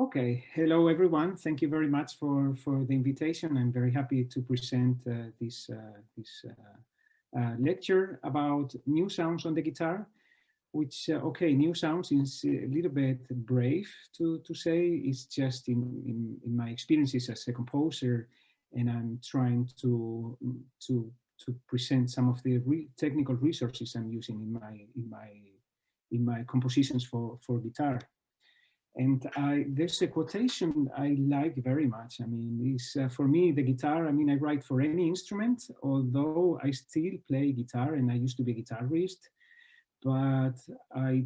Okay, hello everyone. Thank you very much for the invitation. I'm very happy to present this lecture about new sounds on the guitar, which, okay, new sounds is a little bit brave to say. It's just in my experiences as a composer, and I'm trying to present some of the technical resources I'm using in my compositions for guitar. And there's a quotation I like very much. I mean, it's, for me, the guitar, I mean, I write for any instrument, although I still play guitar and I used to be a guitarist, but I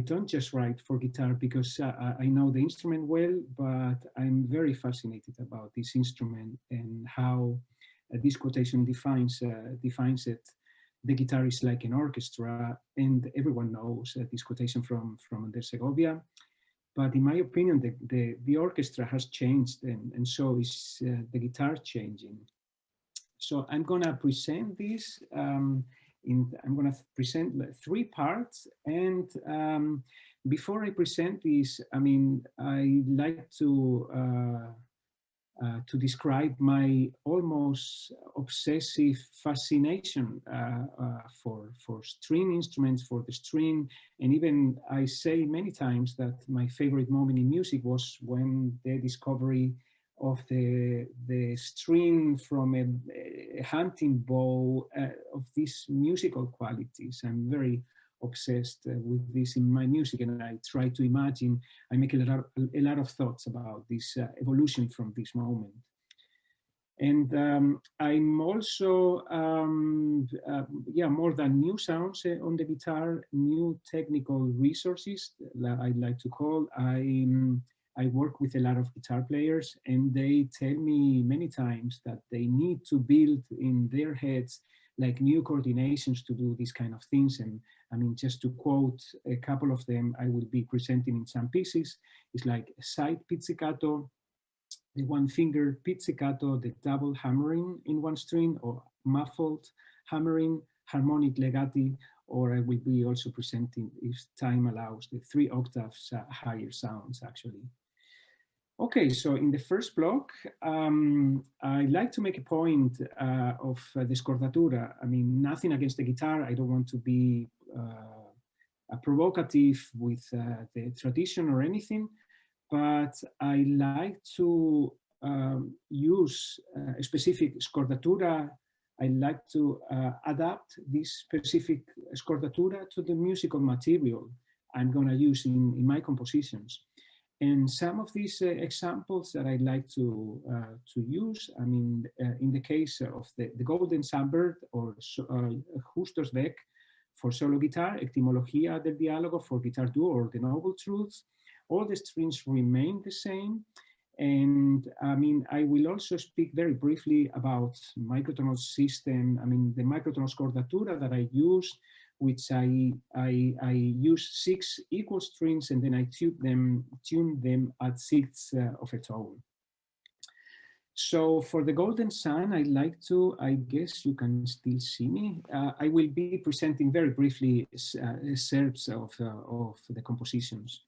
don't just write for guitar because I know the instrument well, but I'm very fascinated about this instrument and how this quotation defines it. The guitar is like an orchestra, and everyone knows this quotation from Under Segovia. But in my opinion, the orchestra has changed, and so is the guitar changing. So I'm going to present this. I'm going to present three parts. And before I present this, I mean, I like to describe my almost obsessive fascination for string instruments, for the string. And even I say many times that my favorite moment in music was when the discovery of the string from a hunting bow of these musical qualities. I'm very obsessed with this in my music, and I try to imagine, I make a lot of thoughts about this evolution from this moment. And I'm also, more than new sounds on the guitar, new technical resources, I like to call. I work with a lot of guitar players, and they tell me many times that they need to build in their heads like new coordinations to do these kind of things. And I mean, just to quote a couple of them, I will be presenting in some pieces. It's like side pizzicato, the one finger pizzicato, the double hammering in one string, or muffled hammering, harmonic legati, or I will be also presenting, if time allows, the 3 octaves higher sounds actually. Okay, so in the first block, I like to make a point of the scordatura. I mean, nothing against the guitar. I don't want to be provocative with the tradition or anything, but I like to use a specific scordatura. I like to adapt this specific scordatura to the musical material I'm going to use in my compositions. And some of these examples that I like to use, I mean, in the case of the Golden Sunbird or Justus Beck for solo guitar, Etimología del Diálogo for guitar duo, or The Noble Truths, all the strings remain the same. And I mean, I will also speak very briefly about microtonal system. I mean, the microtonal scordatura that I use, which I use 6 equal strings, and then I tune them at 6 of a tone. So for the Golden Sun, I like to, I guess you can still see me. I will be presenting very briefly excerpts of the compositions.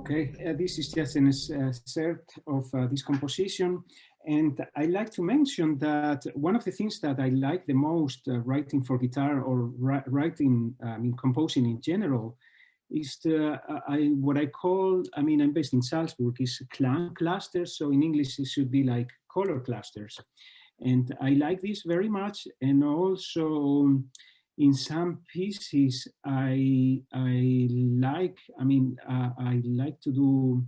Okay, this is just an excerpt of this composition. And I like to mention that one of the things that I like the most writing for guitar or writing, composing in general, is what I call, I'm based in Salzburg, is Klang clusters. So in English, it should be like color clusters. And I like this very much. And also in some pieces, I like to do,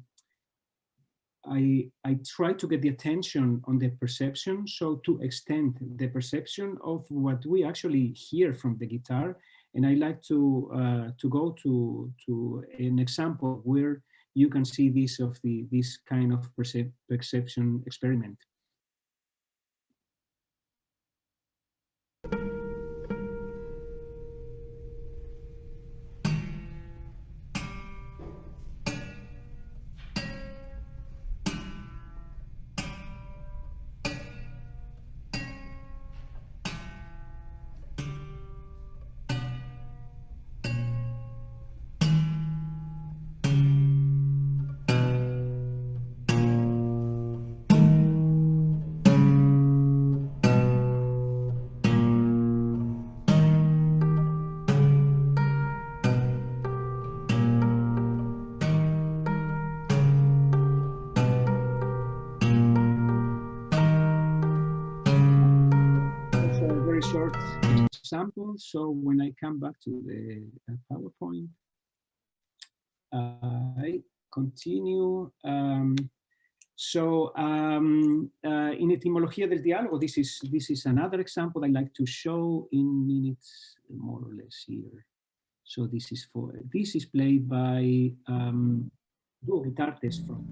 I try to get the attention on the perception. So to extend the perception of what we actually hear from the guitar. And I like to go to an example where you can see this kind of perception experiment. Short example. So when I come back to the PowerPoint, I continue. In Etimología del Diálogo, this is another example I like to show in minutes, more or less here. So this is played by duo guitar test from.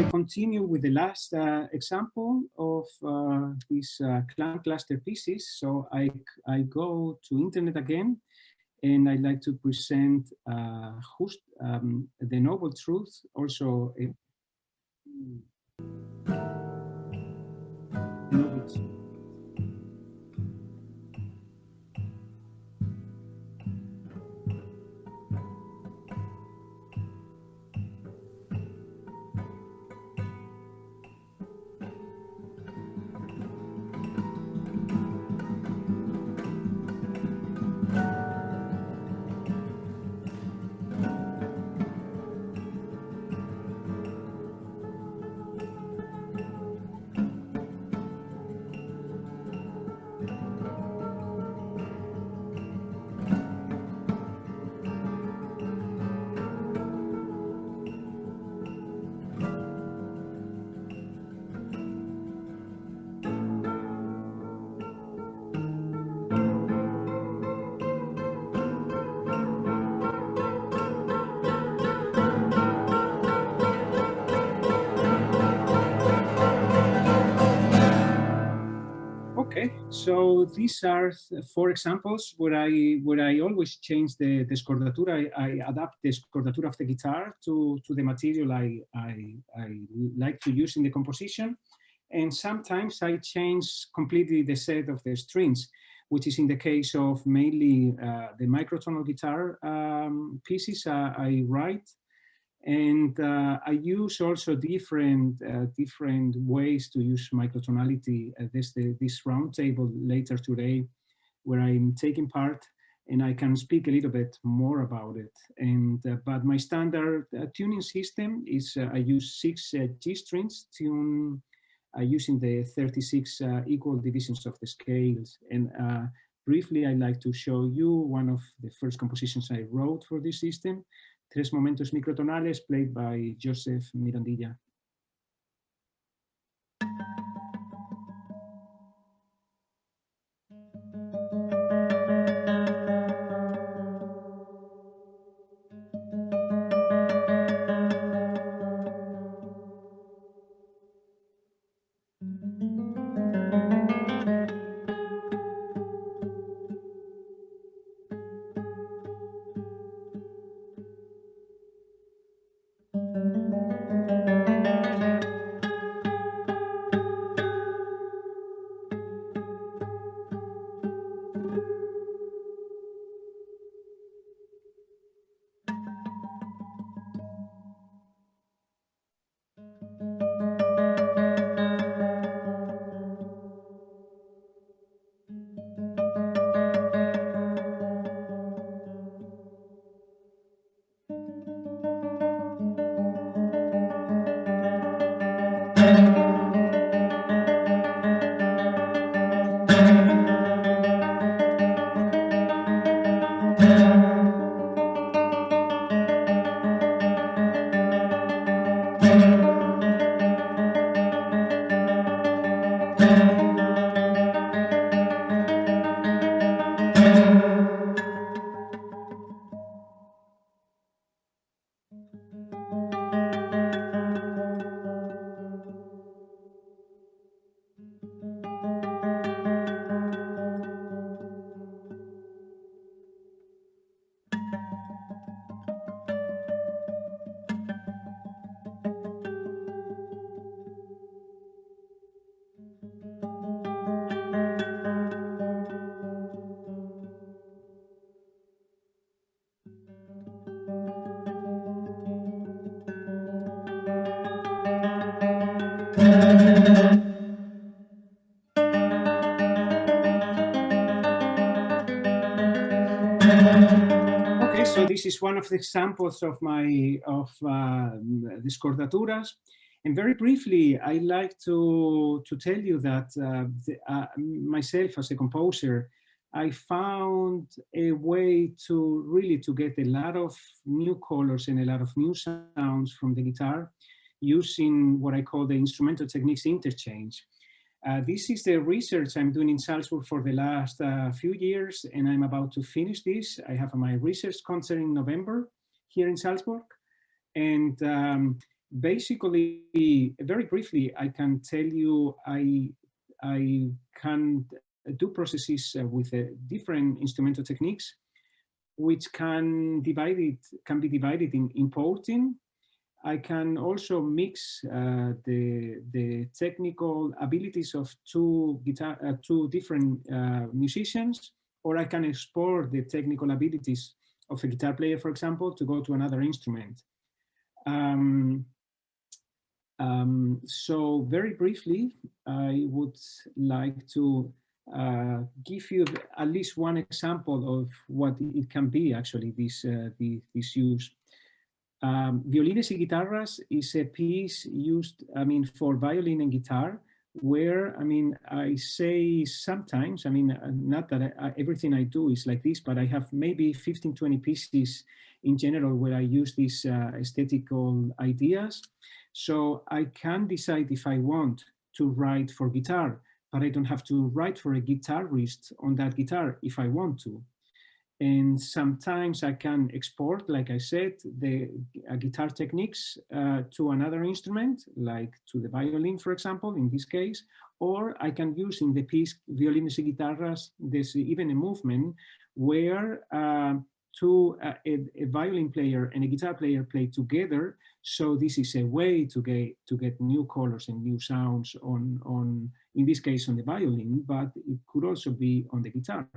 Continue with the last example of these Klang cluster pieces. So I go to internet again, and I like to present the noble truth. Also, Okay, so these are 4 examples where I always change the scordatura. I adapt the scordatura of the guitar to the material I like to use in the composition. And sometimes I change completely the set of the strings, which is in the case of mainly the microtonal guitar pieces I write. And I use also different ways to use microtonality. This roundtable later today, where I'm taking part, and I can speak a little bit more about it. And but my standard tuning system is I use 6 G strings tune using the 36 equal divisions of the scales. And briefly, I'd like to show you one of the first compositions I wrote for this system, Tres Momentos Microtonales, played by Joseph Mirandilla. Okay, so this is one of the examples of my the scordaturas, and very briefly, I like to tell you that myself as a composer, I found a way to really to get a lot of new colors and a lot of new sounds from the guitar using what I call the instrumental techniques interchange. This is the research I'm doing in Salzburg for the last few years, and I'm about to finish this. I have my research concert in November here in Salzburg. And basically, very briefly, I can tell you I can do processes with different instrumental techniques, which can be divided in importing. I can also mix the technical abilities of two different musicians, or I can export the technical abilities of a guitar player, for example, to go to another instrument. So very briefly, I would like to give you at least one example of what it can be actually, this use. Violines y Guitarras is a piece used, for violin and guitar, where, I say sometimes, not that everything I do is like this, but I have maybe 15, 20 pieces in general where I use these aesthetical ideas. So I can decide if I want to write for guitar, but I don't have to write for a guitarist on that guitar if I want to. And sometimes I can export, like I said, the guitar techniques to another instrument, like to the violin, for example, in this case, or I can use in the piece Violines y Guitarras, there's even a movement where a violin player and a guitar player play together. So this is a way to get new colors and new sounds on in this case, on the violin, but it could also be on the guitar.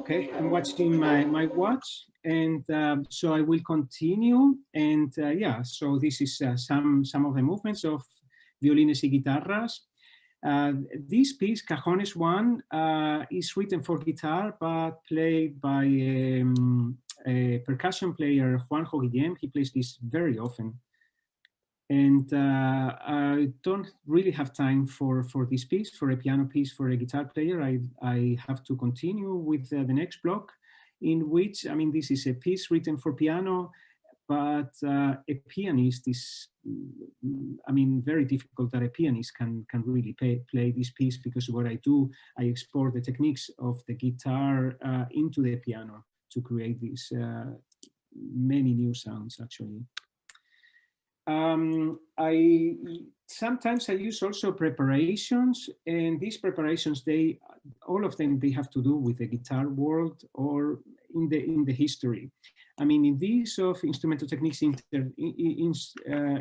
Okay, I'm watching my watch, and so I will continue. And yeah, so this is some of the movements of violines y guitarras. This piece, Cajones 1, is written for guitar, but played by a percussion player, Juanjo Guillem. He plays this very often. And I don't really have time for this piece, for a piano piece, for a guitar player. I have to continue with the next block, in which, I mean, this is a piece written for piano, but a pianist is, I mean, very difficult that a pianist can really play this piece, because what I do, I export the techniques of the guitar into the piano to create these many new sounds, actually. I sometimes I use also preparations, and these preparations, all of them, they have to do with the guitar world or in the history. I mean, in these of instrumental techniques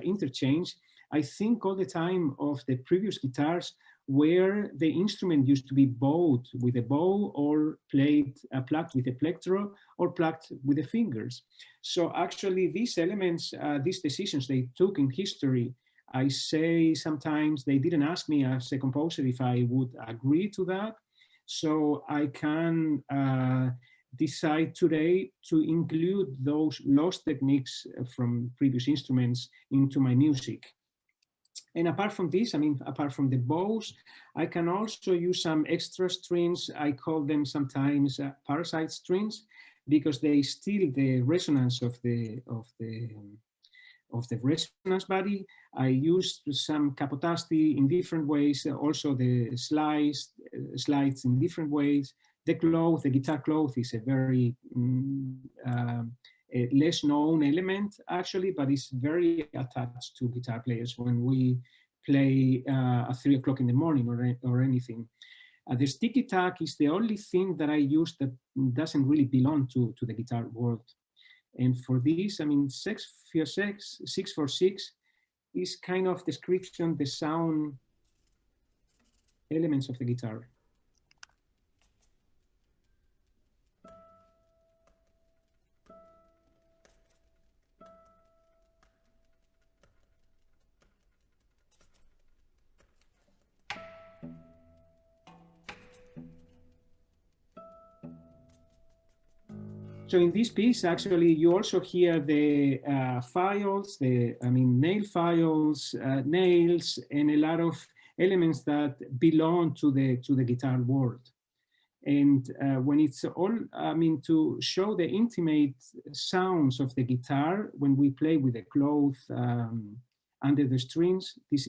interchange, I think all the time of the previous guitars, where the instrument used to be bowed with a bow, or played plucked with a plectro, or plucked with the fingers. So actually these elements, these decisions they took in history, I say sometimes they didn't ask me as a composer if I would agree to that. So I can decide today to include those lost techniques from previous instruments into my music. And apart from this, I mean, apart from the bows, I can also use some extra strings. I call them sometimes parasite strings, because they steal the resonance of the resonance body. I use some capotasti in different ways, also the slides in different ways. The cloth, the guitar cloth, is a very a less known element, actually, but it's very attached to guitar players when we play at 3 o'clock in the morning or anything. The sticky tack is the only thing that I use that doesn't really belong to the guitar world. And for this, I mean, 646 is kind of description, the sound elements of the guitar. So in this piece, actually, you also hear the files, nail files, nails, and a lot of elements that belong to the guitar world. And when it's all, I mean, to show the intimate sounds of the guitar when we play with the cloth under the strings, this.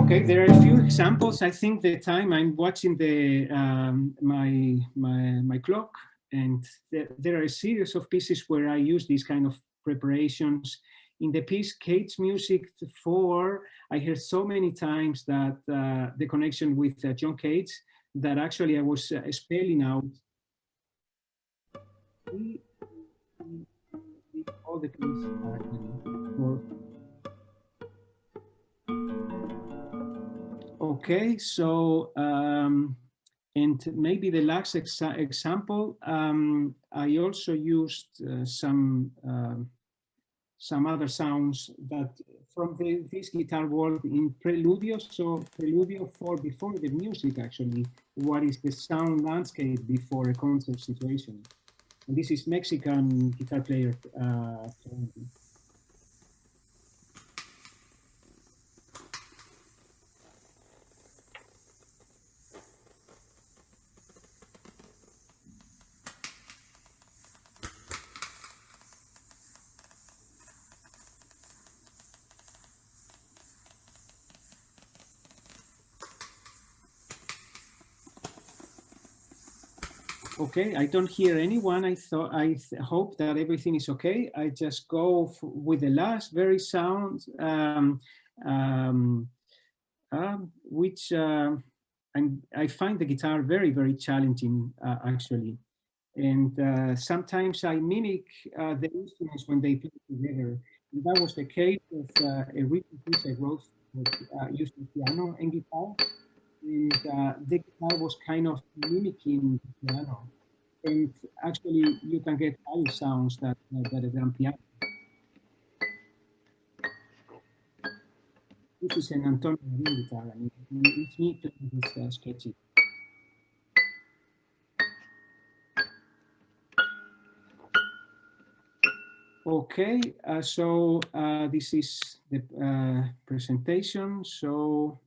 Okay, there are a few examples. I think the time I'm watching the my clock, and there are a series of pieces where I use these kind of preparations. In the piece Cage Music 4, I heard so many times that the connection with John Cage, that actually I was spelling out all the pieces for. Okay, so and maybe the last example, I also used some other sounds that from this guitar world in Preludio. So Preludio 4, before the music, actually, what is the sound landscape before a concert situation? And this is Mexican guitar player. Okay, I don't hear anyone. I hope that everything is okay. I just go with the last very sound, um, which I find the guitar very, very challenging, actually. And sometimes I mimic the instruments when they play together. And that was the case of a recent piece I wrote using piano and guitar. And the guitar was kind of mimicking the piano. And actually, you can get higher sounds that than piano. This is an Antonio Marin guitar. I mean, it's me playing this sketchy. Okay, so this is the presentation. So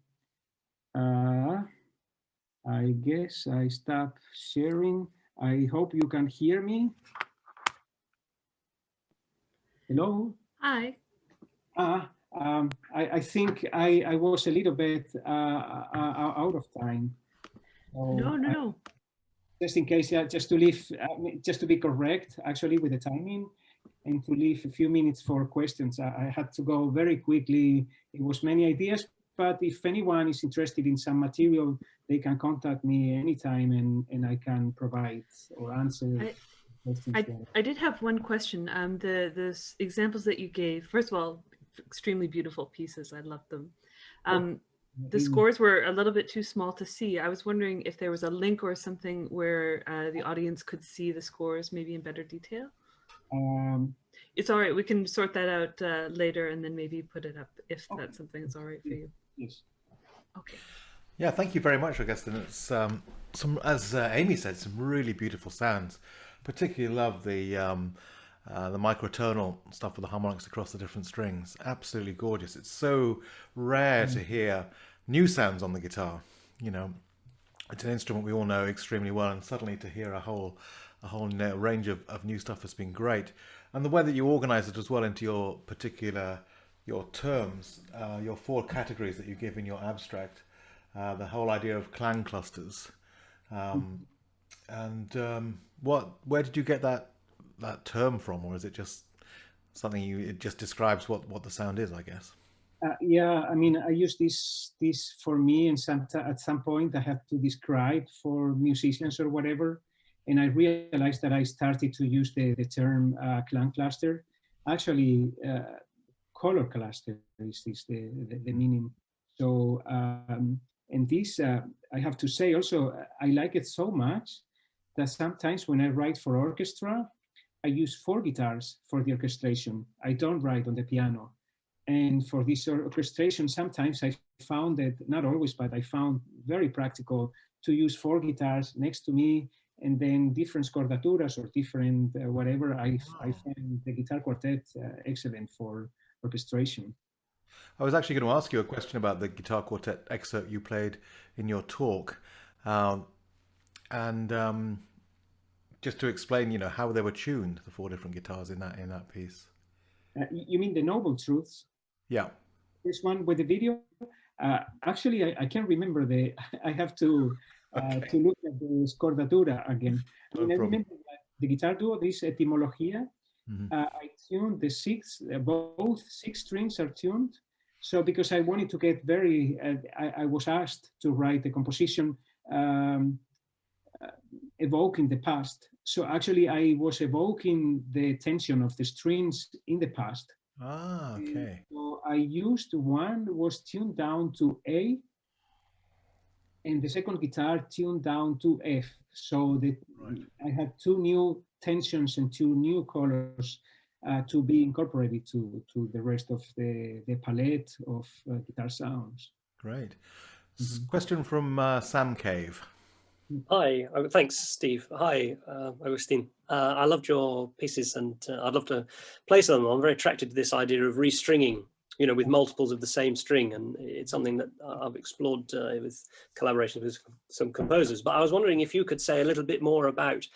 I guess I stop sharing. I hope you can hear me. Hello? Hi. I think I was a little bit out of time. So No. Just in case, yeah, just to leave, just to be correct, actually, with the timing, and to leave a few minutes for questions. I had to go very quickly. It was many ideas, but if anyone is interested in some material, they can contact me anytime, and I can provide or answer questions. I did have one question. The examples that you gave, first of all, extremely beautiful pieces. I loved them. The scores were a little bit too small to see. I was wondering if there was a link or something where the audience could see the scores maybe in better detail. It's all right. We can sort that out later and then maybe put it up if that's something that's all right for you. Yes. Okay. Yeah, thank you very much, Augustine. It's some, as Amy said, some really beautiful sounds. Particularly love the microtonal stuff with the harmonics across the different strings. Absolutely gorgeous. It's so rare to hear new sounds on the guitar. You know, it's an instrument we all know extremely well, and suddenly to hear a whole range of new stuff has been great. And the way that you organize it as well into your terms, your 4 categories that you give in your abstract, the whole idea of clang clusters. Where did you get that term from, or is it just something it just describes what the sound is, I guess? Yeah, I mean, I use this for me, and at some point I have to describe for musicians or whatever, and I realized that I started to use the term clang cluster. Actually, color cluster is the meaning. So, and this, I have to say also, I like it so much that sometimes when I write for orchestra, I use 4 guitars for the orchestration. I don't write on the piano. And for this orchestration, sometimes I found that, not always, but I found very practical to use 4 guitars next to me, and then different scordaturas or different whatever. I find the guitar quartet excellent for orchestration. I was actually going to ask you a question about the guitar quartet excerpt you played in your talk. Just to explain, you know, how they were tuned, the 4 different guitars in that piece. You mean the Noble Truths? Yeah. This one with the video? Actually, I can't remember I have to look at the scordatura again. I mean, I remember the guitar duo, this Etimología. I tuned the 6, both 6 strings are tuned. So because I wanted to get very, I was asked to write a composition evoking the past. So actually I was evoking the tension of the strings in the past. Ah, okay. So I used one was tuned down to A, and the second guitar tuned down to F. So I had 2 new tensions and 2 new colors to be incorporated to the rest of the palette of guitar sounds. Great. Question from Sam Cave. Hi, thanks, Steve. Hi, Augustine. I loved your pieces, and I'd love to play some of them. I'm very attracted to this idea of restringing, you know, with multiples of the same string, and it's something that I've explored with collaborations with some composers. But I was wondering if you could say a little bit more about,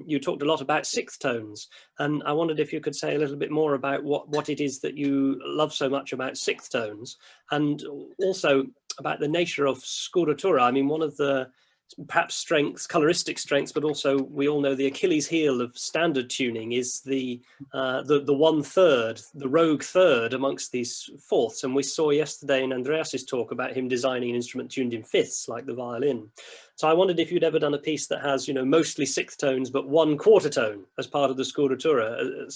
you talked a lot about 6th tones, and I wondered if you could say a little bit more about what it is that you love so much about 6th tones, and also about the nature of scordatura. I mean, one of the perhaps strengths, coloristic strengths, but also we all know the Achilles heel of standard tuning is the 1/3, the rogue third amongst these fourths. And we saw yesterday in Andreas's talk about him designing an instrument tuned in fifths, like the violin. So I wondered if you'd ever done a piece that has, mostly sixth tones, but one quarter tone as part of the scuratura,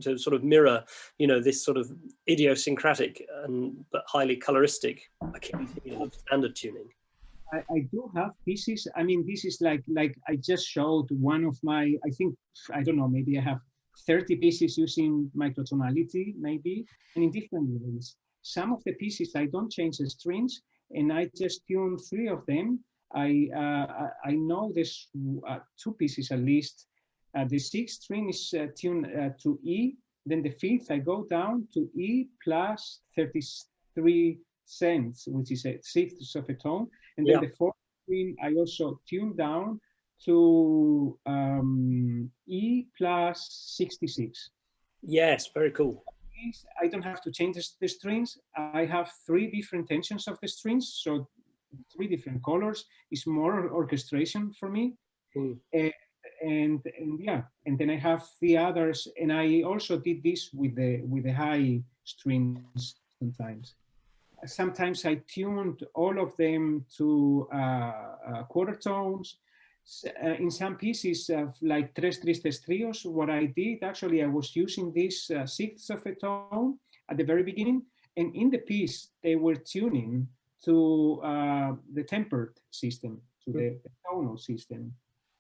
to sort of mirror, this sort of idiosyncratic but highly coloristic Achilles heel of standard tuning. I do have pieces. I mean, this is like I just showed one of my, I don't know, maybe I have 30 pieces using microtonality, maybe, and in different ways. Some of the pieces I don't change the strings, and I just tune 3 of them. I know there's 2 pieces at least. The 6th string is tuned to E. Then the 5th, I go down to E plus 33 cents, which is a 6th of a tone. And then the 4th string, I also tune down to E plus 66. Yes, very cool. I don't have to change the strings. I have 3 different tensions of the strings, so 3 different colors. It's more orchestration for me. And then I have the others, and I also did this with the high strings sometimes. Sometimes I tuned all of them to quarter tones. In some pieces, like Tres Tristes Trios, what I did, actually, I was using this 6th of a tone at the very beginning, and in the piece, they were tuning to the tempered system, to the tonal system.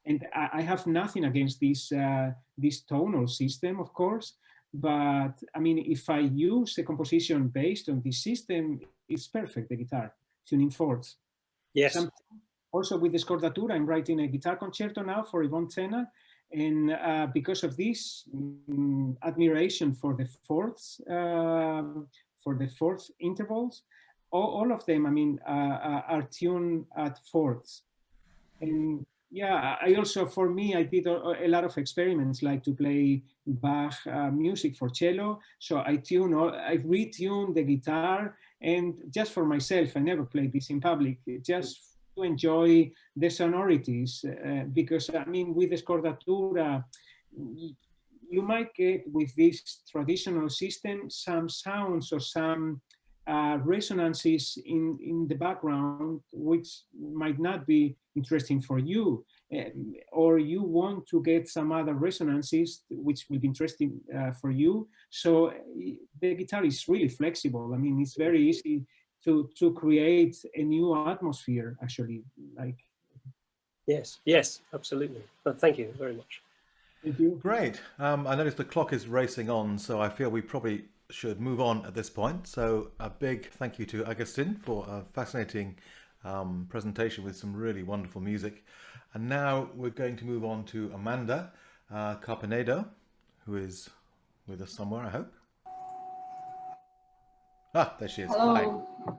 And I have nothing against this tonal system, of course, but I mean, if I use a composition based on this system, it's perfect, the guitar, tuning fourths. Yes. Also with the scordatura, I'm writing a guitar concerto now for Yvonne Tena, and because of this admiration for the fourths, for the fourth intervals, all of them, I mean, are tuned at fourths. And yeah, I also, for me, I did a lot of experiments, like to play Bach music for cello. So I retune the guitar, and just for myself, I never played this in public, just to enjoy the sonorities, because I mean, with the scordatura, you might get with this traditional system some sounds or some resonances in the background which might not be interesting for you, or you want to get some other resonances which will be interesting for you. So the guitar is really flexible. I mean, it's very easy to create a new atmosphere, actually. Like, yes, absolutely. Thank you very much. Thank you. Great. I noticed the clock is racing on, so I feel we probably should move on at this point. So a big thank you to Agustin for a fascinating presentation with some really wonderful music. And now we're going to move on to Amanda Carpenedo, who is with us somewhere, I hope. Ah, there she is. Hello. Hi.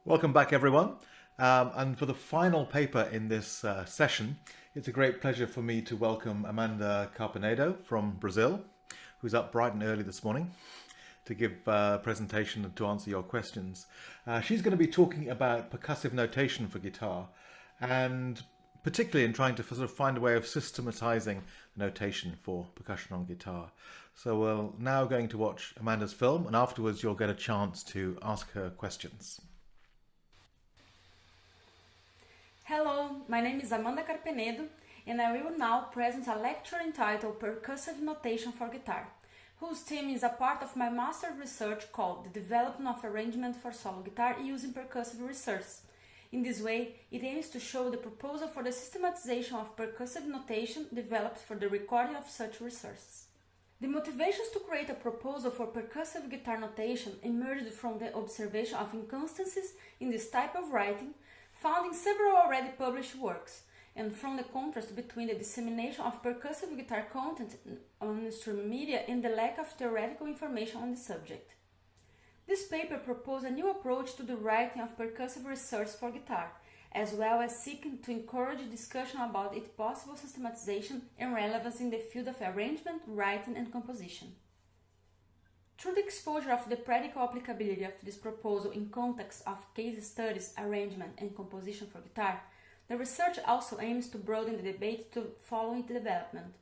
Welcome back, everyone. And for the final paper in this session, it's a great pleasure for me to welcome Amanda Carpenedo from Brazil, who's up bright and early this morning to give a presentation and to answer your questions. She's going to be talking about percussive notation for guitar, and particularly in trying to sort of find a way of systematizing notation for percussion on guitar. So we're now going to watch Amanda's film, and afterwards you'll get a chance to ask her questions. Hello, my name is Amanda Carpenedo, and I will now present a lecture entitled Percussive Notation for Guitar, whose theme is a part of my master's research called The Development of Arrangement for Solo Guitar using Percussive Research. In this way, it aims to show the proposal for the systematization of percussive notation developed for the recording of such resources. The motivations to create a proposal for percussive guitar notation emerged from the observation of inconsistencies in this type of writing found in several already published works, and from the contrast between the dissemination of percussive guitar content on mainstream media and the lack of theoretical information on the subject. This paper proposed a new approach to the writing of percussive research for guitar, as well as seeking to encourage discussion about its possible systematization and relevance in the field of arrangement, writing, and composition. Through the exposure of the practical applicability of this proposal in context of case studies, arrangement, and composition for guitar, the research also aims to broaden the debate to following the development.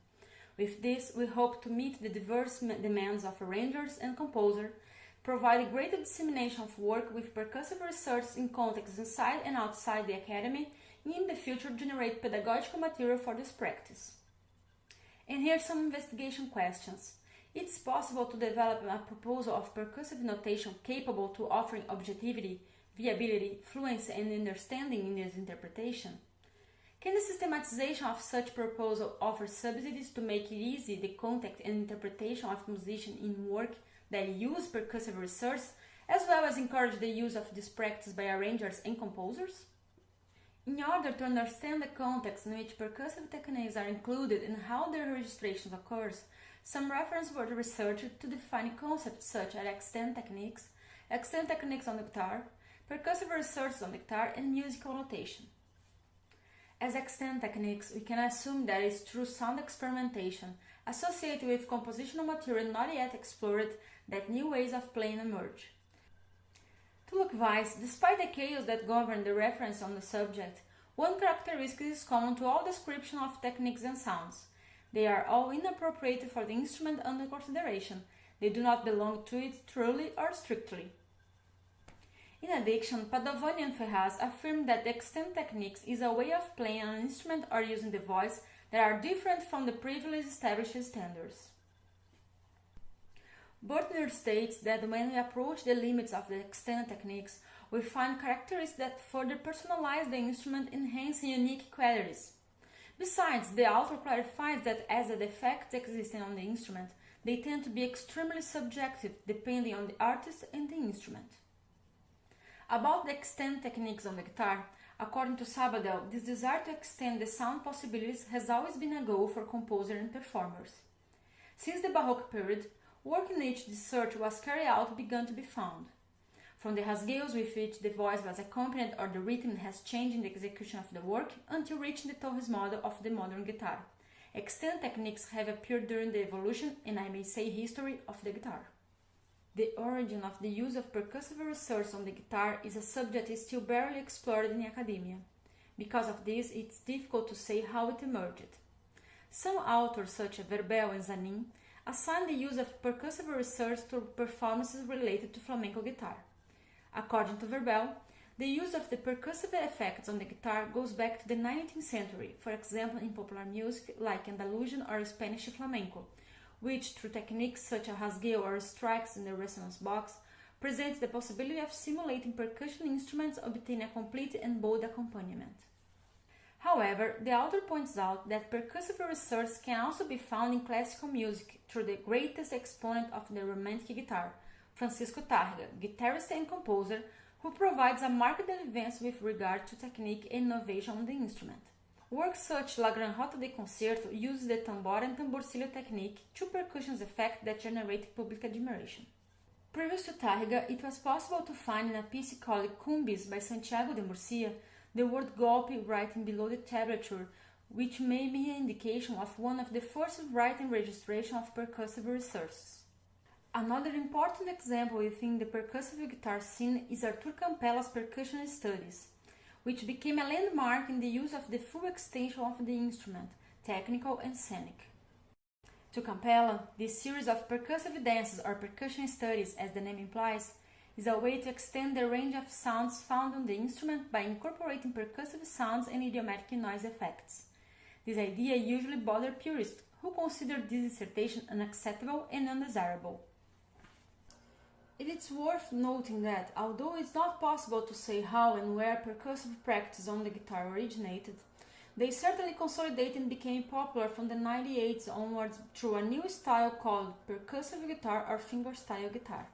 With this, we hope to meet the diverse demands of arrangers and composers, provide greater dissemination of work with percussive research in contexts inside and outside the academy, and in the future generate pedagogical material for this practice. And here are some investigation questions. It's possible to develop a proposal of percussive notation capable to offering objectivity, viability, fluency, and understanding in its interpretation? Can the systematization of such proposal offer subsidies to make it easy the contact and interpretation of musicians in work that use percussive research, as well as encourage the use of this practice by arrangers and composers? In order to understand the context in which percussive techniques are included and how their registration occurs, some references were researched to define concepts such as extent techniques on the guitar, percussive research on the guitar, and musical notation. As extent techniques, we can assume that it's through sound experimentation associated with compositional material not yet explored that new ways of playing emerge. To look wise, despite the chaos that govern the reference on the subject, one characteristic is common to all description of techniques and sounds. They are all inappropriate for the instrument under consideration. They do not belong to it truly or strictly. In addition, Padovani and Ferraz affirm that the extent techniques is a way of playing an instrument or using the voice that are different from the previously established standards. Burtner states that when we approach the limits of the extent techniques, we find characteristics that further personalize the instrument, enhancing unique qualities. Besides, the author clarifies that as the defects existing on the instrument, they tend to be extremely subjective, depending on the artist and the instrument. About the extent techniques on the guitar, according to Sabadell, this desire to extend the sound possibilities has always been a goal for composers and performers. Since the Baroque period, work in which this search was carried out began to be found. From the rasgueos with which the voice was accompanied or the rhythm has changed in the execution of the work until reaching the Torres model of the modern guitar. Extent techniques have appeared during the evolution, and I may say history, of the guitar. The origin of the use of percussive research on the guitar is a subject still barely explored in academia. Because of this, it's difficult to say how it emerged. Some authors, such as Verbel and Zanin, assign the use of percussive research to performances related to flamenco guitar. According to Verbel, the use of the percussive effects on the guitar goes back to the 19th century, for example in popular music like Andalusian or Spanish flamenco, which, through techniques such as rasgueo or strikes in the resonance box, presents the possibility of simulating percussion instruments obtaining a complete and bold accompaniment. However, the author points out that percussive research can also be found in classical music through the greatest exponent of the romantic guitar, Francisco Tárrega, guitarist and composer, who provides a marked advance with regard to technique and innovation on the instrument. Works such La Gran Rota de Concerto uses the tambor and tamborcillo technique, two percussion effects that generate public admiration. Previous to Tárrega, it was possible to find in a piece called Cumbis by Santiago de Murcia the word golpe written below the tablature, which may be an indication of one of the first writing registration of percussive researches. Another important example within the percussive guitar scene is Artur Campella's percussion studies, which became a landmark in the use of the full extension of the instrument, technical and scenic. To Campella, this series of percussive dances or percussion studies, as the name implies, is a way to extend the range of sounds found on the instrument by incorporating percussive sounds and idiomatic noise effects. This idea usually bothers purists who consider this dissertation unacceptable and undesirable. It is worth noting that, although it's not possible to say how and where percussive practice on the guitar originated, They certainly consolidated and became popular from the 98s onwards through a new style called percussive guitar or fingerstyle guitar.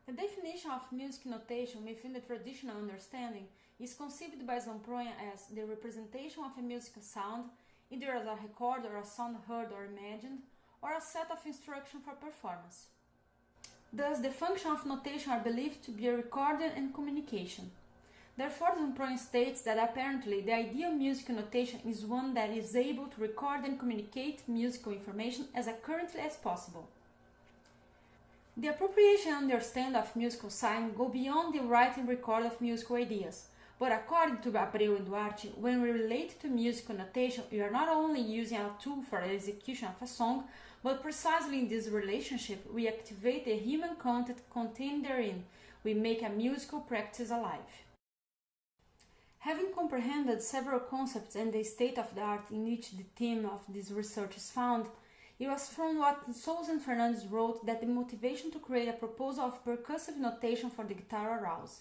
The definition of music notation within the traditional understanding is conceived by Zamproian as the representation of a musical sound, either as a record or a sound heard or imagined, or a set of instructions for performance. Thus, the function of notation are believed to be a recording and communication. Therefore, Zamproian states that apparently the ideal musical notation is one that is able to record and communicate musical information as accurately as possible. The appropriation and understanding of musical sign go beyond the write and record of musical ideas, but according to Abreu and Duarte, when we relate to musical notation, we are not only using a tool for the execution of a song, but precisely in this relationship, we activate the human content contained therein. We make a musical practice alive. Having comprehended several concepts and the state of the art in which the theme of this research is found, it was from what Souza and Fernandes wrote that the motivation to create a proposal of percussive notation for the guitar arose.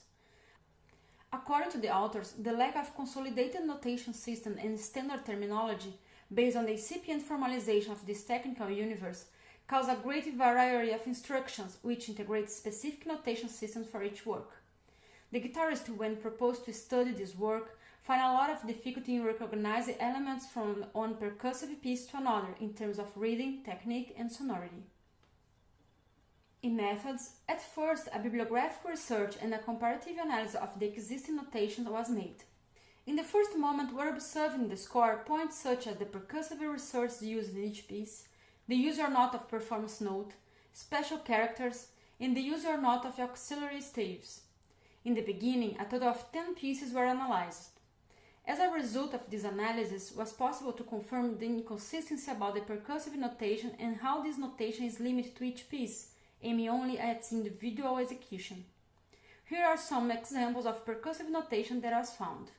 According to the authors, the lack of consolidated notation system and standard terminology, based on the incipient formalization of this technical universe, caused a great variety of instructions which integrate specific notation systems for each work. The guitarist, when proposed to study this work, find a lot of difficulty in recognizing elements from one percussive piece to another in terms of reading, technique, and sonority. In methods, at first a bibliographic research and a comparative analysis of the existing notation was made. In the first moment, we're observing the score points such as the percussive resources used in each piece, the use or not of performance note, special characters, and the use or not of auxiliary staves. In the beginning, a total of 10 pieces were analyzed. As a result of this analysis, it was possible to confirm the inconsistency about the percussive notation and how this notation is limited to each piece, aiming only at its individual execution. Here are some examples of percussive notation that was found.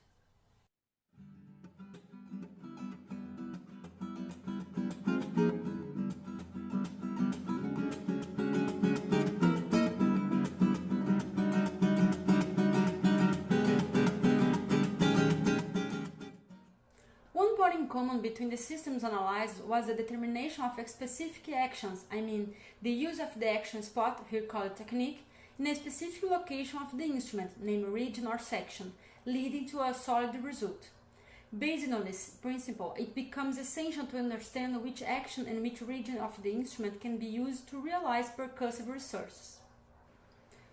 In common between the systems analyzed was the determination of specific actions, the use of the action spot, here called technique, in a specific location of the instrument, namely region or section, leading to a solid result. Based on this principle, it becomes essential to understand which action and which region of the instrument can be used to realize percussive resources.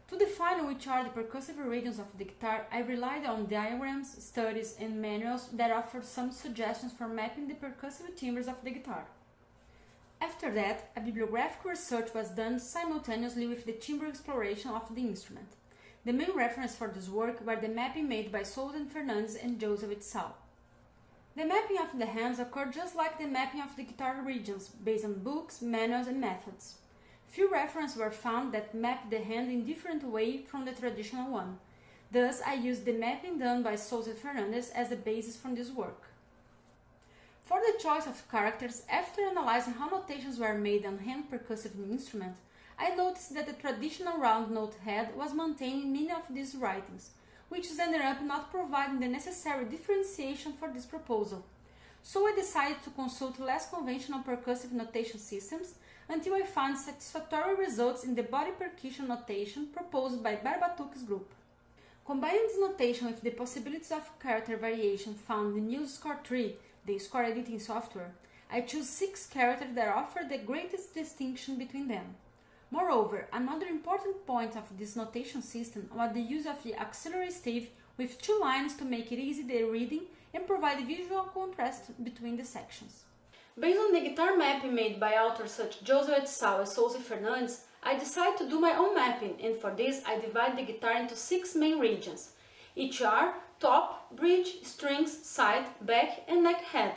To define which are the percussive regions of the guitar, I relied on diagrams, studies, and manuals that offered some suggestions for mapping the percussive timbres of the guitar. After that, a bibliographic research was done simultaneously with the timbre exploration of the instrument. The main reference for this work were the mapping made by Souza and Fernandes and Joseph Itzal. The mapping of the hands occurred just like the mapping of the guitar regions, based on books, manuals, and methods. Few references were found that mapped the hand in different way from the traditional one. Thus, I used the mapping done by Souza and Fernandes as the basis for this work. For the choice of characters, after analyzing how notations were made on hand percussive instrument, I noticed that the traditional round note head was maintained in many of these writings, which ended up not providing the necessary differentiation for this proposal. So I decided to consult less conventional percussive notation systems until I found satisfactory results in the body percussion notation proposed by Barbatuc's group. Combining this notation with the possibilities of character variation found in MuseScore 3, the score editing software, I chose 6 characters that offer the greatest distinction between them. Moreover, another important point of this notation system was the use of the auxiliary stave with 2 lines to make it easy the reading and provide visual contrast between the sections. Based on the guitar mapping made by authors such Josué Sal and Souza Fernandes, I decided to do my own mapping, and for this I divide the guitar into 6 main regions. Each are top, bridge, strings, side, back and neck head.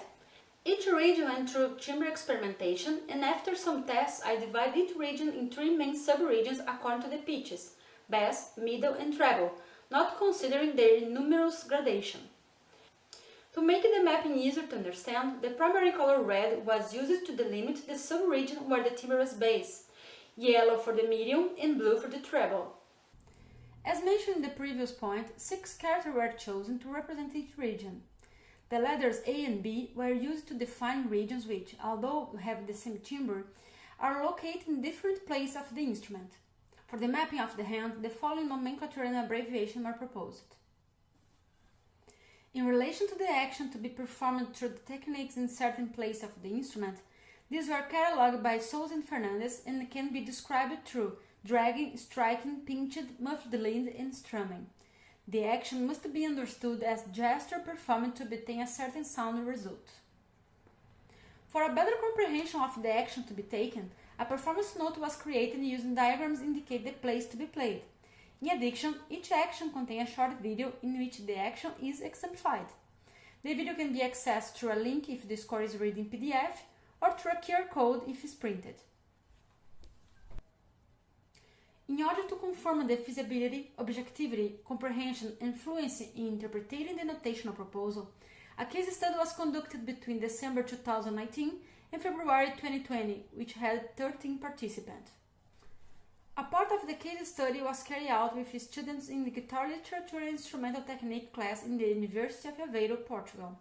Each region went through timbre experimentation, and after some tests I divide each region in 3 main sub-regions according to the pitches, bass, middle and treble, not considering their numerous gradation. To make the mapping easier to understand, the primary color red was used to delimit the sub-region where the timbre was based, yellow for the medium and blue for the treble. As mentioned in the previous point, 6 characters were chosen to represent each region. The letters A and B were used to define regions which, although have the same timbre, are located in different places of the instrument. For the mapping of the hand, the following nomenclature and abbreviation were proposed. In relation to the action to be performed through the techniques in certain places of the instrument, these were catalogued by Souza and Fernandes and can be described through dragging, striking, pinched, muffled lead, and strumming. The action must be understood as gesture performed to obtain a certain sound result. For a better comprehension of the action to be taken, a performance note was created using diagrams to indicate the place to be played. In addition, each action contains a short video in which the action is exemplified. The video can be accessed through a link if the score is read in PDF or through a QR code if it's printed. In order to confirm the feasibility, objectivity, comprehension, and fluency in interpreting the notational proposal, a case study was conducted between December 2019 and February 2020, which had 13 participants. A part of the case study was carried out with students in the Guitar Literature and Instrumental Technique class in the University of Aveiro, Portugal.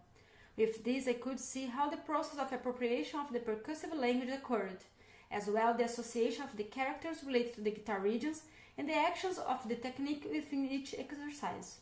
With this, I could see how the process of appropriation of the percussive language occurred, as well as the association of the characters related to the guitar regions and the actions of the technique within each exercise.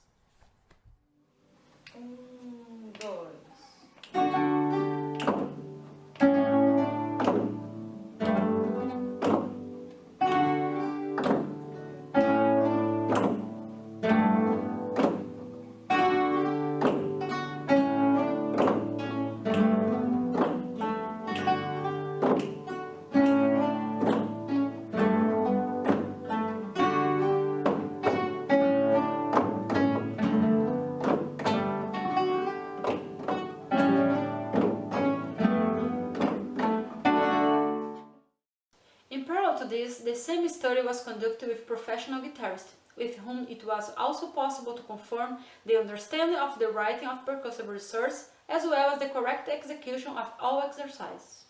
In parallel to this, the same study was conducted with professional guitarists, with whom it was also possible to confirm the understanding of the writing of percussive research as well as the correct execution of all exercises.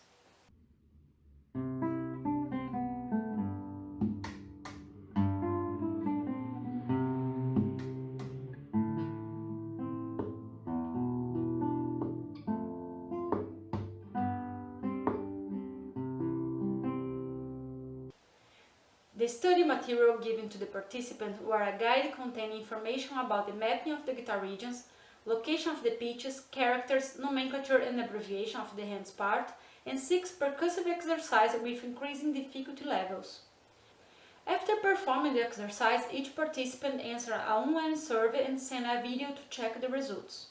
The study material given to the participants were a guide containing information about the mapping of the guitar regions, location of the pitches, characters, nomenclature and abbreviation of the hands part, and 6 percussive exercises with increasing difficulty levels. After performing the exercise, each participant answered an online survey and sent a video to check the results.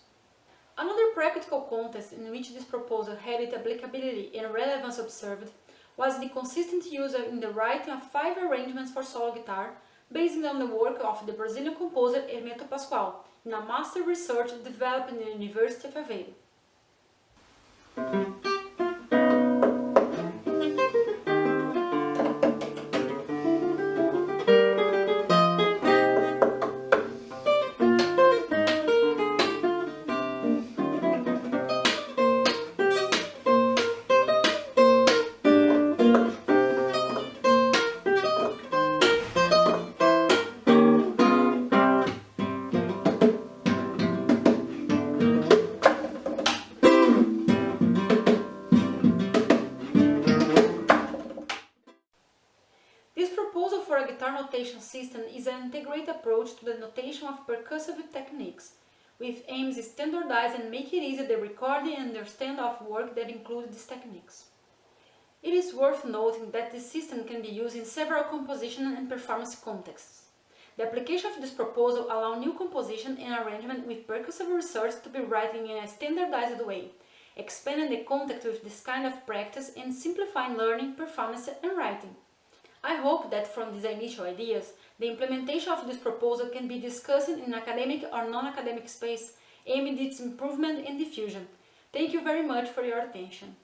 Another practical contest in which this proposal had its applicability and relevance observed was the consistent use in the writing of 5 arrangements for solo guitar based on the work of the Brazilian composer Hermeto Pascoal in a master research developed in the University of Aveiro. Notation system is an integrated approach to the notation of percussive techniques, with aims to standardize and make it easier the recording and understanding of work that includes these techniques. It is worth noting that this system can be used in several composition and performance contexts. The application of this proposal allows new composition and arrangement with percussive research to be written in a standardized way, expanding the contact with this kind of practice and simplifying learning, performance and writing. I hope that from these initial ideas, the implementation of this proposal can be discussed in academic or non-academic space, aiming at its improvement and diffusion. Thank you very much for your attention.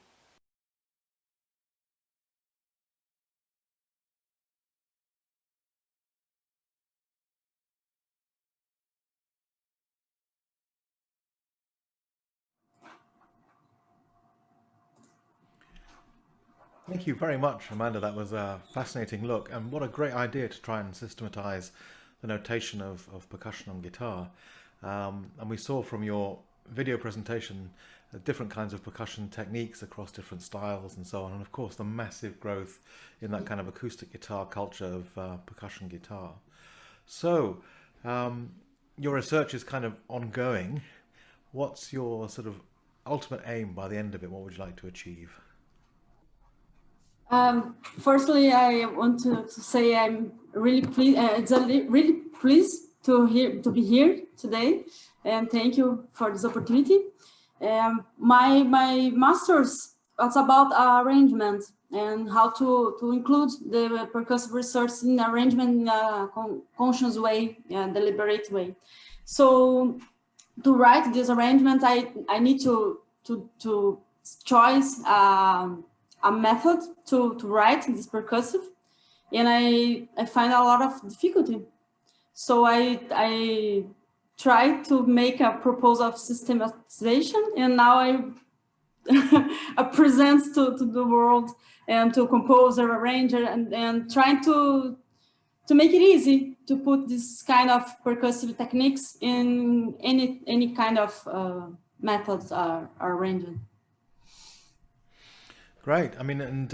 Thank you very much, Amanda. That was a fascinating look, and what a great idea to try and systematize the notation of percussion on guitar. And we saw from your video presentation different kinds of percussion techniques across different styles and so on, and of course the massive growth in that kind of acoustic guitar culture of percussion guitar. So your research is kind of ongoing. What's your sort of ultimate aim by the end of it? What would you like to achieve? Firstly, I want to say I'm really pleased. Really pleased to be here today, and thank you for this opportunity. My master's was about arrangement and how to include the percussive research in arrangement in a conscious way, deliberate way. So to write this arrangement, I need to choose a method to write this percussive, and I find a lot of difficulty. So I try to make a proposal of systematization, and now I present to the world and to composer, arranger, and trying to make it easy to put this kind of percussive techniques in any kind of methods or arrangement. Great. I mean, and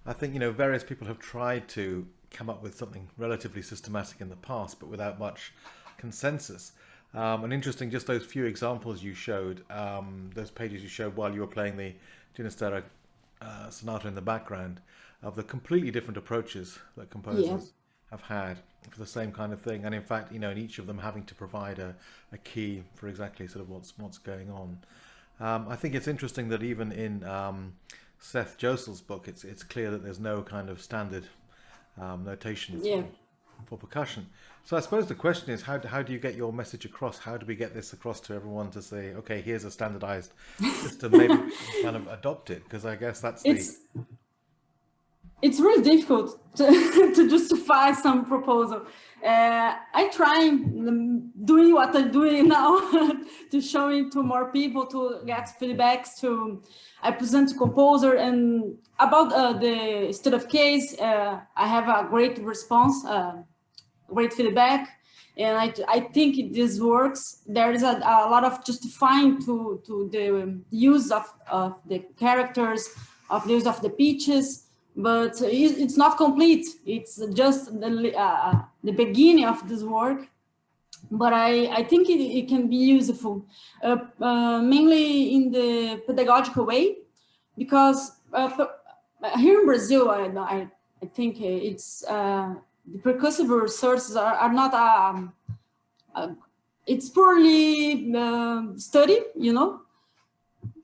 I think, you know, various people have tried to come up with something relatively systematic in the past, but without much consensus. And interesting, just those few examples you showed, those pages you showed while you were playing the Ginastera sonata in the background, of the completely different approaches that composers have had for the same kind of thing. And in fact, you know, in each of them having to provide a key for exactly sort of what's going on. I think it's interesting that even in Seth Josel's book, it's clear that there's no kind of standard notation for percussion. So I suppose the question is, how do you get your message across? How do we get this across to everyone to say, okay, here's a standardized system, maybe we can kind of adopt it? Because I guess that's it's really difficult to justify some proposal. I try doing what I'm doing now to show it to more people, to get feedbacks. I present to composer, and about the state of case, I have a great response, great feedback, and I think this works. There is a lot of justifying to the use of the characters, of the use of the pitches. But it's not complete. It's just the beginning of this work. But I think it can be useful, mainly in the pedagogical way, because here in Brazil, I think it's the percussive resources are not it's poorly studied, you know.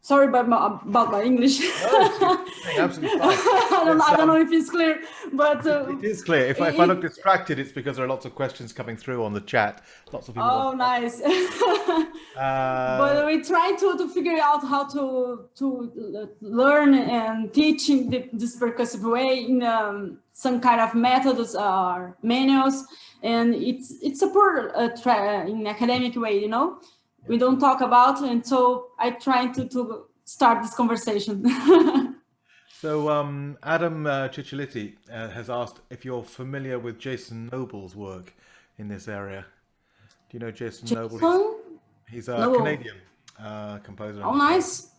Sorry about my English. No, absolutely fine. I don't know if it's clear, but it is clear. If I look distracted, it's because there are lots of questions coming through on the chat. Lots of people. Oh, nice. But we try to figure out how to learn and teach in this percussive way in some kind of methods or manuals, and it's a poor in academic way, you know. We don't talk about, and so I try to start this conversation. So Adam Ciccioliti has asked if you're familiar with Jason Noble's work in this area. Do you know Jason Noble? He's a Canadian composer. Oh, nice.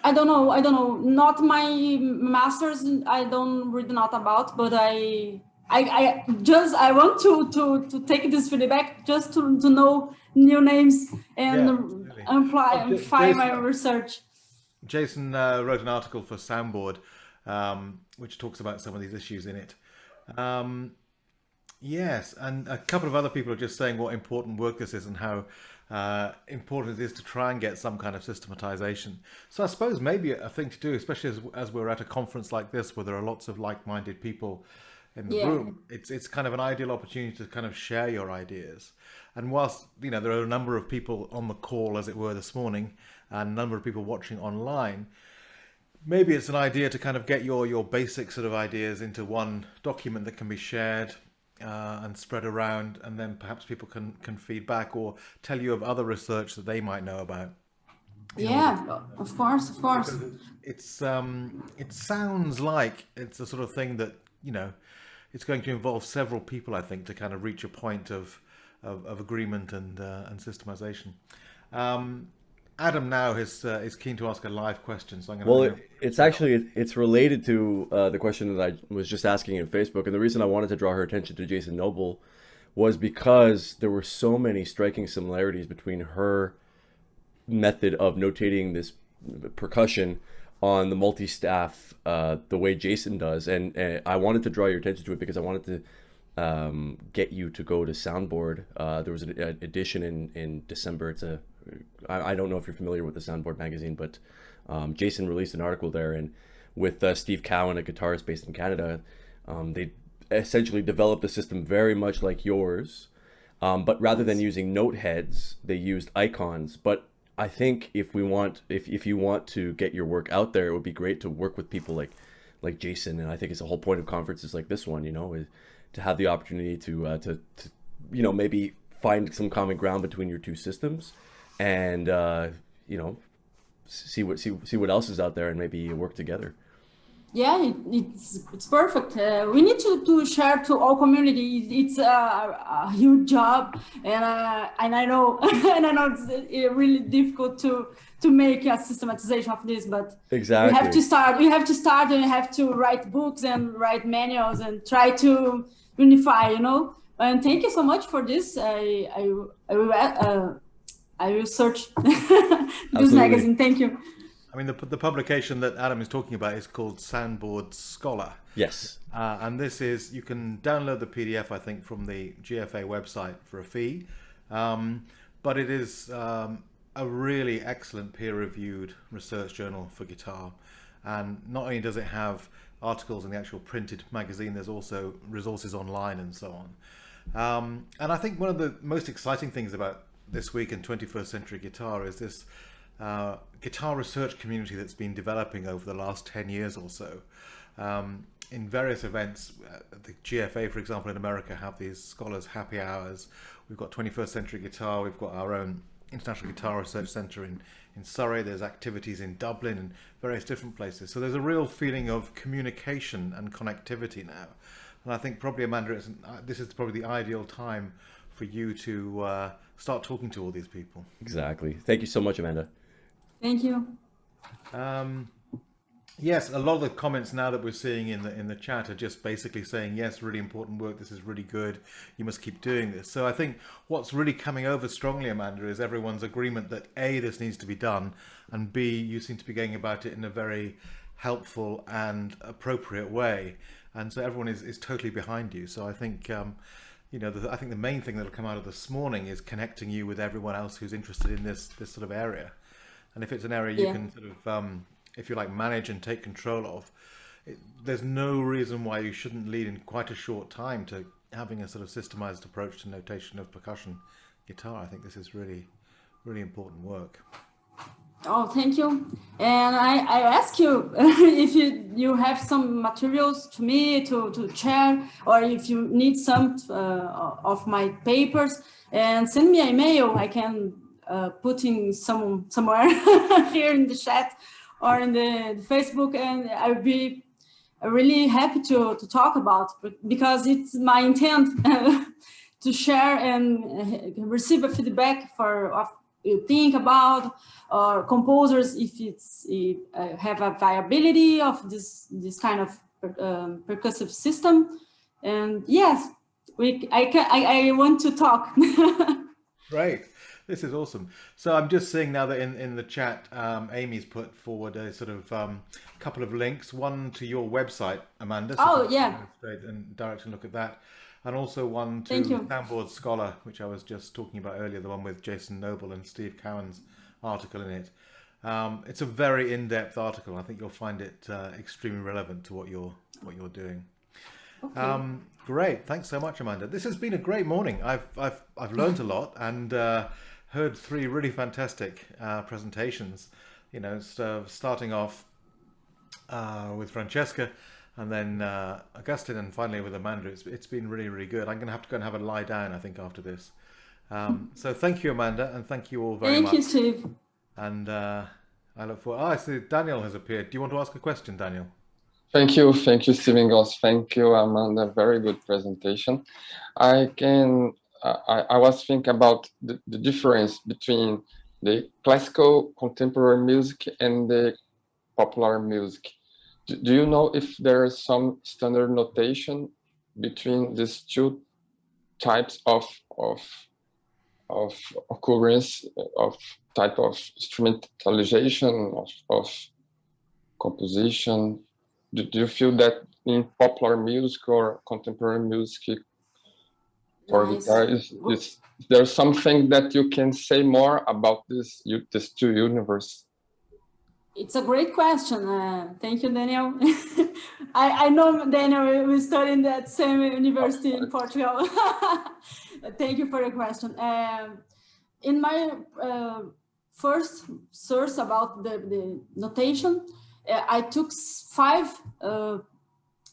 I don't know. Not my masters. I don't read not about, but I want to take this feedback just to know new names and amplify my research. Jason wrote an article for Soundboard, which talks about some of these issues in it. Yes, and a couple of other people are just saying what important work this is and how important it is to try and get some kind of systematization. So I suppose maybe a thing to do, especially as we're at a conference like this where there are lots of like-minded people in the room, it's kind of an ideal opportunity to kind of share your ideas. And whilst, you know, there are a number of people on the call, as it were, this morning, and a number of people watching online, maybe it's an idea to kind of get your basic sort of ideas into one document that can be shared and spread around, and then perhaps people can feed back or tell you of other research that they might know about. Yeah, of course. It's it sounds like it's the sort of thing that, you know, it's going to involve several people, I think, to kind of reach a point of agreement and systemization. Adam now is keen to ask a live question, so I'm going to... Well, it's related to the question that I was just asking in Facebook, and the reason I wanted to draw her attention to Jason Noble was because there were so many striking similarities between her method of notating this percussion on the multi-staff the way Jason does, and I wanted to draw your attention to it because I wanted to get you to go to Soundboard. There was an edition in December. It's I don't know if you're familiar with the Soundboard magazine, but Jason released an article there, and with Steve Cowan, a guitarist based in Canada, they essentially developed a system very much like yours, but rather than using note heads, they used icons. But I think if you want to get your work out there, it would be great to work with people like Jason. And I think it's the whole point of conferences like this one, you know, is to have the opportunity to you know, maybe find some common ground between your two systems, and you know, see what else is out there, and maybe work together. Yeah, it's perfect. We need to share to all community. It's a huge job, and I know and I know it's really difficult to make a systematization of this, but exactly, we have to start. We have to start, and we have to write books and write manuals and try to unify. You know. And thank you so much for this. I will search this magazine. Thank you. I mean, the publication that Adam is talking about is called Soundboard Scholar. Yes. And this is, you can download the PDF, I think, from the GFA website for a fee. But it is a really excellent peer-reviewed research journal for guitar. And not only does it have articles in the actual printed magazine, there's also resources online and so on. And I think one of the most exciting things about this week in 21st Century Guitar is this guitar research community that's been developing over the last 10 years or so. In various events, the GFA, for example, in America have these scholars happy hours. We've got 21st Century Guitar, we've got our own International Guitar Research Centre in Surrey, there's activities in Dublin and various different places. So there's a real feeling of communication and connectivity now. And I think probably, Amanda, this is probably the ideal time for you to start talking to all these people. Exactly. Thank you so much, Amanda. Thank you. Yes, a lot of the comments now that we're seeing in the chat are just basically saying, yes, really important work, this is really good, you must keep doing this. So I think what's really coming over strongly, Amanda, is everyone's agreement that A, this needs to be done, and B, you seem to be going about it in a very helpful and appropriate way. And so everyone is totally behind you. So I think, you know, I think the main thing that will come out of this morning is connecting you with everyone else who's interested in this sort of area. And if it's an area you can sort of, if you like, manage and take control of, there's no reason why you shouldn't lead in quite a short time to having a sort of systemized approach to notation of percussion guitar. I think this is really, really important work. Oh, thank you. And I ask you if you have some materials to me to share, or if you need some of my papers, and send me an email. I can put in somewhere here in the chat or in the Facebook, and I'll be really happy to talk about, because it's my intent to share and receive a feedback of you think about, or composers, if have a viability of this kind of percussive system. And yes, I want to talk. Great. This is awesome. So I'm just seeing now that in the chat, Amy's put forward a sort of couple of links, one to your website, Amanda. So oh, yeah. Straight and direct and look at that. and also one to Thank you. Soundboard Scholar, which I was just talking about earlier, the one with Jason Noble and Steve Cowan's article in it. It's a very in-depth article. I think you'll find it extremely relevant to what you're doing. Okay. Great, thanks so much, Amanda. This has been a great morning. I've learned a lot and heard 3 really fantastic presentations. You know, starting off with Francesca, and then Augustine, and finally with Amanda. It's been really, really good. I'm going to have to go and have a lie down, I think, after this. So thank you, Amanda, and thank you all very much. Thank you, Steve. And I look forward. I see Daniel has appeared. Do you want to ask a question, Daniel? Thank you, Stephen Goss. Thank you, Amanda. Very good presentation. I was thinking about the difference between the classical contemporary music and the popular music. Do you know if there is some standard notation between these 2 types of occurrence, of type of instrumentalization, of composition? Do you feel that in popular music or contemporary music or guitar, is there something that you can say more about these 2 universes? It's a great question. Thank you, Daniel. I know, Daniel, we studied in that same university in Portugal. Thank you for the question. In my first source about the notation, I took 5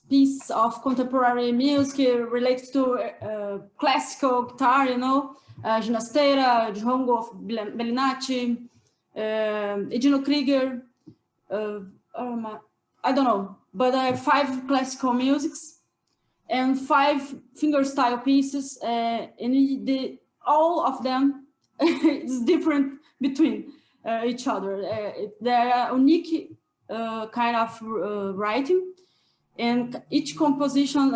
pieces of contemporary music related to classical guitar, you know, Ginastera, Django of Bellinati, Edino Krieger, I don't know, but I have 5 classical musics and 5 fingerstyle pieces, and all of them is different between each other. They are unique kind of writing, and each composition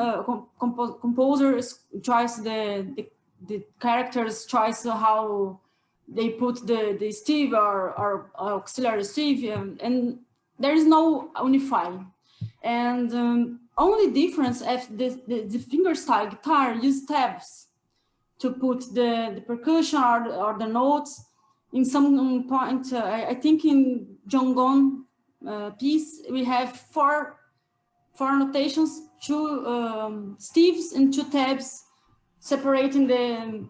composer tries the characters choice how they put the stave or auxiliary stave, and there is no unifying. And only difference if the fingerstyle guitar use tabs to put the percussion or the notes. In some point, I think in John Gone piece, we have four notations, 2 staves and 2 tabs, separating the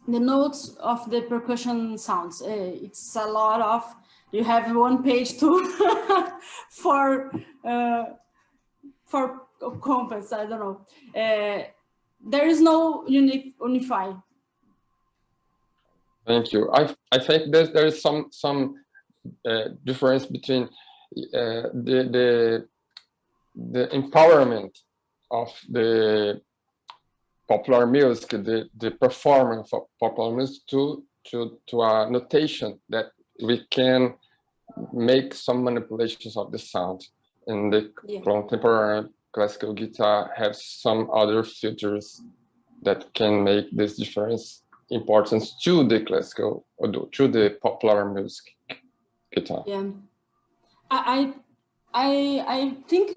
notes of the percussion sounds. It's a lot of, you have 1 page to for compass, I don't know. There is no unify. Thank you. I think there is some difference between the empowerment of the popular music, the performance of popular music to a notation that we can make some manipulations of the sound. And the contemporary classical guitar has some other filters that can make this difference importance to the classical or to the popular music guitar. Yeah, I think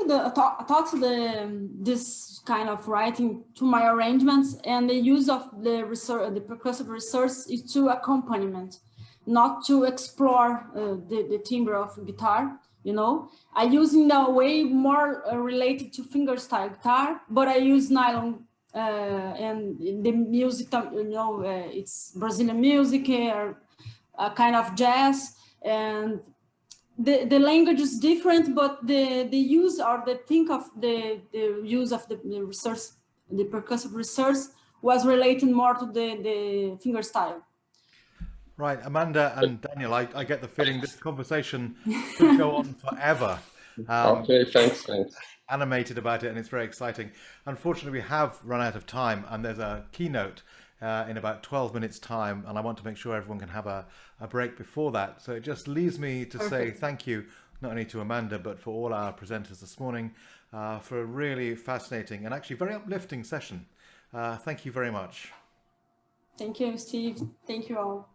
this kind of writing to my arrangements, and the use of the percussive resource is to accompaniment, not to explore the timbre of guitar. You know, I use in a way more related to fingerstyle guitar, but I use nylon and the music. You know, it's Brazilian music or a kind of jazz, and the language is different, but the use or the think of the use of the resource, the percussive resource, was related more to the fingerstyle. Right, Amanda and Daniel, I get the feeling this conversation could go on forever. Okay, thanks. Animated about it, and it's very exciting. Unfortunately, we have run out of time, and there's a keynote in about 12 minutes time, and I want to make sure everyone can have a break before that. So it just leaves me to say thank you, not only to Amanda, but for all our presenters this morning, for a really fascinating and actually very uplifting session. Thank you very much. Thank you, Steve. Thank you all.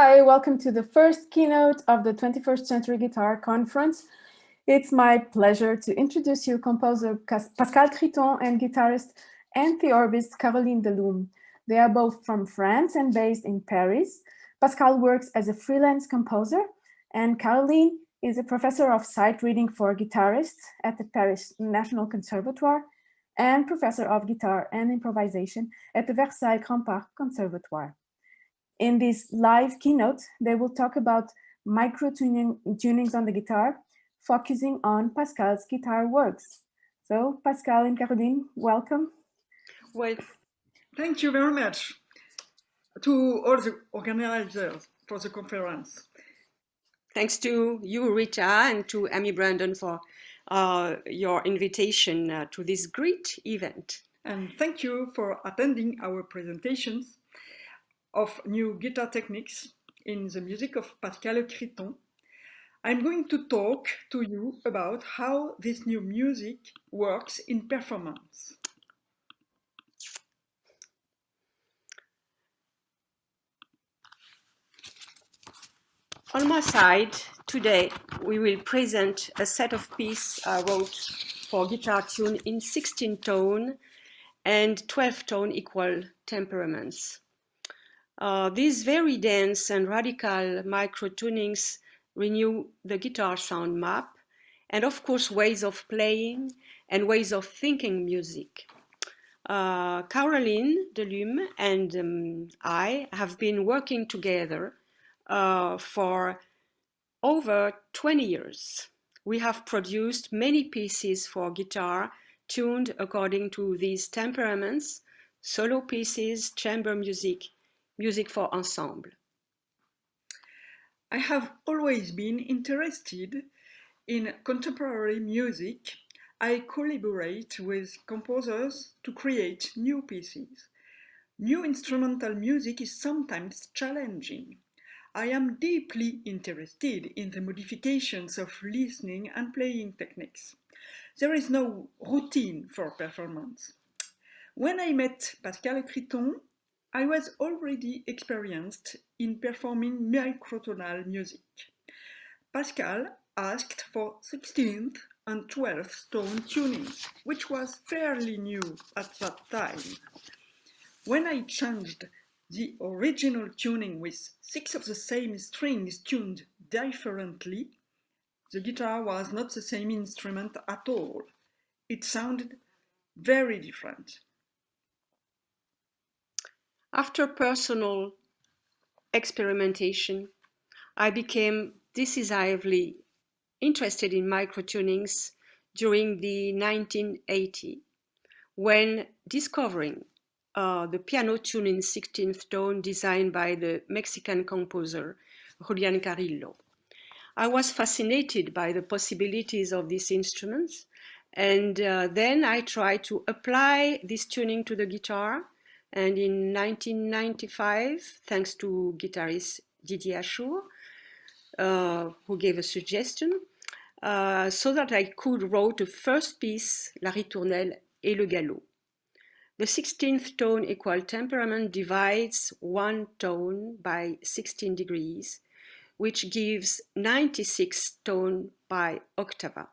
Hi, welcome to the first keynote of the 21st Century Guitar Conference. It's my pleasure to introduce you composer Pascal Criton and guitarist and theorbist Caroline Delume. They are both from France and based in Paris. Pascal works as a freelance composer, and Caroline is a professor of sight reading for guitarists at the Paris National Conservatoire and professor of guitar and improvisation at the Versailles Grand Parc Conservatoire. In this live keynote, they will talk about micro-tunings on the guitar, focusing on Pascal's guitar works. So Pascal and Caroline, welcome. Well, thank you very much to all the organizers for the conference. Thanks to you, Rita, and to Amy Brandon for your invitation to this great event. And thank you for attending our presentations of new guitar techniques in the music of Pascal Criton. I'm going to talk to you about how this new music works in performance. On my side, today we will present a set of pieces I wrote for guitar tune in 16-tone and 12-tone equal temperaments. These very dense and radical micro-tunings renew the guitar sound map and, of course, ways of playing and ways of thinking music. Caroline Delume and I have been working together for over 20 years. We have produced many pieces for guitar tuned according to these temperaments, solo pieces, chamber music, music for ensemble. I have always been interested in contemporary music. I collaborate with composers to create new pieces. New instrumental music is sometimes challenging. I am deeply interested in the modifications of listening and playing techniques. There is no routine for performance. When I met Pascal Criton, I was already experienced in performing microtonal music. Pascal asked for 16th and 12th tone tuning, which was fairly new at that time. When I changed the original tuning with 6 of the same strings tuned differently, the guitar was not the same instrument at all. It sounded very different. After personal experimentation, I became decisively interested in microtunings during the 1980s, when discovering the piano tune in 16th tone designed by the Mexican composer Julian Carrillo. I was fascinated by the possibilities of these instruments, and then I tried to apply this tuning to the guitar. And in 1995, thanks to guitarist Didier Aschour, who gave a suggestion, so that I could write the first piece, La Ritournelle et le Galop. The 16th tone equal temperament divides one tone by 16 degrees, which gives 96 tone by octava.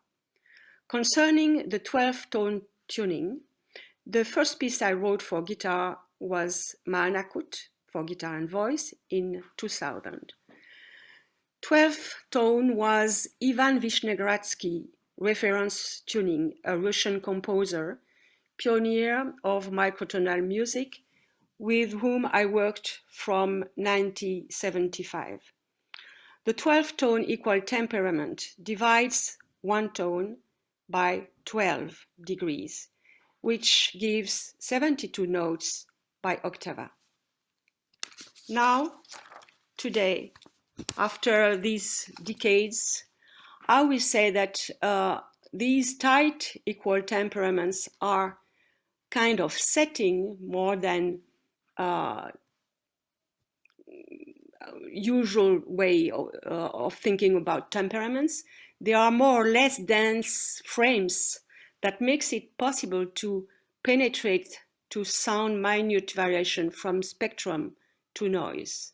Concerning the 12th tone tuning, the first piece I wrote for guitar was Maanakut for guitar and voice in 2000. 12th tone was Ivan Vishnegradsky reference tuning, a Russian composer, pioneer of microtonal music, with whom I worked from 1975. The 12th tone equal temperament divides one tone by 12 degrees, which gives 72 notes by octava. Now, today, after these decades, I will say that these tight equal temperaments are kind of setting more than usual way of thinking about temperaments. They are more or less dense frames that makes it possible to penetrate to sound minute variation from spectrum to noise.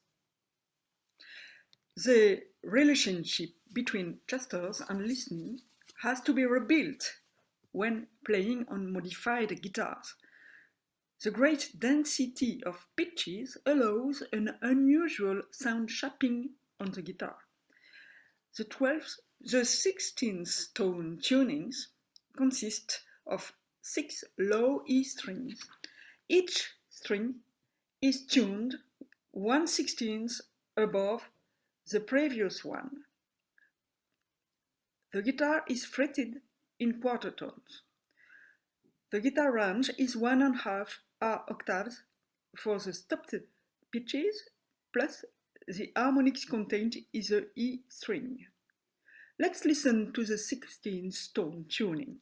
the relationship between gestures and listening has to be rebuilt when playing on modified guitars. The great density of pitches allows an unusual sound shaping on the guitar. The 16th tone tunings consist of 6 low E strings. Each string is tuned 1/16 above the previous one. The guitar is fretted in quarter tones. The guitar range is 1.5 octaves for the stopped pitches, plus the harmonics contained is a E string. Let's listen to the 16th tone tuning.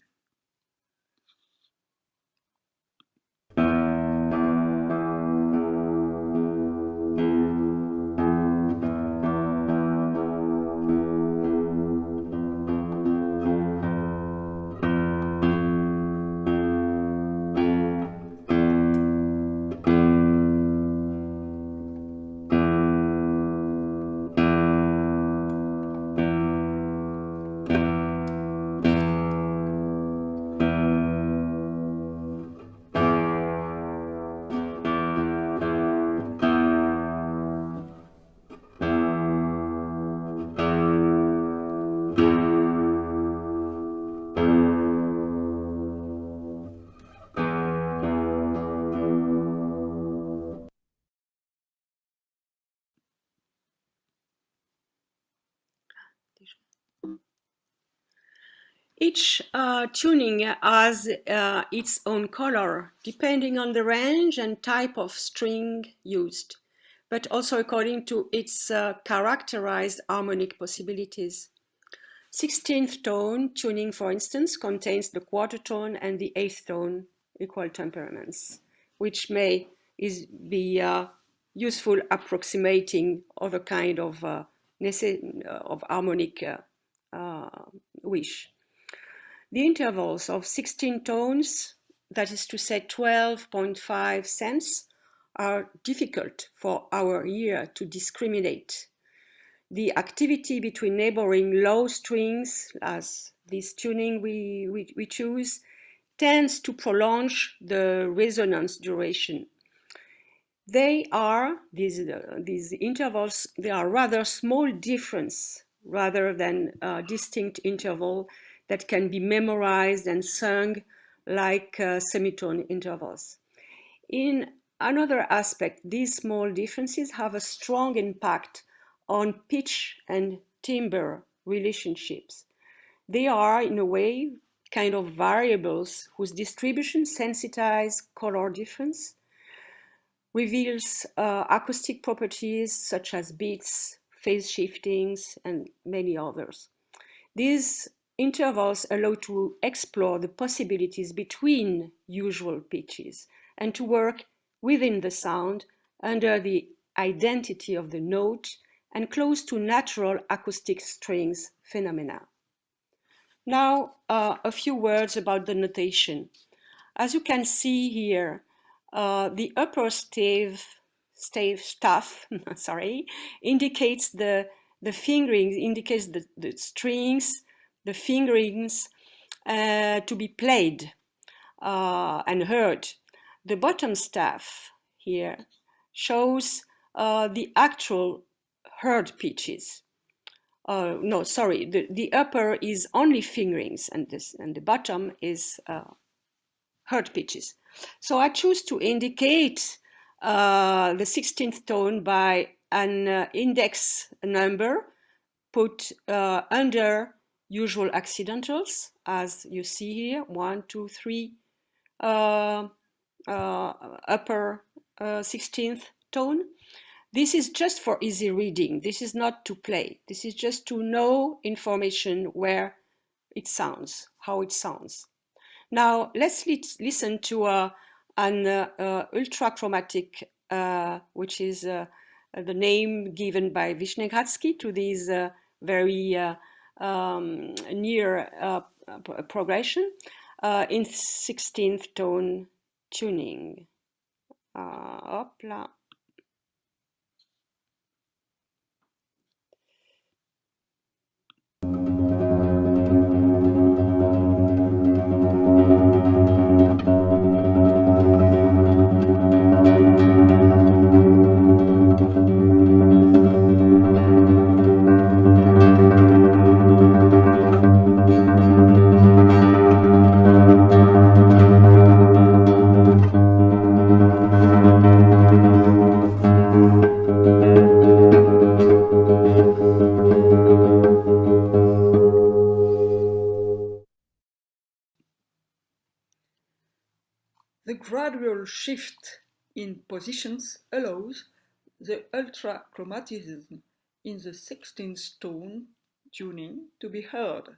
Each tuning has its own color, depending on the range and type of string used, but also according to its characterized harmonic possibilities. 16th tone tuning, for instance, contains the quarter tone and the 8th tone equal temperaments, which may be useful approximating other kind of harmonic wish. The intervals of 16 tones, that is to say 12.5 cents, are difficult for our ear to discriminate. The activity between neighboring low strings, as this tuning we choose, tends to prolong the resonance duration. They are, these intervals, they are rather small difference rather than a distinct interval that can be memorized and sung like semitone intervals. In another aspect, these small differences have a strong impact on pitch and timbre relationships. They are, in a way, kind of variables whose distribution sensitize color difference, reveals acoustic properties such as beats, phase shiftings, and many others. These intervals allow to explore the possibilities between usual pitches and to work within the sound under the identity of the note and close to natural acoustic strings phenomena. Now, a few words about the notation. As you can see here, the upper staff indicates the fingering, indicates the strings, the fingerings to be played and heard. The bottom staff here shows the actual heard pitches. No, sorry, the upper is only fingerings and the bottom is heard pitches. So I choose to indicate the 16th tone by an index number put under usual accidentals, as you see here, 1, 2, 3, upper 16th tone. This is just for easy reading. This is not to play. This is just to know information where it sounds, how it sounds. Now let's listen to an ultrachromatic, which is the name given by Vishnegradsky to these very near progression in 16th tone tuning. Hop là. gradual shift in positions allows the ultrachromatism in the 16th tone tuning to be heard.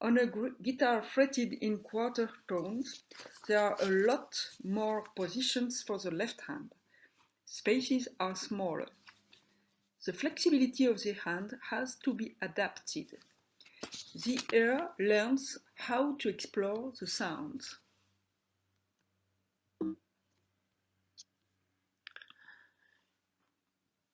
On a guitar fretted in quarter tones, there are a lot more positions for the left hand. Spaces are smaller. The flexibility of the hand has to be adapted. The ear learns how to explore the sounds.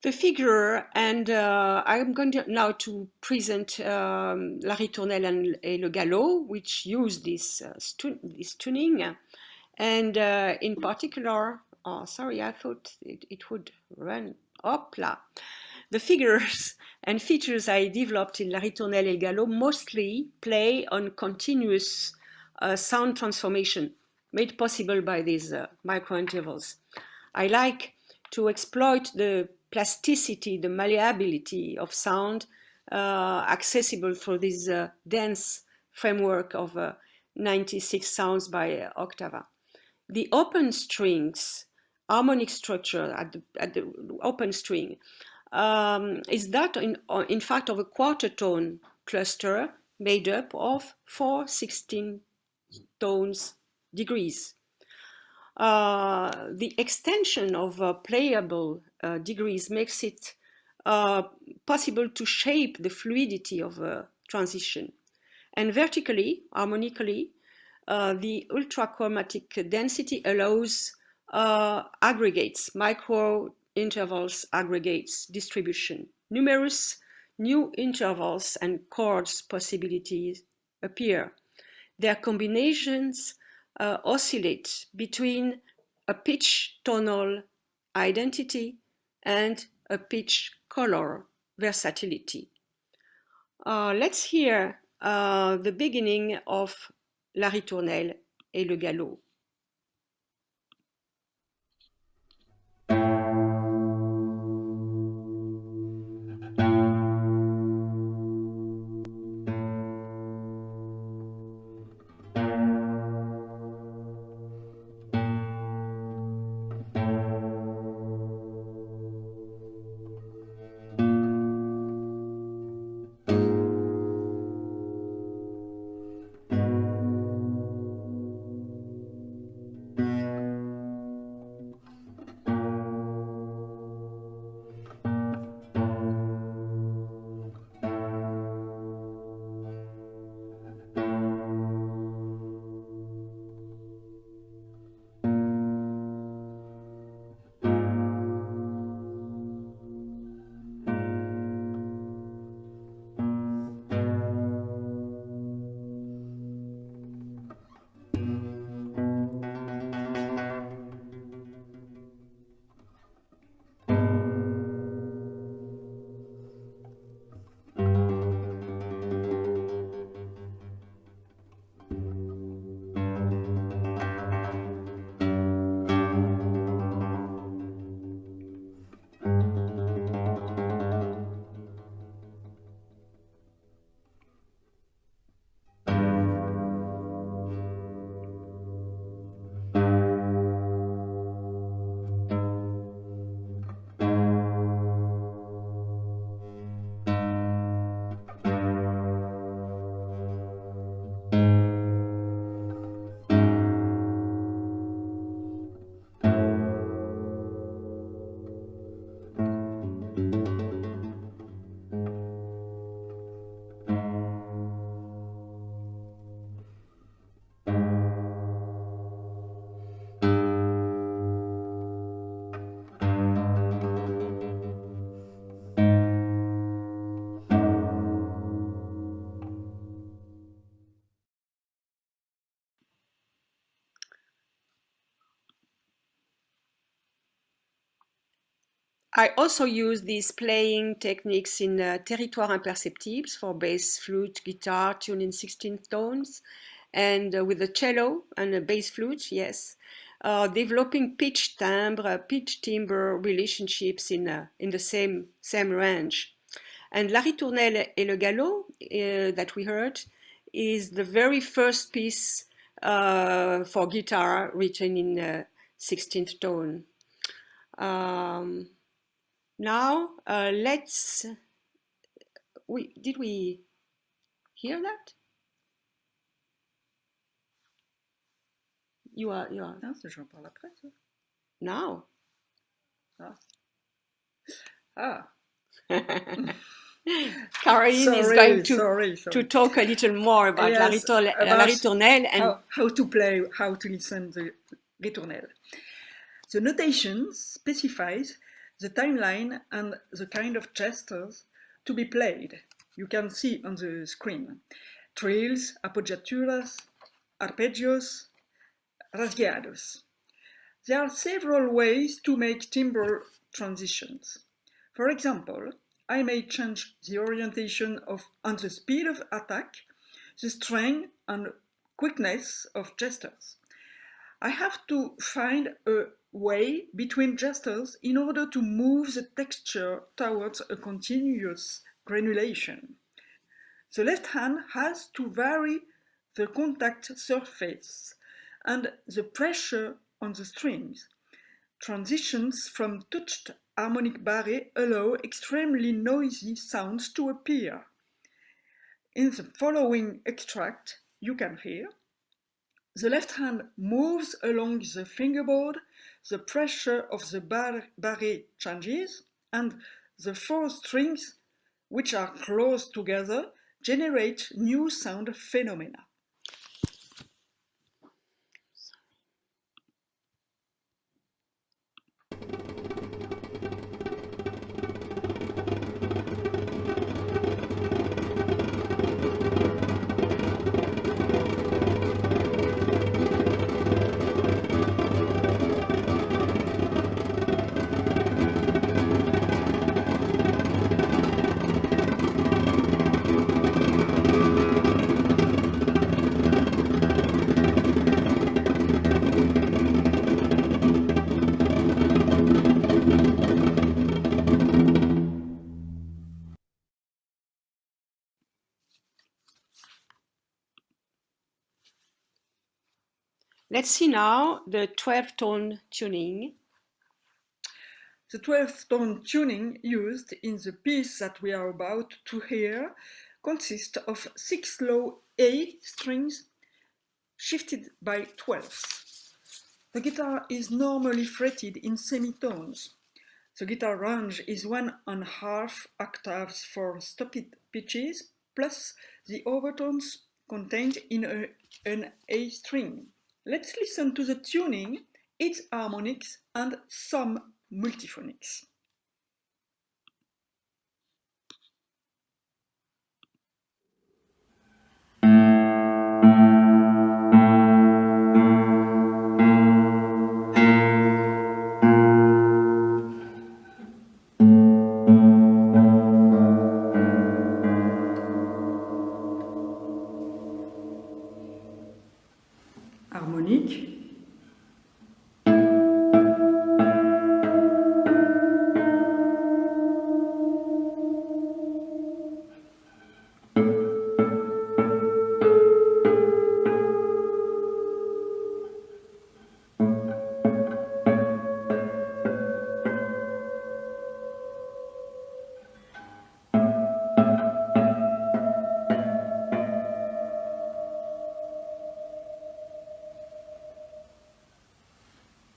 The figure, and I'm going now to present La Ritournelle et le Galop, which use this tuning. And in particular, sorry, I thought it would run up. The figures and features I developed in La Ritournelle et le Galop mostly play on continuous sound transformation made possible by these microintervals. I like to exploit the plasticity, the malleability of sound accessible through this dense framework of 96 sounds by Octava. The open strings, harmonic structure at the open string, is that in fact of a quarter tone cluster made up of 4 16 tones degrees. The extension of playable degrees makes it possible to shape the fluidity of a transition. And vertically, harmonically, the ultrachromatic density allows aggregates, micro intervals aggregates distribution. Numerous new intervals and chords possibilities appear. Their combinations oscillate between a pitch tonal identity and a pitch color versatility. Let's hear the beginning of La Ritournelle et le Galop. I also use these playing techniques in Territoire Imperceptibles for bass, flute, guitar tuned in 16th tones, and with the cello and the bass flute, yes, developing pitch timbre, pitch timbre relationships in the same range. And La Ritournelle et le Galop that we heard is the very first piece for guitar written in 16th tone. Now let's. Did we hear that? You are. Non, c'est j'en parle après, ça. Now. Ah. Caroline is going to talk a little more about yes, la ritournelle and how to play, how to listen the ritournelle. The notation specifies the timeline and the kind of gestures to be played. You can see on the screen: trills, appoggiaturas, arpeggios, rasgueados. There are several ways to make timbre transitions. For example, I may change the orientation and the speed of attack, the strength and quickness of gestures. I have to find a way between gestures in order to move the texture towards a continuous granulation. The left hand has to vary the contact surface and the pressure on the strings. Transitions from touched harmonic barré allow extremely noisy sounds to appear. In the following extract, you can hear: the left hand moves along the fingerboard, the pressure of the barré changes, and the four strings, which are close together, generate new sound phenomena. Let's see now the 12-tone tuning. The 12-tone tuning used in the piece that we are about to hear consists of 6 low A strings shifted by 12ths. The guitar is normally fretted in semitones. The guitar range is 1½ octaves for stopped pitches, plus the overtones contained in an A string. Let's listen to the tuning, its harmonics, and some multiphonics. Harmonique.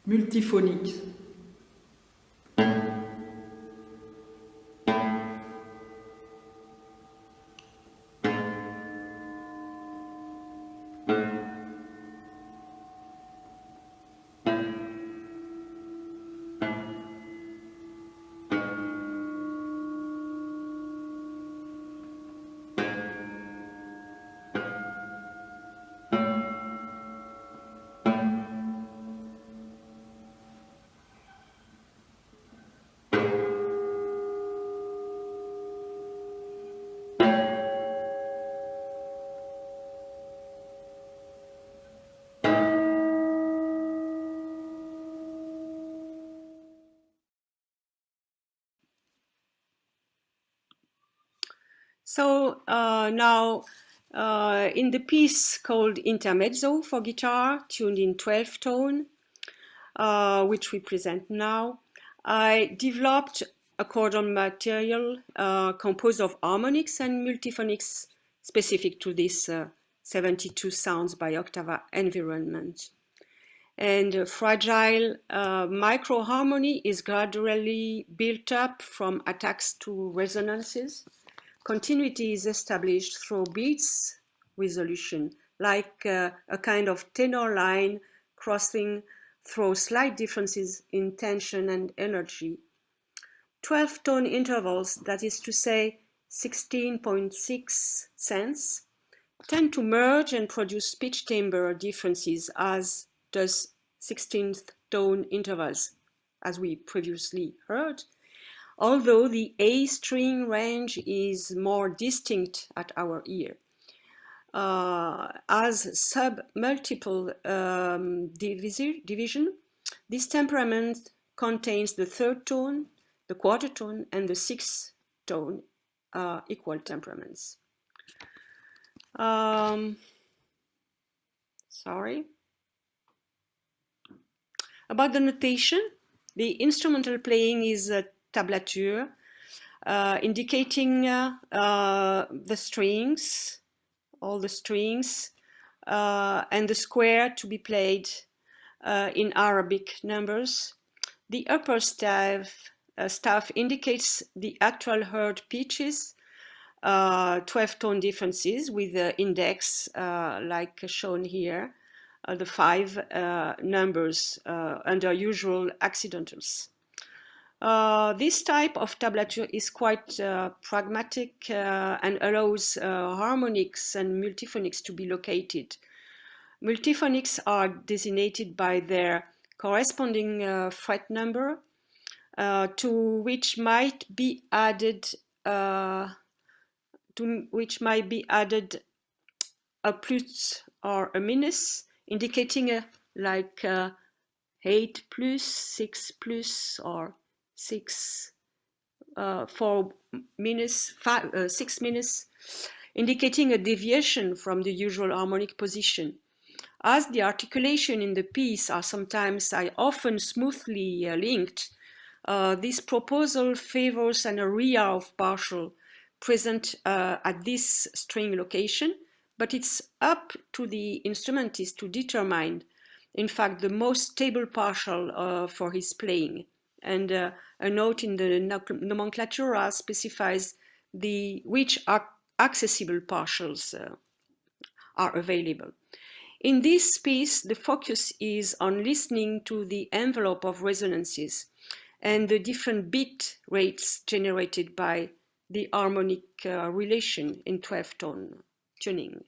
Multiphonique. So now In the piece called Intermezzo for guitar, tuned in 12 tone, which we present now, I developed a chordal material composed of harmonics and multiphonics specific to this 72 sounds by octave environment. And fragile microharmony is gradually built up from attacks to resonances. Continuity is established through beats resolution, like a kind of tenor line crossing through slight differences in tension and energy. 12-tone intervals, that is to say 16.6 cents, tend to merge and produce pitch timbre differences, as does 16th tone intervals, as we previously heard, although the A string range is more distinct at our ear. As sub-multiple division, this temperament contains the third tone, the quarter tone, and the sixth tone, equal temperaments. Sorry. About the notation, the instrumental playing is a tablature, indicating the strings, all the strings, and the square to be played in Arabic numbers. The upper staff indicates the actual heard pitches, 12-tone differences with the index, like shown here, the 5 numbers under usual accidentals. This type of tablature is quite pragmatic and allows harmonics and multiphonics to be located. Multiphonics are designated by their corresponding fret number, to which might be added a plus or a minus, indicating like 8 plus, 6 plus, or 6 4 minus, 6 minus, indicating a deviation from the usual harmonic position. As the articulation in the piece are sometimes, often smoothly linked, this proposal favors an area of partial present at this string location, but it's up to the instrumentist to determine, in fact, the most stable partial for his playing. And a note in the nomenclatura specifies which accessible partials are available. In this piece, the focus is on listening to the envelope of resonances and the different bit rates generated by the harmonic relation in 12-tone tuning.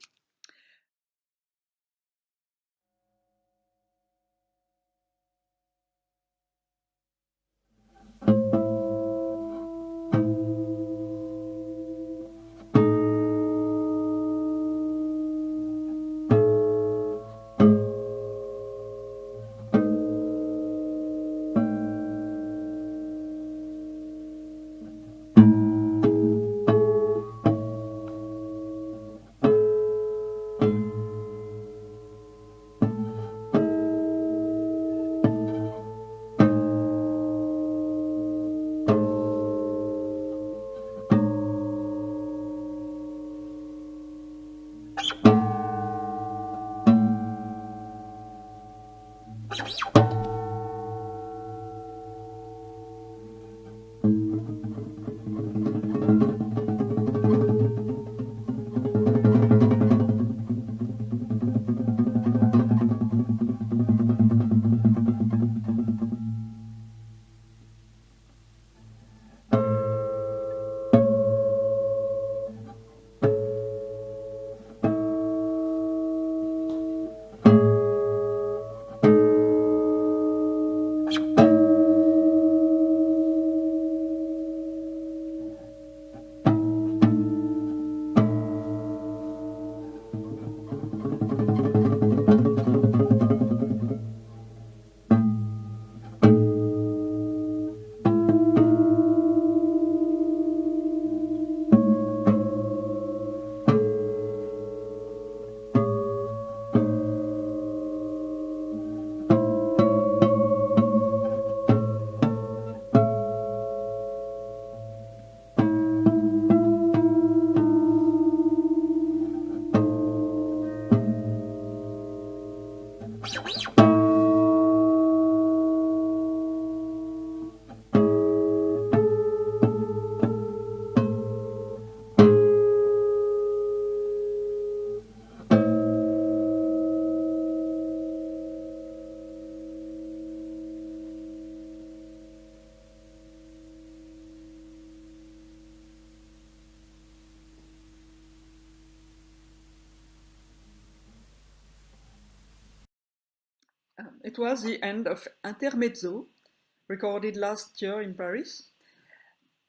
It was the end of Intermezzo, recorded last year in Paris.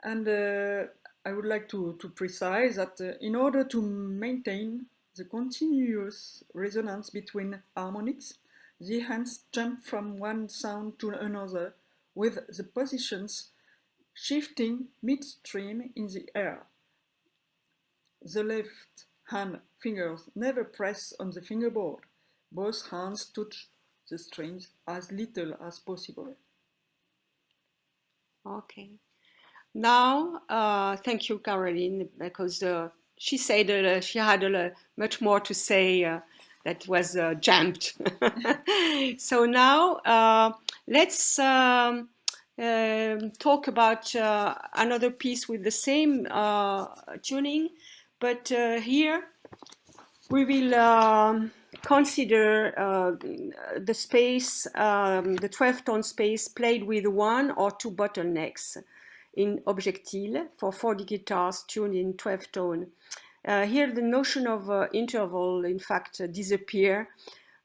And I would like to precise that in order to maintain the continuous resonance between harmonics, the hands jump from one sound to another with the positions shifting midstream in the air. The left hand fingers never press on the fingerboard. Both hands touch the strings as little as possible. Okay. Now, thank you, Caroline, because she said she had much more to say that was jammed. So now let's talk about another piece with the same tuning, but here we will consider the space, the 12-tone space played with one or two bottlenecks in Objectile for 4D guitars tuned in 12-tone. Here the notion of interval, in fact, disappear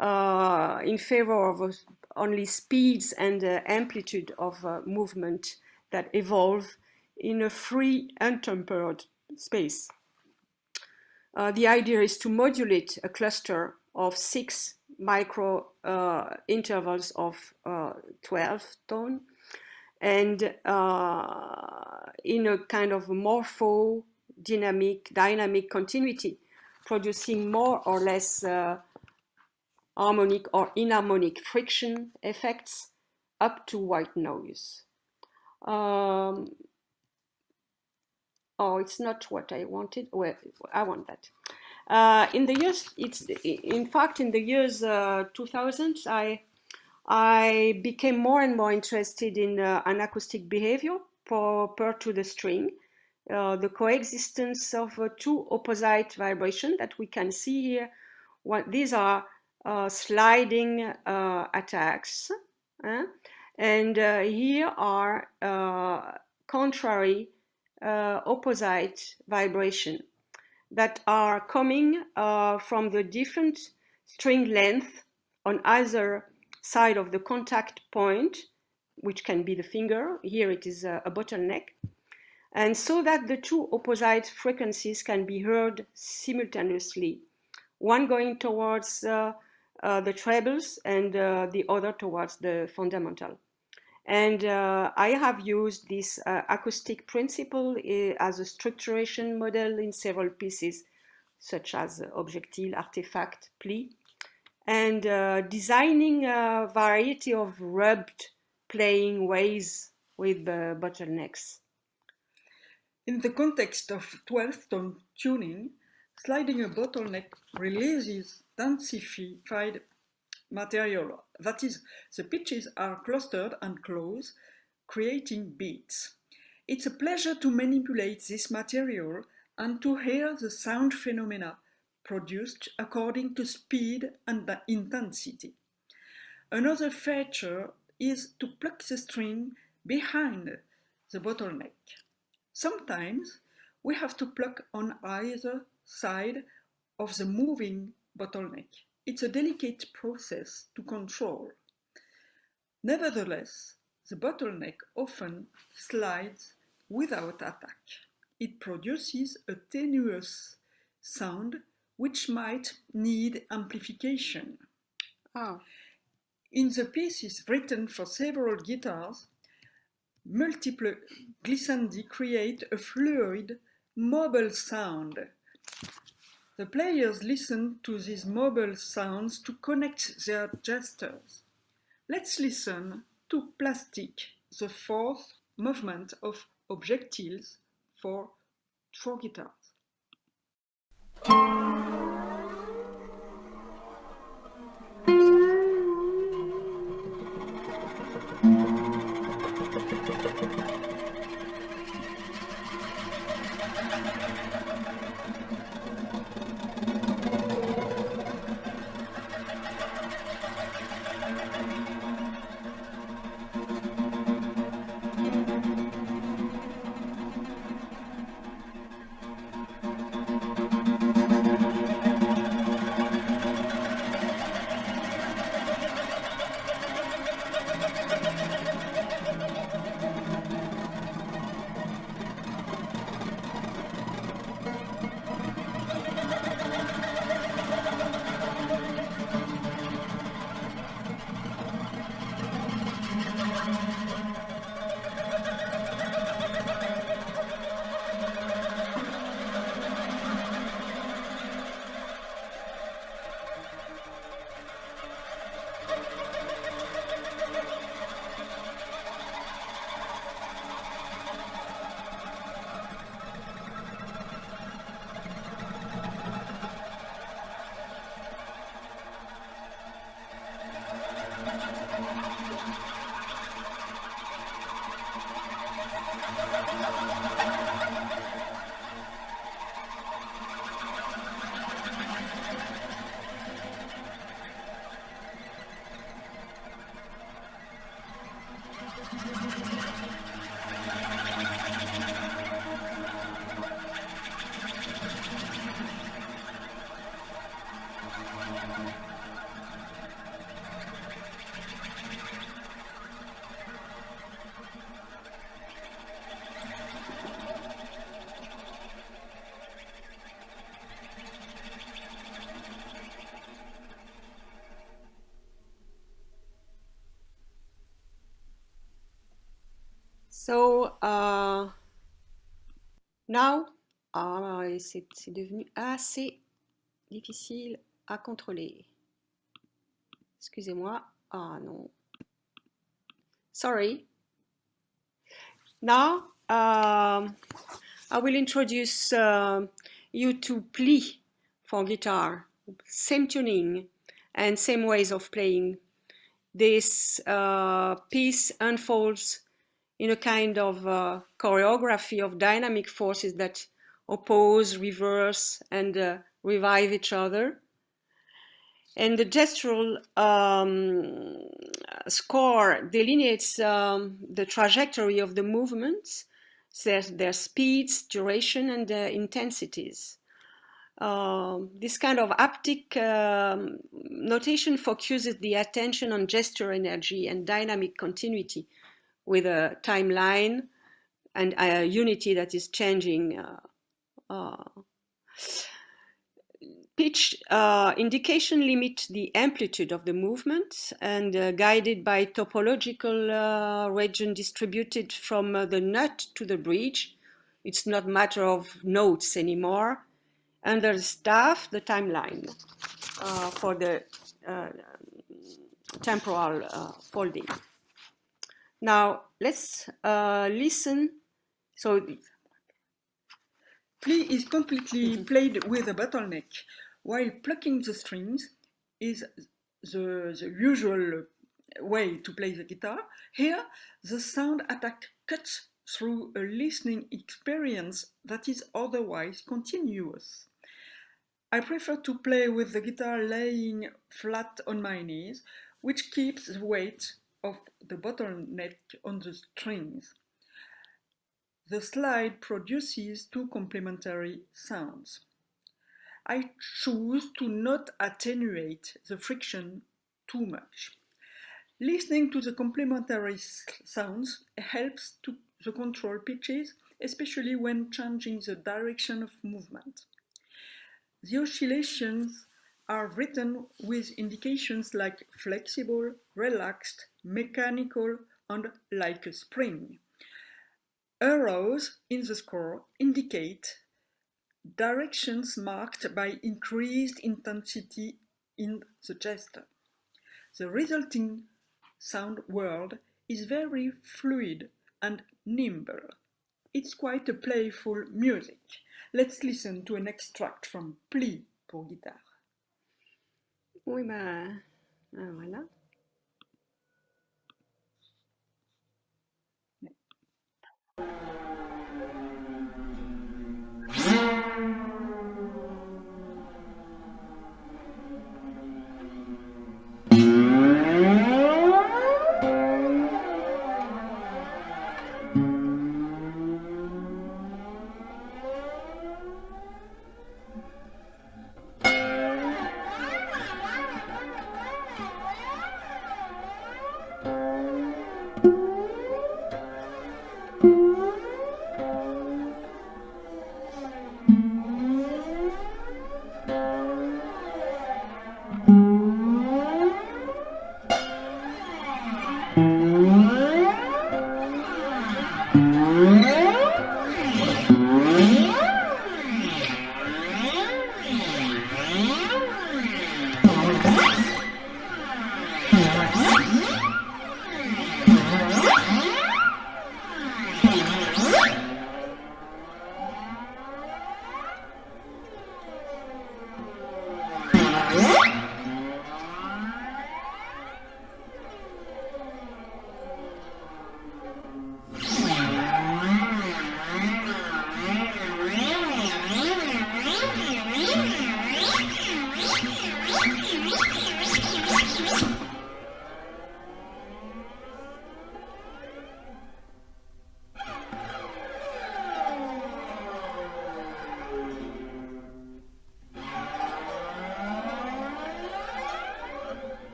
in favor of only speeds and amplitude of movement that evolve in a free, untempered space. The idea is to modulate a cluster of 6 micro intervals of 12 tone and in a kind of dynamic continuity, producing more or less harmonic or inharmonic friction effects up to white noise. Oh, it's not what I wanted. Well, I want that. In the years, in fact, in the years 2000, I became more and more interested in an acoustic behavior per to the string, the coexistence of two opposite vibrations that we can see here. These are sliding attacks, and here are contrary opposite vibration that are coming from the different string length on either side of the contact point, which can be the finger. Here it is a bottleneck. And so that the two opposite frequencies can be heard simultaneously, one going towards the trebles and the other towards the fundamental. And I have used this acoustic principle as a structuration model in several pieces, such as Objectile, Artefact, Pli, and designing a variety of rubbed playing ways with the bottlenecks. In the context of 12-tone tuning, sliding a bottleneck releases densified material. That is, the pitches are clustered and close, creating beats. It's a pleasure to manipulate this material and to hear the sound phenomena produced according to speed and intensity. Another feature is to pluck the string behind the bottleneck. Sometimes we have to pluck on either side of the moving bottleneck. It's a delicate process to control. Nevertheless, the bottleneck often slides without attack. It produces a tenuous sound which might need amplification. In the pieces written for several guitars, multiple glissandi create a fluid, mobile sound. The players listen to these mobile sounds to connect their gestures. Let's listen to Plastic, the fourth movement of Objectiles for guitars. So now, c'est devenu assez difficile à contrôler. Excusez-moi. Ah non. Sorry. Now, I will introduce you to pli for guitar. Same tuning and same ways of playing. This piece unfolds in a kind of choreography of dynamic forces that oppose, reverse, and revive each other. And the gestural score delineates the trajectory of the movements, their speeds, duration, and intensities. This kind of haptic notation focuses the attention on gesture energy and dynamic continuity with a timeline and a unity that is changing. Pitch indication limit the amplitude of the movement and guided by topological region distributed from the nut to the bridge. It's not matter of notes anymore. Under the staff, the timeline for the temporal folding. Now let's listen. So Pli is completely played with a bottleneck, while plucking the strings is the usual way to play the guitar. Here, the sound attack cuts through a listening experience that is otherwise continuous. I prefer to play with the guitar laying flat on my knees, which keeps the weight of the bottleneck on the strings. The slide produces two complementary sounds. I choose to not attenuate the friction too much. Listening to the complementary sounds helps to the control pitches, especially when changing the direction of movement. The oscillations are written with indications like flexible, relaxed, mechanical, and like a spring. Arrows in the score indicate directions marked by increased intensity in the gesture. The resulting sound world is very fluid and nimble. It's quite a playful music. Let's listen to an extract from Pli pour guitare. Oui, voilà.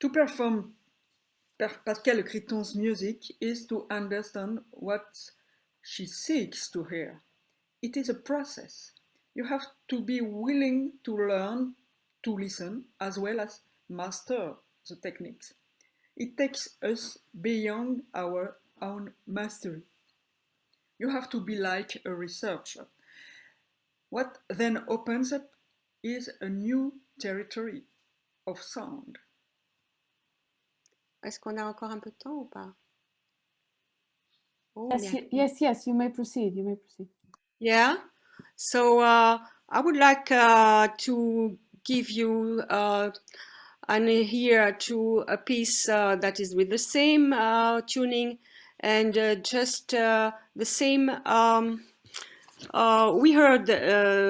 To perform Pascal Criton's music is to understand what she seeks to hear. It is a process. You have to be willing to learn to listen as well as master the techniques. It takes us beyond our own mastery. You have to be like a researcher. What then opens up is a new territory of sound. Est-ce qu'on a encore un peu de temps ou pas? Oh, yes, you may proceed. You may proceed. Yeah. So I would like to give you an ear to a piece that is with the same tuning and just the same. We heard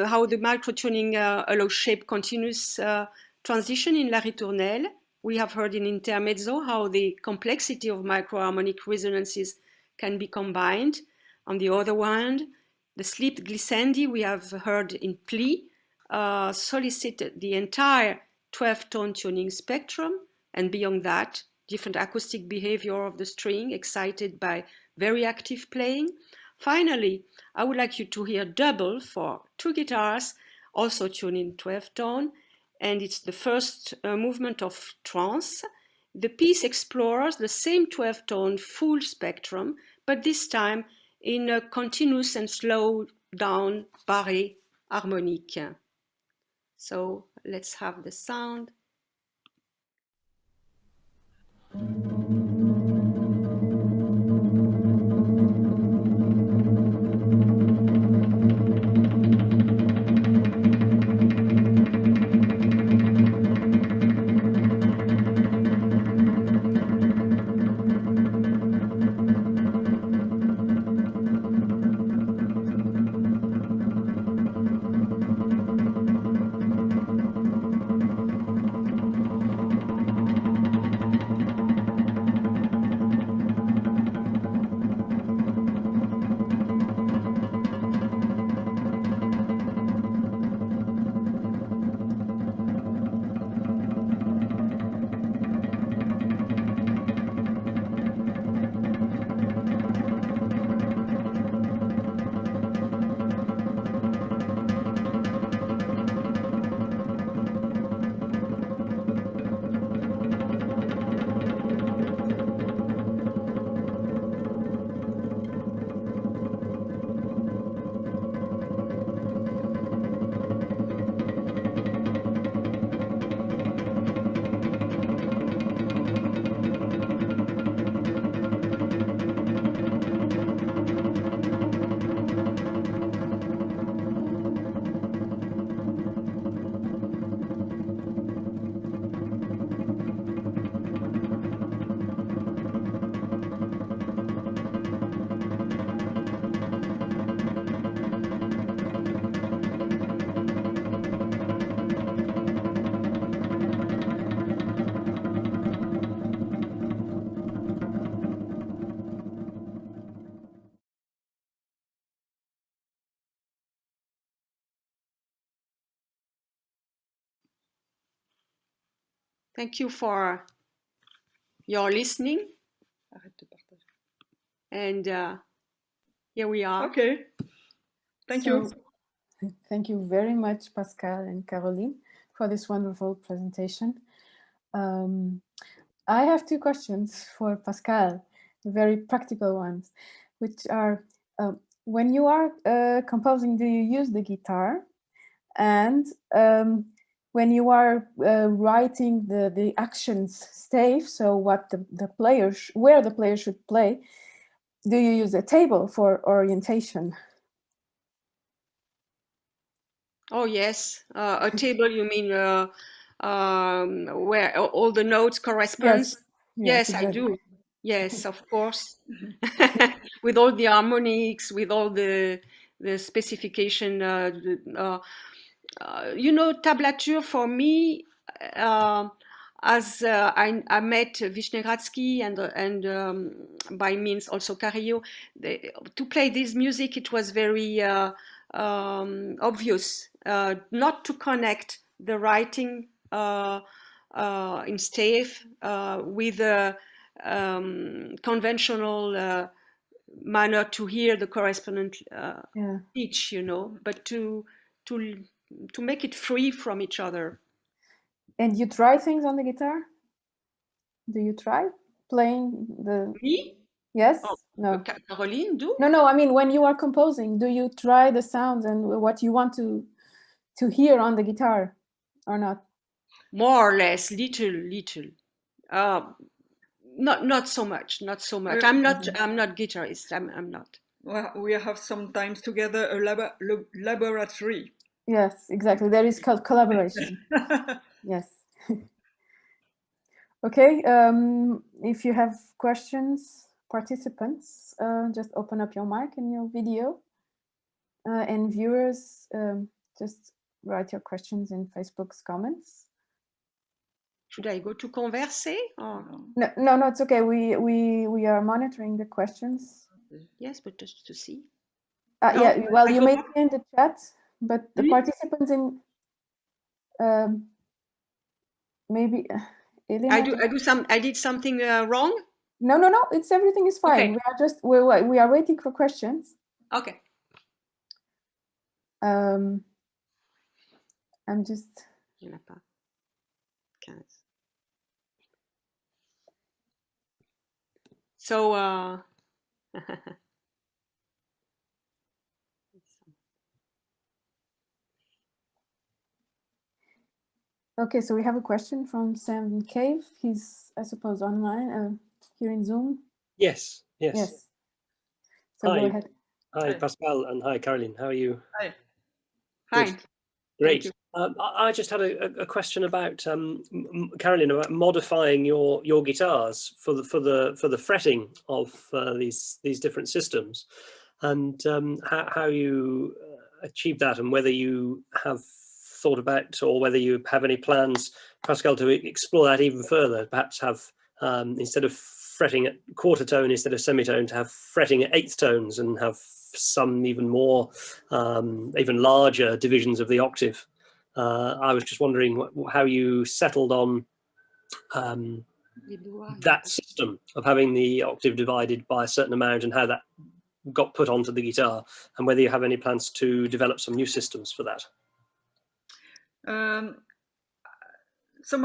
how the microtuning allows shape continuous transition in La Ritournelle. We have heard in Intermezzo how the complexity of microharmonic resonances can be combined. On the other hand, the sleep glissendi we have heard in Pli solicit the entire 12-tone tuning spectrum, and beyond that, different acoustic behavior of the string excited by very active playing. Finally, I would like you to hear double for 2 guitars, also tuned in 12-tone, and it's the first movement of trance. The piece explores the same 12-tone full spectrum, but this time in a continuous and slow down barré harmonique. So let's have the sound. Thank you for your listening. And here we are. Okay. Thank you. Thank you very much, Pascal and Caroline, for this wonderful presentation. I have 2 questions for Pascal, very practical ones, which are, when you are composing, do you use the guitar? And when you are writing the actions stave, so what the player, where the player should play, do you use a table for orientation? Oh yes, a table. You mean where all the notes correspond? Yes, exactly. I do. Yes, of course. With all the harmonics, with all the specification. You know, tablature for me. As I met Vishnegradsky and by means also Carrillo, to play this music, it was very obvious not to connect the writing in stave with a conventional manner to hear the correspondent pitch, you know, but to make it free from each other. And you try things on the guitar? Do you try playing the? Me? Yes. Oh, no. Caroline, do? No. I mean, when you are composing, do you try the sounds and what you want to hear on the guitar, or not? More or less, little. Not so much. I'm not guitarist. I'm not. Well, we have sometimes together a laboratory. Yes, exactly. There is collaboration. Yes. Okay. If you have questions, participants, just open up your mic and your video. And viewers, just write your questions in Facebook's comments. Should I go to converser? Or? No, it's okay. We are monitoring the questions. Yes, but just to see. Yeah, well, you may be in the chat, but the participants in maybe Elena, I did something wrong? No, it's everything is fine. Okay. We are waiting for questions. Okay. I'm just. Il n'y en a pas. 15. So Okay, so we have a question from Sam Cave. He's, I suppose, online here in Zoom. Yes. So hi. Go ahead. Hi, Pascal, and hi, Caroline. How are you? Hi. Hi. Great. I just had a question about Caroline, about modifying your guitars for the fretting of these different systems, and how you achieve that, and whether you have thought about, or whether you have any plans, Pascal, to explore that even further. Perhaps have instead of fretting at quarter tone instead of semitone, to have fretting at eighth tones, and have some even more, even larger divisions of the octave. I was just wondering how you settled on that system of having the octave divided by a certain amount, and how that got put onto the guitar, and whether you have any plans to develop some new systems for that. Some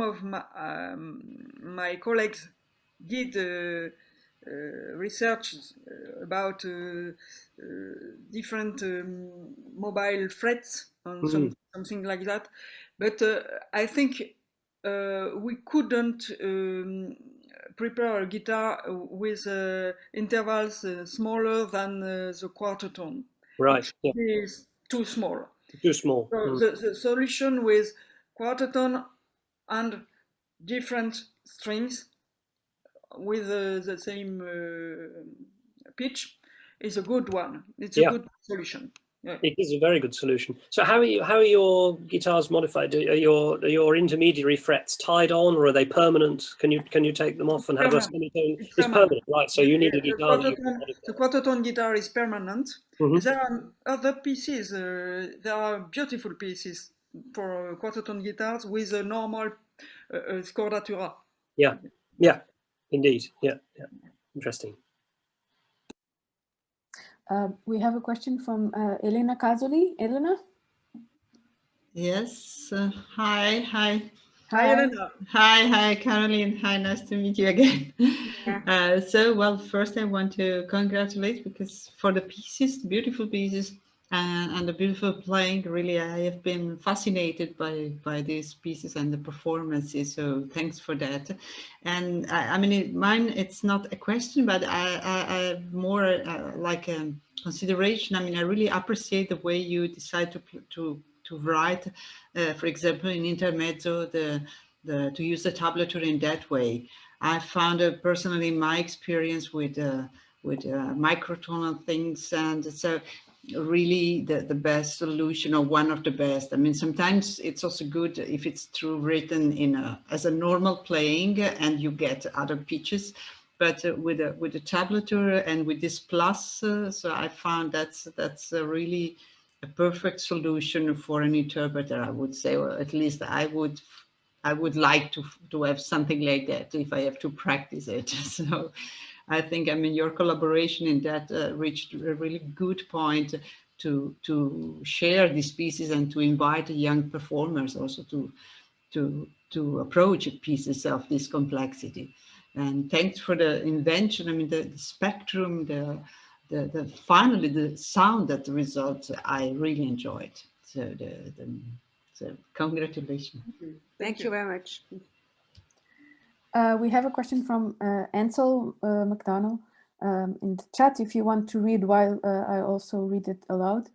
of my colleagues did research about different mobile frets and something like that, but I think we couldn't prepare a guitar with intervals smaller than the quarter tone. Right. It is too small. Too small. So the solution with quarter tone and different strings with the same pitch is a good one. It's a good solution. Yeah. It is a very good solution. So how are your guitars modified? Are your intermediary frets tied on, or are they permanent? Can you take them off and have a semitone? It's permanent, right? So you need a guitar. The quarter tone guitar is permanent. There are other pieces. There are beautiful pieces for quarter tone guitars with a normal scordatura. Yeah, indeed. Yeah. Interesting. We have a question from Elena Casoli. Elena? Yes. Hi, Elena. Hi, Caroline. Hi, nice to meet you again. Well, first I want to congratulate, because for the pieces, beautiful pieces, and the beautiful playing. Really, I have been fascinated by these pieces and the performances. So thanks for that. And I mean, mine, it's not a question, but I more like a consideration. I mean, I really appreciate the way you decide to write, for example, in intermezzo, to use the tablature in that way. I found personally my experience with microtonal things, and so really the best solution, or one of the best. I mean, sometimes it's also good if it's true written as a normal playing, and you get other pitches. But with the tablature and with this plus, so I found that's really a perfect solution for an interpreter, I would say, or at least I would like to have something like that if I have to practice it. So I think, I mean, your collaboration in that reached a really good point to share these pieces and to invite young performers also to approach pieces of this complexity. And thanks for the invention. I mean, the spectrum, finally the sound that the results, I really enjoyed. So so congratulations. Thank you very much. We have a question from Ansel McDonald in the chat. If you want to read while I also read it aloud.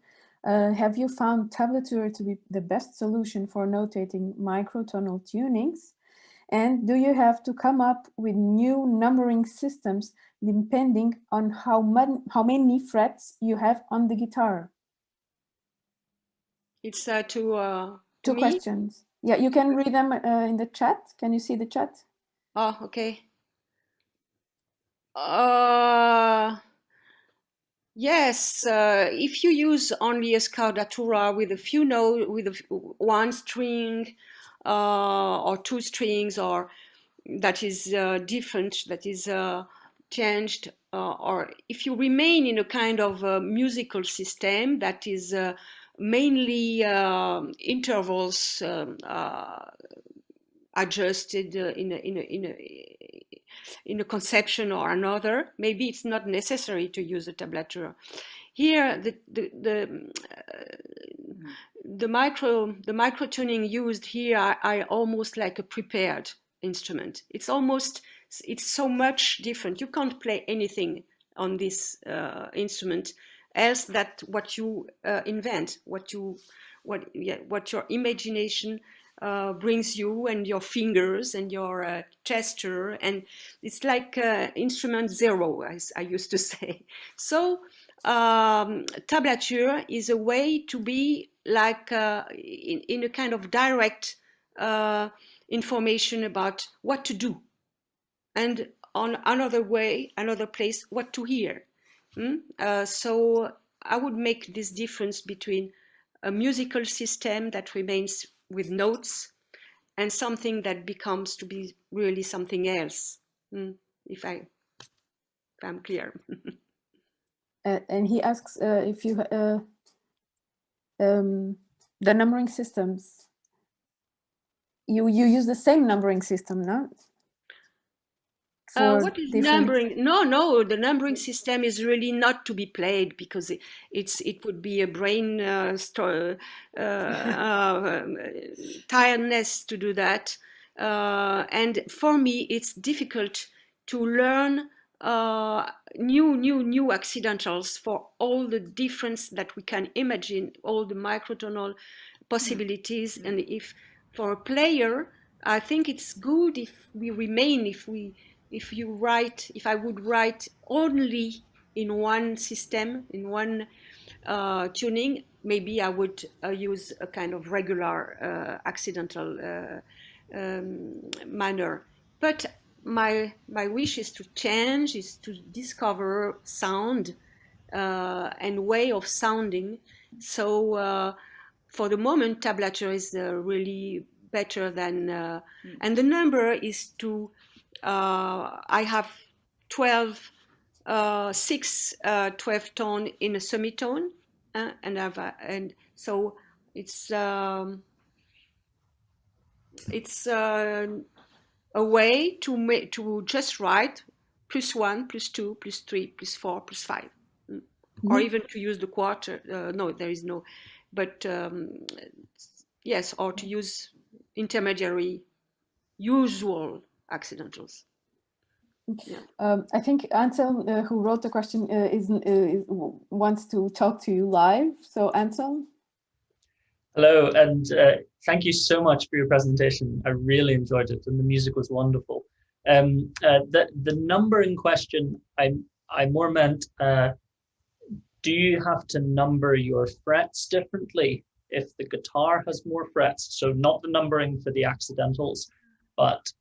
Have you found tablature to be the best solution for notating microtonal tunings? And do you have to come up with new numbering systems depending on how many frets you have on the guitar? It's two questions. Yeah, you can read them in the chat. Can you see the chat? Oh, okay. Yes, if you use only a scardatura with a few notes, with one string or two strings, or that is different, that is changed, or if you remain in a kind of musical system that is mainly intervals adjusted in a conception or another, maybe it's not necessary to use a tablature. Here, the micro tuning used here are almost like a prepared instrument. It's so much different. You can't play anything on this instrument else that what you invent, what your imagination brings you, and your fingers and your gesture, and it's like instrument zero, as I used to say. So tablature is a way to be like in a kind of direct information about what to do, and on another place, what to hear. So I would make this difference between a musical system that remains with notes and something that becomes to be really something else. If I'm clear. And he asks if you the numbering systems. You use the same numbering system, no? What is numbering? No, the numbering system is really not to be played, because it would be a brain tiredness to do that. And for me, it's difficult to learn new accidentals for all the difference that we can imagine, all the microtonal possibilities. And if for a player, I think it's good if we remain, if I would write only in one system, in one tuning, maybe I would use a kind of regular accidental manner. But my wish is to change, is to discover sound and way of sounding. So for the moment, tablature is really better than, and the number is to, I have 12 tone in a semitone, and so it's a way to just write +1, +2, +3, +4, +5, or even to use the quarter. No, there is no, but yes, or to use intermediary usual accidentals. Yeah. I think Ansel, who wrote the question, wants to talk to you live. So Ansel. Hello, and thank you so much for your presentation. I really enjoyed it, and the music was wonderful. The numbering question, I more meant, do you have to number your frets differently if the guitar has more frets? So not the numbering for the accidentals, but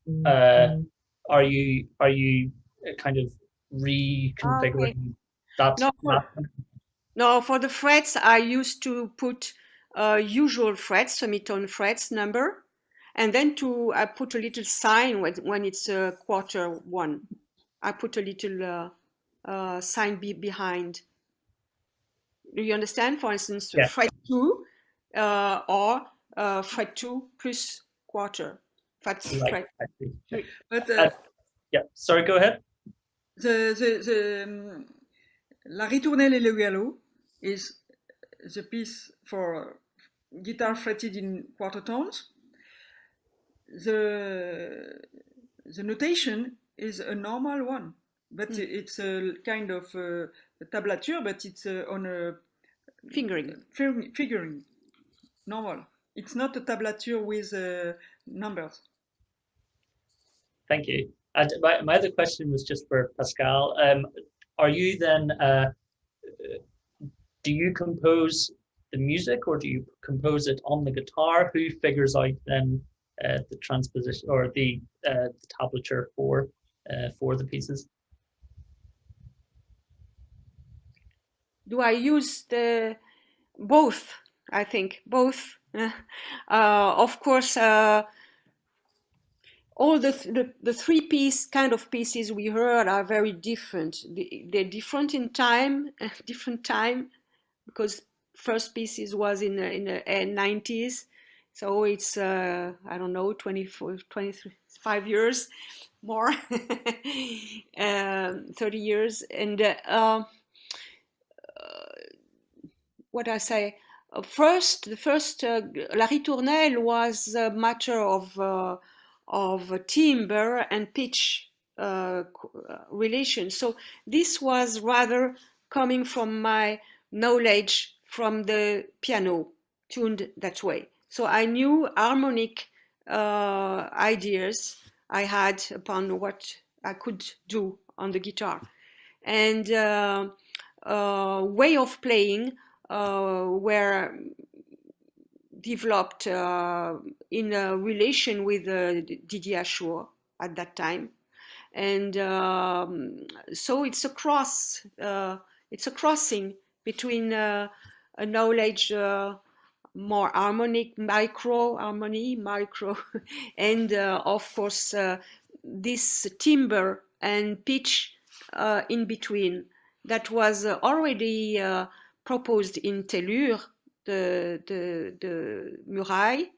are you kind of reconfiguring that? No, No, for the frets, I used to put usual frets, semitone frets number, and then I put a little sign when it's a quarter one. I put a little sign behind. Do you understand? For instance, Yeah. fret 2 or fret 2 plus quarter. Fret. But yeah, sorry, go ahead. La ritournelle et le galop is the piece for guitar fretted in quarter tones. The notation is a normal one, but it's a kind of a tablature, but it's on a fingering, normal. It's not a tablature with numbers. Thank you. And my other question was just for Pascal. Are you then, do you compose the music or do you compose it on the guitar? Who figures out then the transposition or the tablature for the pieces? Do I use both? I think both. Of course, all the three-piece kind of pieces we heard are very different. They're different in time, because first pieces was in the 90s, so it's I don't know, 25 years more, 30 years, and what I say. The first La Ritournelle was a matter of timbre and pitch relation. So this was rather coming from my knowledge from the piano, tuned that way. So I knew harmonic ideas I had upon what I could do on the guitar. And way of playing were developed in a relation with Didier Aschour at that time, and so it's a crossing between a knowledge more harmonic, micro, and of course this timbre and pitch in between that was already proposed in Tellure, the muraille,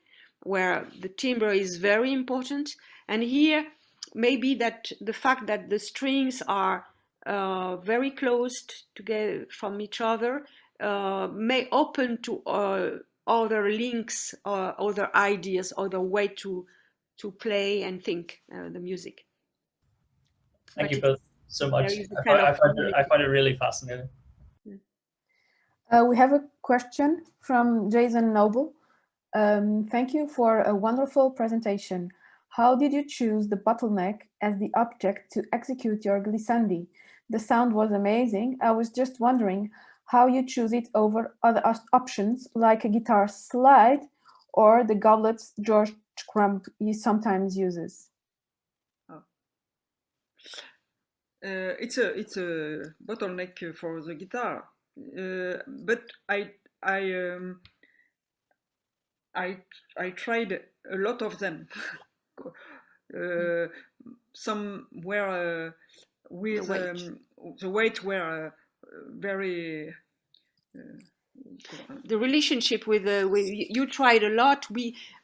where the timbre is very important. And here, maybe that the fact that the strings are very close together from each other may open to other links, other ideas, other way to play and think the music. Thank you both so much. I find it really fascinating. We have a question from Jason Noble. Thank you for a wonderful presentation. How did you choose the bottleneck as the object to execute your glissandi? The sound was amazing. I was just wondering how you choose it over other options like a guitar slide or the goblets George Crumb sometimes uses. It's a bottleneck for the guitar. But I tried a lot of them. Some were with the weight were very. The relationship with you tried a lot.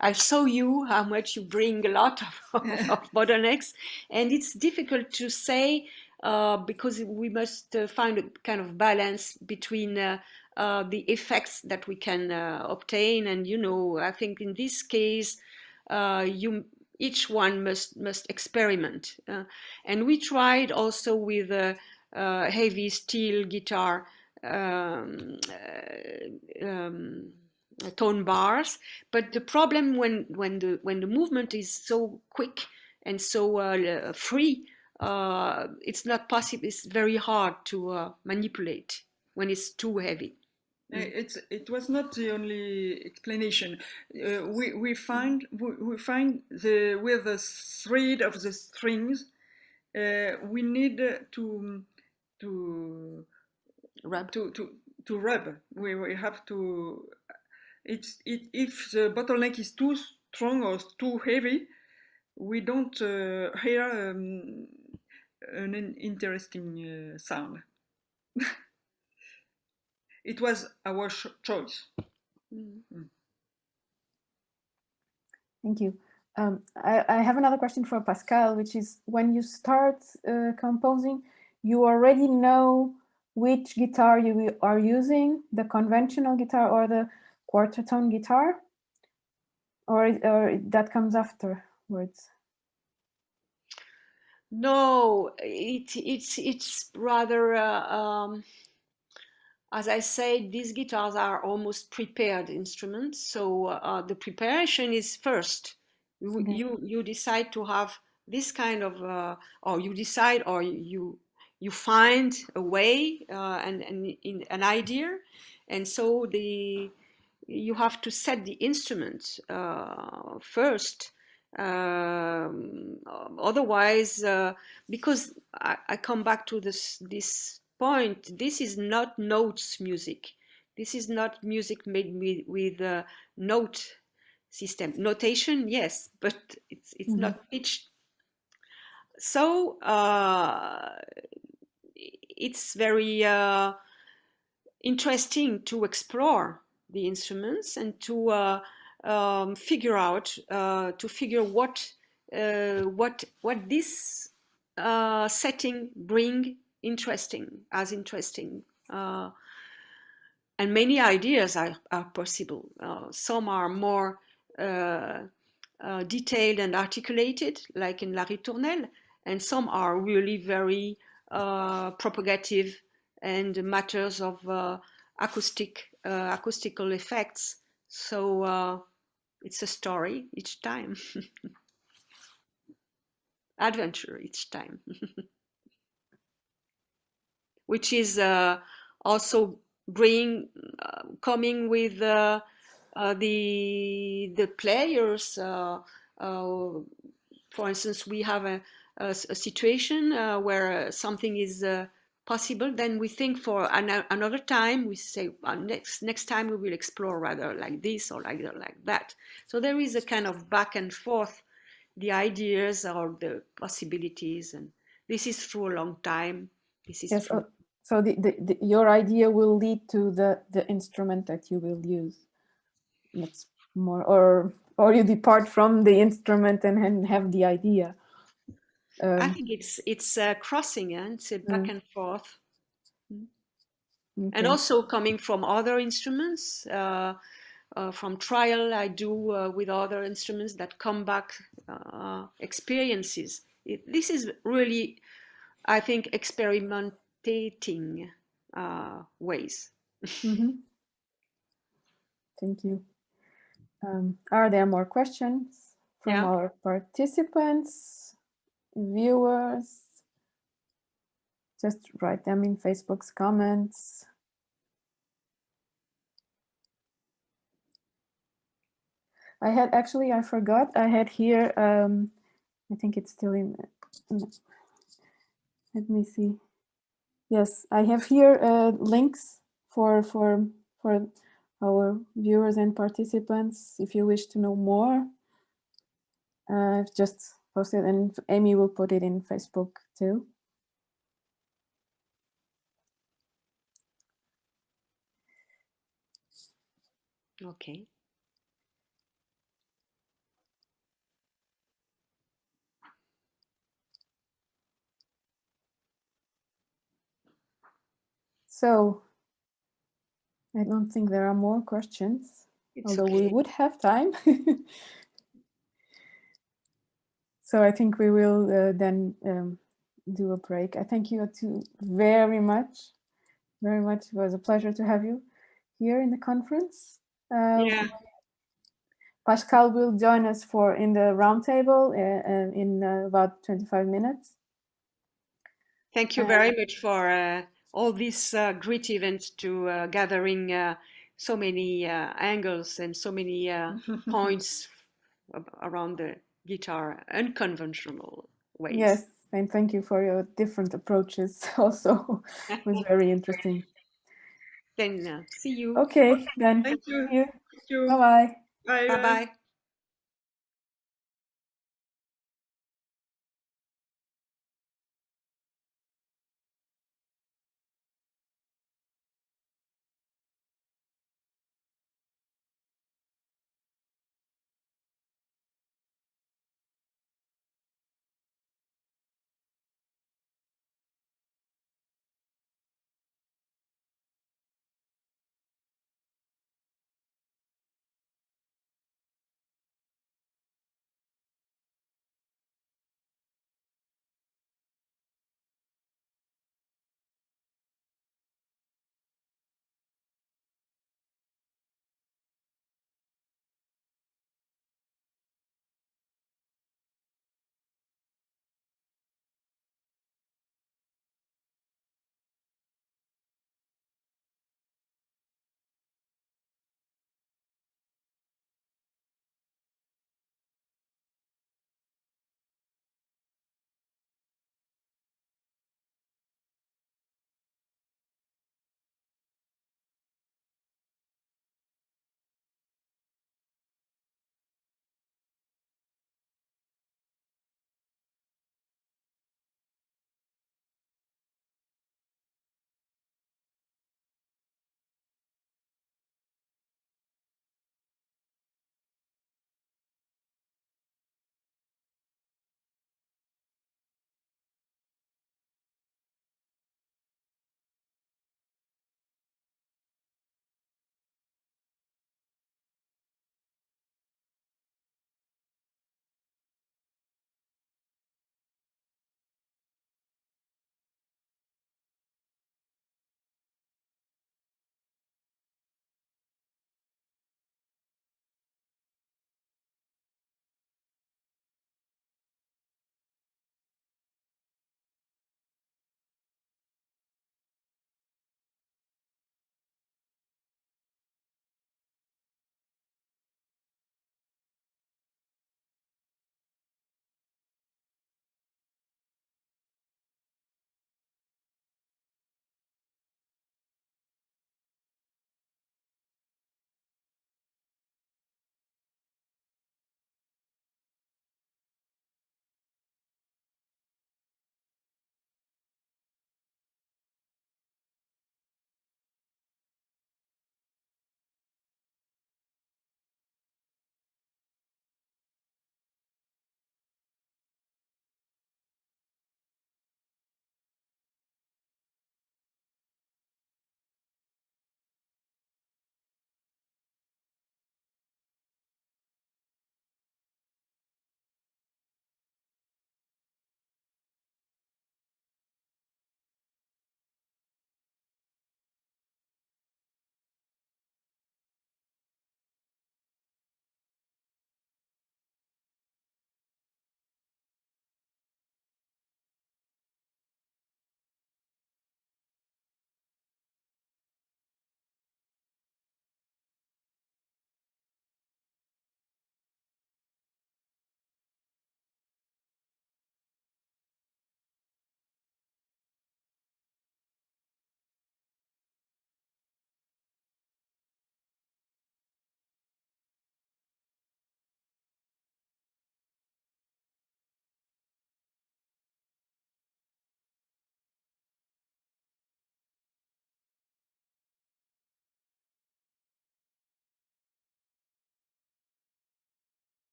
I saw you how much you bring a lot of bottlenecks, and it's difficult to say. Because we must find a kind of balance between the effects that we can obtain, and I think in this case, each one must experiment. And we tried also with a heavy steel guitar tone bars, but the problem when the movement is so quick and so free. It's not possible. It's very hard to manipulate when it's too heavy. It was not the only explanation. We find with the thread of the strings, we need to rub. We have to. If the bottleneck is too strong or too heavy, we don't hear an interesting sound. It was our choice. Thank you. I have another question for Pascal, which is when you start composing, you already know which guitar you are using, the conventional guitar or the quarter tone guitar, or that comes afterwards? No, it's rather, as I said, these guitars are almost prepared instruments. So the preparation is first. You decide to have this kind of, or you decide, or you find a way and an idea, and so you have to set the instrument first. Otherwise, because I come back to this point, this is not notes music. This is not music made with note system. Notation, yes, but it's not pitched. So it's very interesting to explore the instruments and to figure what this setting bring interesting. And many ideas are possible. Some are more detailed and articulated, like in La Ritournelle, and some are really very propagative and matters of acoustical effects. So it's a story each time. Adventure each time. Which is also coming with the players. For instance, we have a situation where something is possible, then we think for another time, we say next time we will explore rather like this or like that. So there is a kind of back and forth, the ideas or the possibilities, and this is through a long time. This is yes, so your idea will lead to the instrument that you will use. That's more, or you depart from the instrument and have the idea. I think it's crossing, and it's a back and forth. Okay. And also coming from other instruments, from trial I do with other instruments that come back experiences. This is really, I think, experimentating ways. Thank you. Are there more questions from our participants, viewers? Just write them in Facebook's comments. I forgot, I had here, I think it's still in, let me see. Yes, I have here links for our viewers and participants. If you wish to know more, I've just posted, and Amy will put it in Facebook too. Okay. So I don't think there are more questions, although we would have time. So I think we will then do a break. I thank you two very much. Very much. It was a pleasure to have you here in the conference. Pascal will join us in the roundtable in about 25 minutes. Thank you very much for all these great events to gathering so many angles and so many points around the guitar, unconventional ways. Yes, and thank you for your different approaches also. It was very interesting. Then see you. Okay, then. Thank you. See you. Thank you. Bye-bye. Bye. Bye-bye.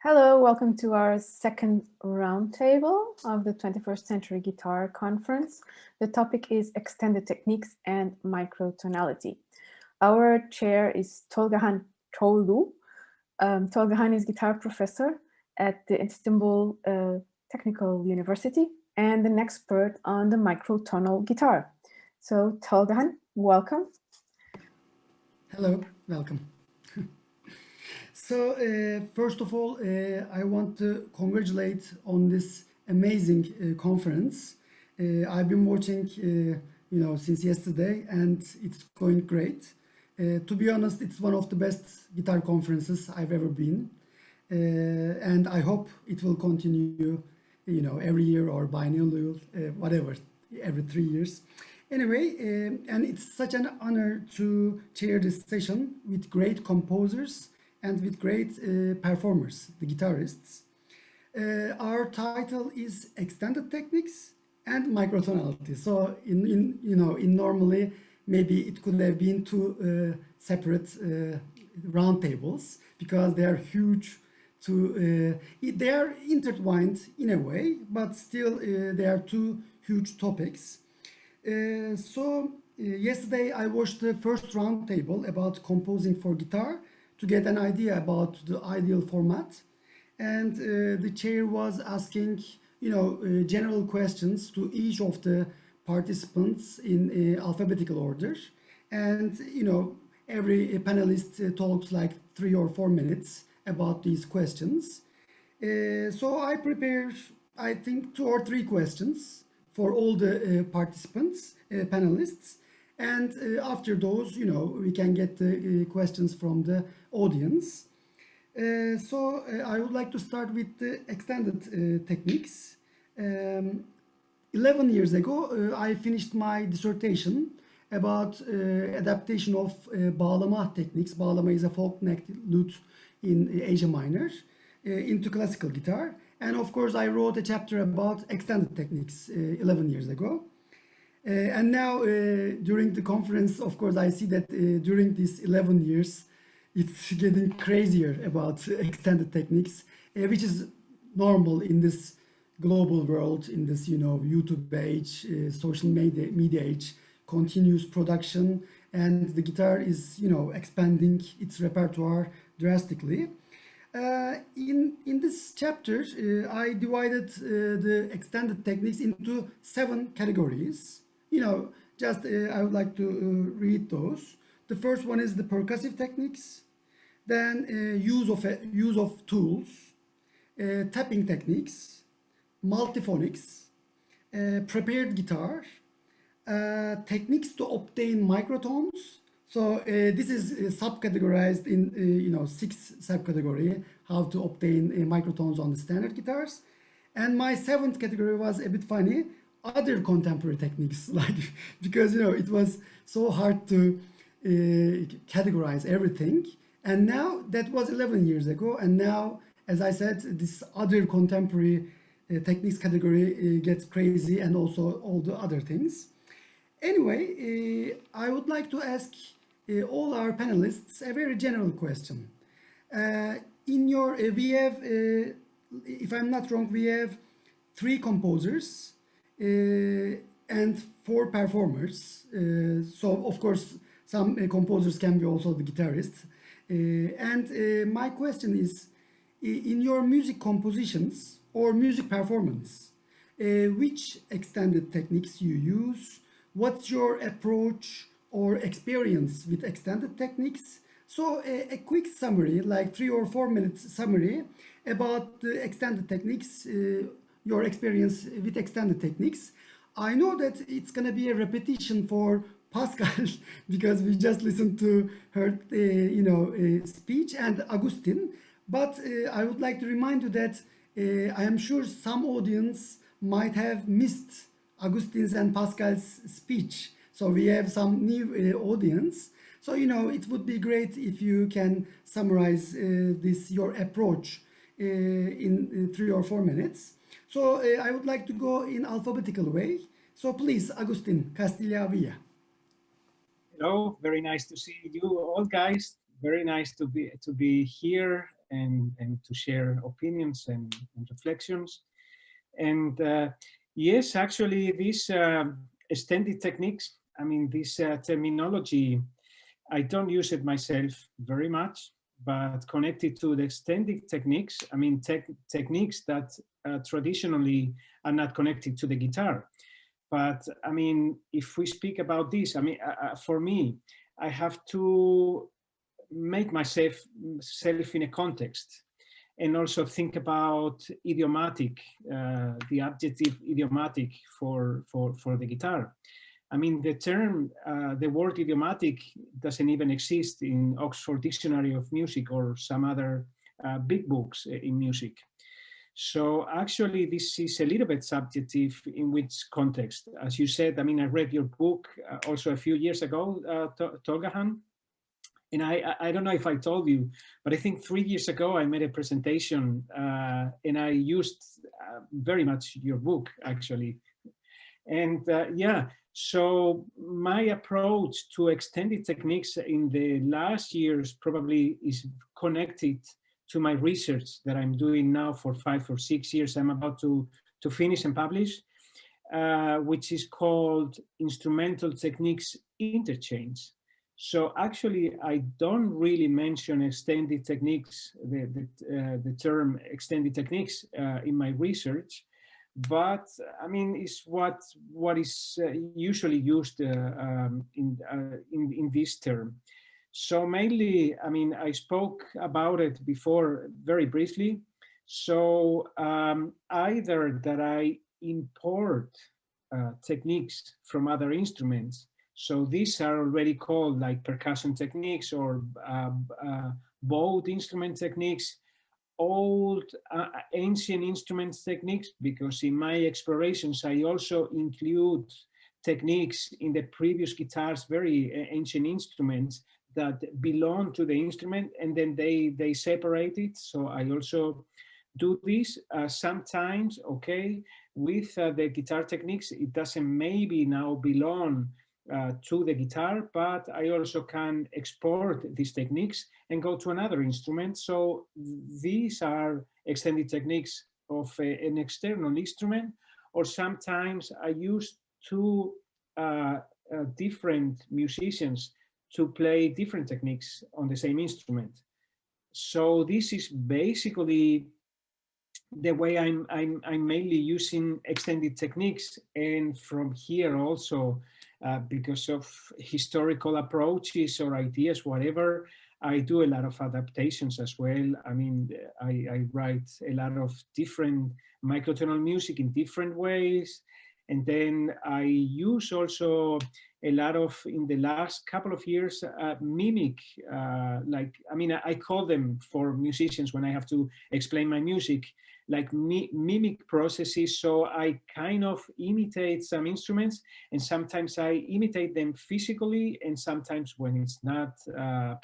Hello, welcome to our second roundtable of the 21st Century Guitar Conference. The topic is extended techniques and microtonality. Our chair is Tolgahan Tolu. Tolgahan is guitar professor at the Istanbul Technical University and an expert on the microtonal guitar. So Tolgahan, welcome. Hello, welcome. So first of all, I want to congratulate on this amazing conference. I've been watching, since yesterday, and it's going great. To be honest, it's one of the best guitar conferences I've ever been, and I hope it will continue, every year or biennial, whatever, every 3 years. Anyway, and it's such an honor to chair this session with great composers and with great performers, the guitarists. Our title is Extended Techniques and Microtonality. So in normally maybe it could have been two separate roundtables because they are huge. They are intertwined in a way, but still they are two huge topics. Yesterday I watched the first roundtable about composing for guitar to get an idea about the ideal format, and the chair was asking general questions to each of the participants in alphabetical order, and every panelist talks like 3 or 4 minutes about these questions. So I prepared, I think, 2 or 3 questions for all the participants, panelists, and after those, we can get the questions from the audience. I would like to start with the extended techniques. 11 years ago, I finished my dissertation about adaptation of bağlama techniques. Bağlama is a folk-necked lute in Asia Minor into classical guitar. And of course, I wrote a chapter about extended techniques 11 years ago. And now, during the conference, of course, I see that during these 11 years, it's getting crazier about extended techniques, which is normal in this global world, in this, YouTube age, social media age, continuous production, and the guitar is, expanding its repertoire drastically. In this chapter, I divided the extended techniques into 7 categories. I would like to read those. The first one is the percussive techniques, then use of tools, tapping techniques, multiphonics, prepared guitar, techniques to obtain microtones. So this is subcategorized in 6 subcategory, how to obtain microtones on the standard guitars. And my 7th category was a bit funny, other contemporary techniques, like because it was so hard to categorize everything. And now that was 11 years ago, and now, as I said, this other contemporary techniques category gets crazy, and also all the other things. Anyway, I would like to ask all our panelists a very general question. We have, if I'm not wrong, we have 3 composers and 4 performers. So of course, some composers can be also the guitarists. And my question is, in your music compositions or music performance, which extended techniques you use? What's your approach or experience with extended techniques? So a quick summary, like 3 or 4 minutes summary about the extended techniques, your experience with extended techniques. I know that it's going to be a repetition for Pascal because we just listened to her, speech, and Agustin. But I would like to remind you that I am sure some audience might have missed Agustin's and Pascal's speech. So we have some new audience. So, it would be great if you can summarize your approach in 3 or 4 minutes. So I would like to go in alphabetical way. So please, Agustin, Castilla Villa. Hello, very nice to see you all, guys. Very nice to be here and to share opinions and reflections. And yes, actually, these extended techniques, I mean, this terminology, I don't use it myself very much, but connected to the extended techniques, I mean, techniques that traditionally are not connected to the guitar. But I mean, if we speak about this, I mean, for me, I have to make myself in a context, and also think about idiomatic, the adjective idiomatic for the guitar. I mean, the term, the word idiomatic doesn't even exist in Oxford Dictionary of Music or some other big books in music. So actually, this is a little bit subjective in which context. As you said, I mean, I read your book also a few years ago, Tolgahan. And I don't know if I told you, but I think 3 years ago I made a presentation and I used very much your book, actually. And yeah, so my approach to extended techniques in the last years probably is connected to my research that I'm doing now for 5 or 6 years. I'm about to finish and publish, which is called Instrumental Techniques Interchange. So actually, I don't really mention extended techniques, the term extended techniques in my research, but I mean, it's what is usually used in this term. So mainly, I mean, I spoke about it before very briefly. So either that I import techniques from other instruments. So these are already called like percussion techniques or bowed instrument techniques, old ancient instruments techniques, because in my explorations, I also include techniques in the previous guitars, very ancient instruments that belong to the instrument, and then they separate it. So I also do this sometimes, okay, with the guitar techniques. It doesn't maybe now belong to the guitar, but I also can export these techniques and go to another instrument. So these are extended techniques of an external instrument, or sometimes I use two different musicians to play different techniques on the same instrument. So this is basically the way I'm mainly using extended techniques. And from here also, because of historical approaches or ideas, whatever, I do a lot of adaptations as well. I mean, I write a lot of different microtonal music in different ways. And then I use also a lot of, in the last couple of years, mimic, like, I mean, I call them for musicians when I have to explain my music, like mimic processes. So I kind of imitate some instruments, and sometimes I imitate them physically, and sometimes when it's not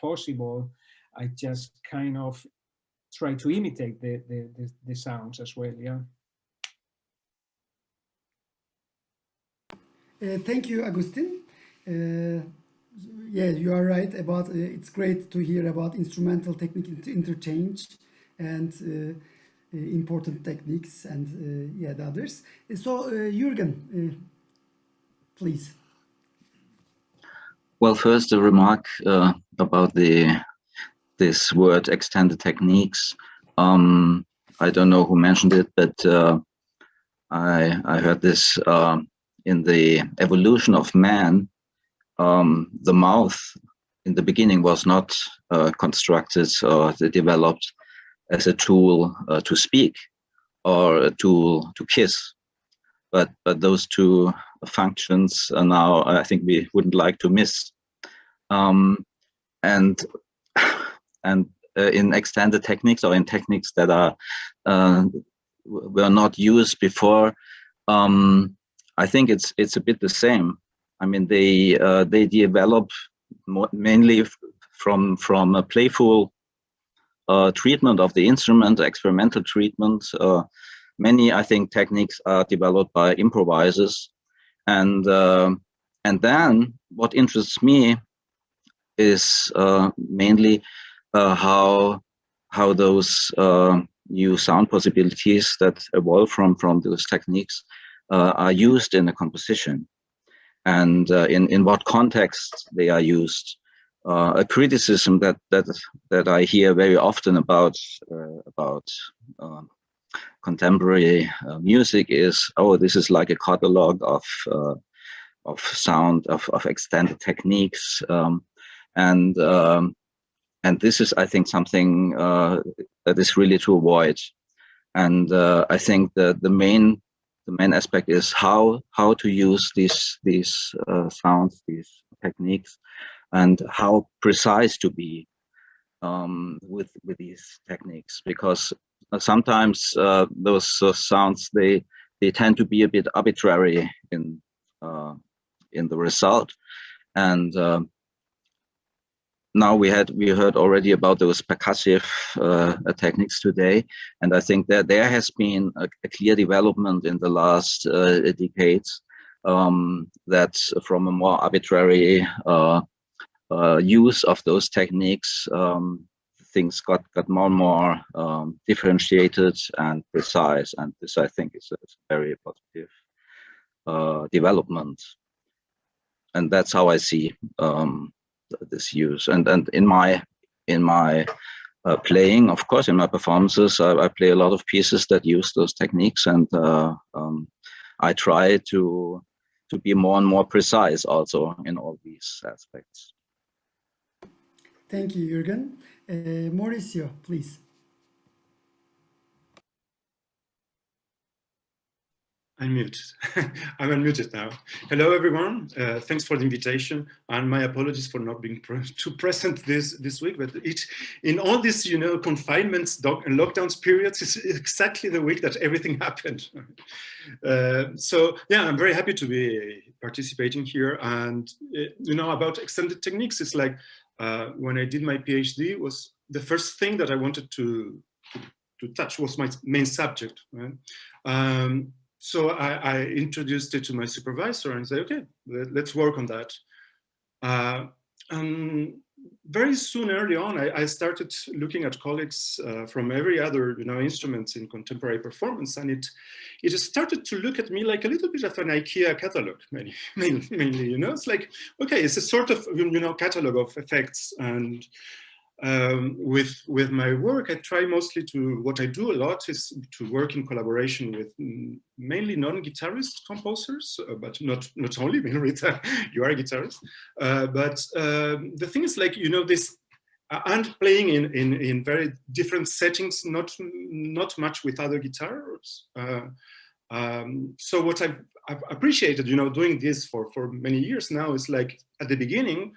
possible, I just kind of try to imitate the sounds as well, yeah. Thank you, Agustin. Yeah, you are right about it's great to hear about instrumental technique interchange and important techniques and yeah, the others. So, Jürgen, please. Well, first a remark about this word extended techniques. I don't know who mentioned it, but I heard this in the evolution of man. The mouth in the beginning was not constructed or developed as a tool to speak or a tool to kiss, but those two functions are now, I think, we wouldn't like to miss. And in extended techniques, or in techniques that are were not used before, I think it's a bit the same. I mean, they develop mainly from a playful treatment of the instrument, experimental treatment. Many, I think, techniques are developed by improvisers, and then what interests me is mainly how how those new sound possibilities that evolve from those techniques are used in a composition, and in what context they are used. A criticism that I hear very often about contemporary music is, oh, this is like a catalog of sound, of extended techniques, and this is, I think, something that is really to avoid. And I think that the main aspect is how to use these sounds, these techniques, and how precise to be with these techniques, because sometimes those sounds they tend to be a bit arbitrary in the result. And now we heard already about those percussive techniques today, and I think that there has been a clear development in the last decades, that from a more arbitrary use of those techniques, things got more and more differentiated and precise, and this, I think, is a very positive development, and that's how I see this use. And in my playing, of course, in my performances, I play a lot of pieces that use those techniques, and I try to be more and more precise also in all these aspects. Thank you, Jürgen. Mauricio, please. I'm muted. I'm unmuted now. Hello, everyone. Thanks for the invitation, and my apologies for not being too present this week. But in all these, confinements and lockdowns periods, is exactly the week that everything happened. So yeah, I'm very happy to be participating here. And about extended techniques, it's like when I did my PhD, was the first thing that I wanted to touch was my main subject, right? So I introduced it to my supervisor and said, okay, let's work on that. Very soon, early on, I started looking at colleagues from every other, instruments in contemporary performance, and it started to look at me like a little bit of an IKEA catalog, mainly, It's like, okay, it's a sort of, catalog of effects. And with my work, I try mostly what I do a lot is to work in collaboration with mainly non-guitarist composers, but not only, Rita, you are a guitarist. But the thing is, like, this, and playing in very different settings, not much with other guitars. So what I've appreciated, doing this for many years now is, like, at the beginning,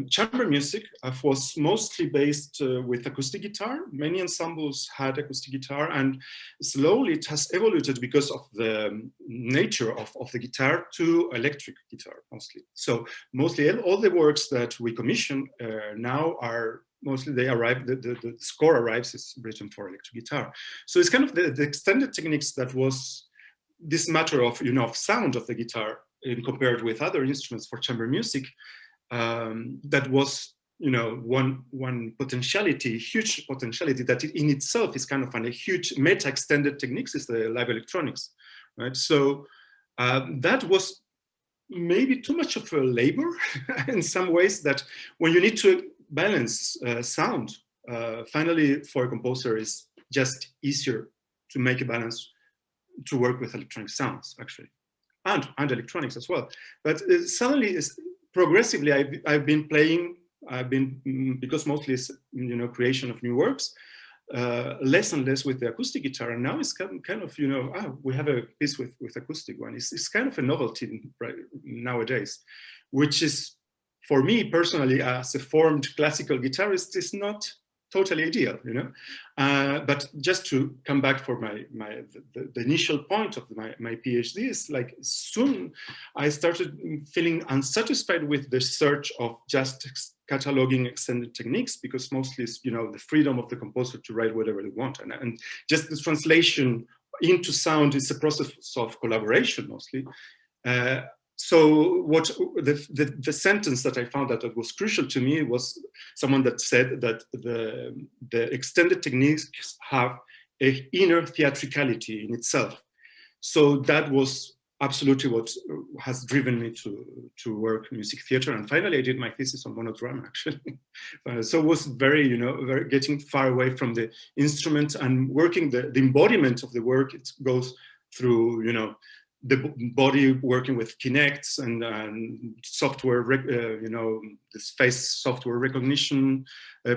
chamber music was mostly based with acoustic guitar. Many ensembles had acoustic guitar, and slowly it has evolved because of the nature of the guitar to electric guitar mostly. So mostly all the works that we commission now are mostly, the score arrives is written for electric guitar. So it's kind of the extended techniques that was this matter of, of sound of the guitar compared with other instruments for chamber music. That was, one potentiality, huge potentiality that in itself is kind of a huge meta-extended techniques is the live electronics, right? So that was maybe too much of a labor in some ways, that when you need to balance sound, finally for a composer is just easier to make a balance to work with electronic sounds, actually, and electronics as well. But suddenly progressively, I've been playing, because mostly it's, creation of new works, less and less with the acoustic guitar. And now it's kind of, we have a piece with acoustic one. It's kind of a novelty nowadays, which is, for me personally, as a formed classical guitarist, is not totally ideal, but just to come back for the initial point of my PhD is, like, soon I started feeling unsatisfied with the search of just cataloging extended techniques, because mostly it's, the freedom of the composer to write whatever they want, and just the translation into sound is a process of collaboration mostly. so what the sentence that I found that was crucial to me was someone that said that the extended techniques have an inner theatricality in itself. So that was absolutely what has driven me to work music theater. And finally, I did my thesis on monodrama, actually. So it was very, very getting far away from the instrument and working the embodiment of the work. It goes through, the body working with Kinects and software, this face software recognition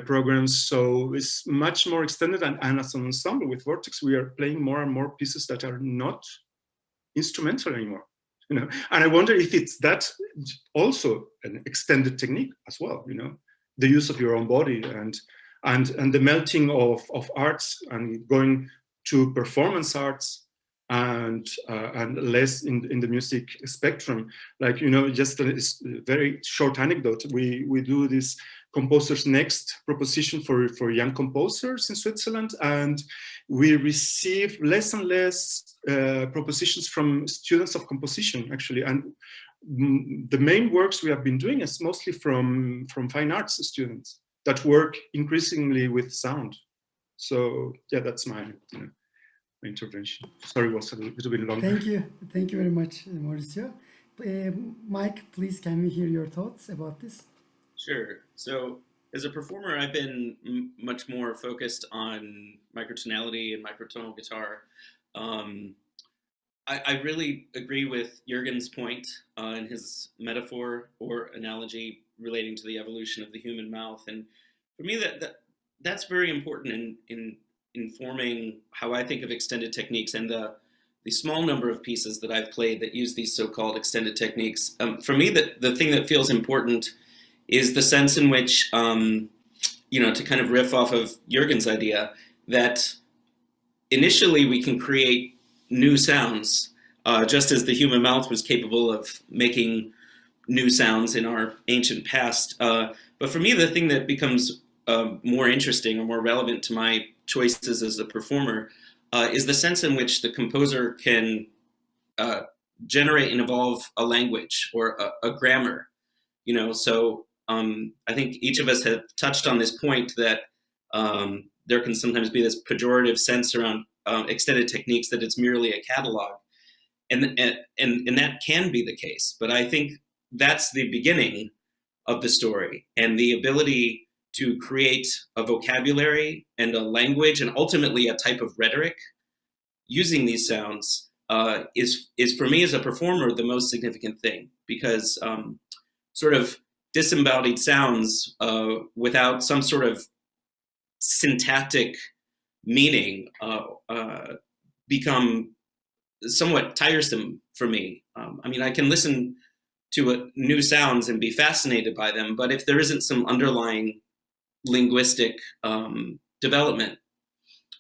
programs. So it's much more extended. And as an ensemble with Vortex, we are playing more and more pieces that are not instrumental anymore. And I wonder if it's that also an extended technique as well. The use of your own body and the melting of arts and going to performance arts and less in the music spectrum. Like, just a very short anecdote. We do this Composers Next proposition for young composers in Switzerland, and we receive less and less propositions from students of composition, actually. And the main works we have been doing is mostly from fine arts students that work increasingly with sound. So yeah, that's my intervention. Sorry, it was a little bit longer. Thank you very much, Mauricio. Mike, please, can we hear your thoughts about this? Sure. So as a performer, I've been much more focused on microtonality and microtonal guitar. I really agree with Jürgen's point in his metaphor or analogy relating to the evolution of the human mouth. And for me, that's very important in informing how I think of extended techniques and the small number of pieces that I've played that use these so-called extended techniques. For me, the thing that feels important is the sense in which, to kind of riff off of Jürgen's idea, that initially we can create new sounds, just as the human mouth was capable of making new sounds in our ancient past. But for me, the thing that becomes more interesting or more relevant to my choices as a performer is the sense in which the composer can generate and evolve a language or a grammar. So I think each of us have touched on this point that there can sometimes be this pejorative sense around extended techniques that it's merely a catalog, and that can be the case. But I think that's the beginning of the story, and the ability to create a vocabulary and a language and ultimately a type of rhetoric using these sounds is for me as a performer the most significant thing, because sort of disembodied sounds without some sort of syntactic meaning become somewhat tiresome for me. I mean, I can listen to new sounds and be fascinated by them, but if there isn't some underlying linguistic development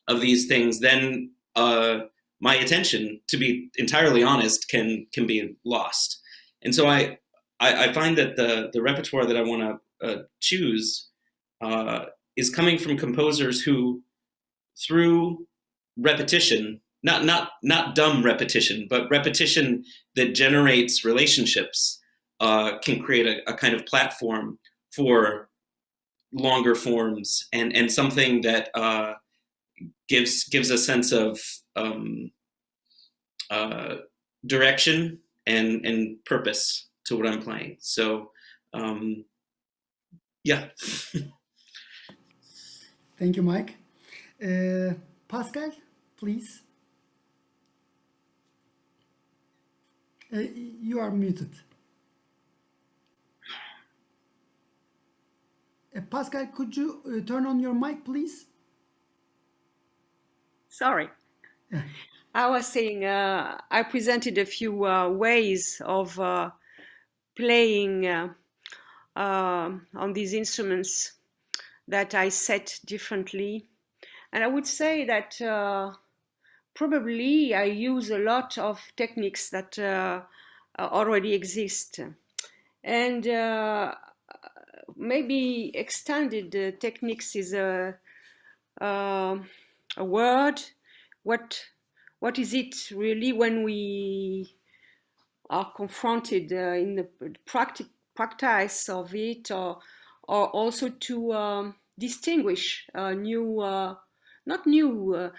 of these things, then my attention, to be entirely honest, can be lost. And so I find that the repertoire that I want to choose is coming from composers who, through repetition, not dumb repetition, but repetition that generates relationships, can create a kind of platform for longer forms and something that gives a sense of direction and purpose to what I'm playing. So yeah. Thank you, Mike. Pascal, please. You are muted. Pascal, could you turn on your mic, please? Sorry. I was saying I presented a few ways of playing on these instruments that I set differently. And I would say that probably I use a lot of techniques that already exist. And maybe extended techniques is a word. What is it really when we are confronted in the practice of it, or also to distinguish new, not new.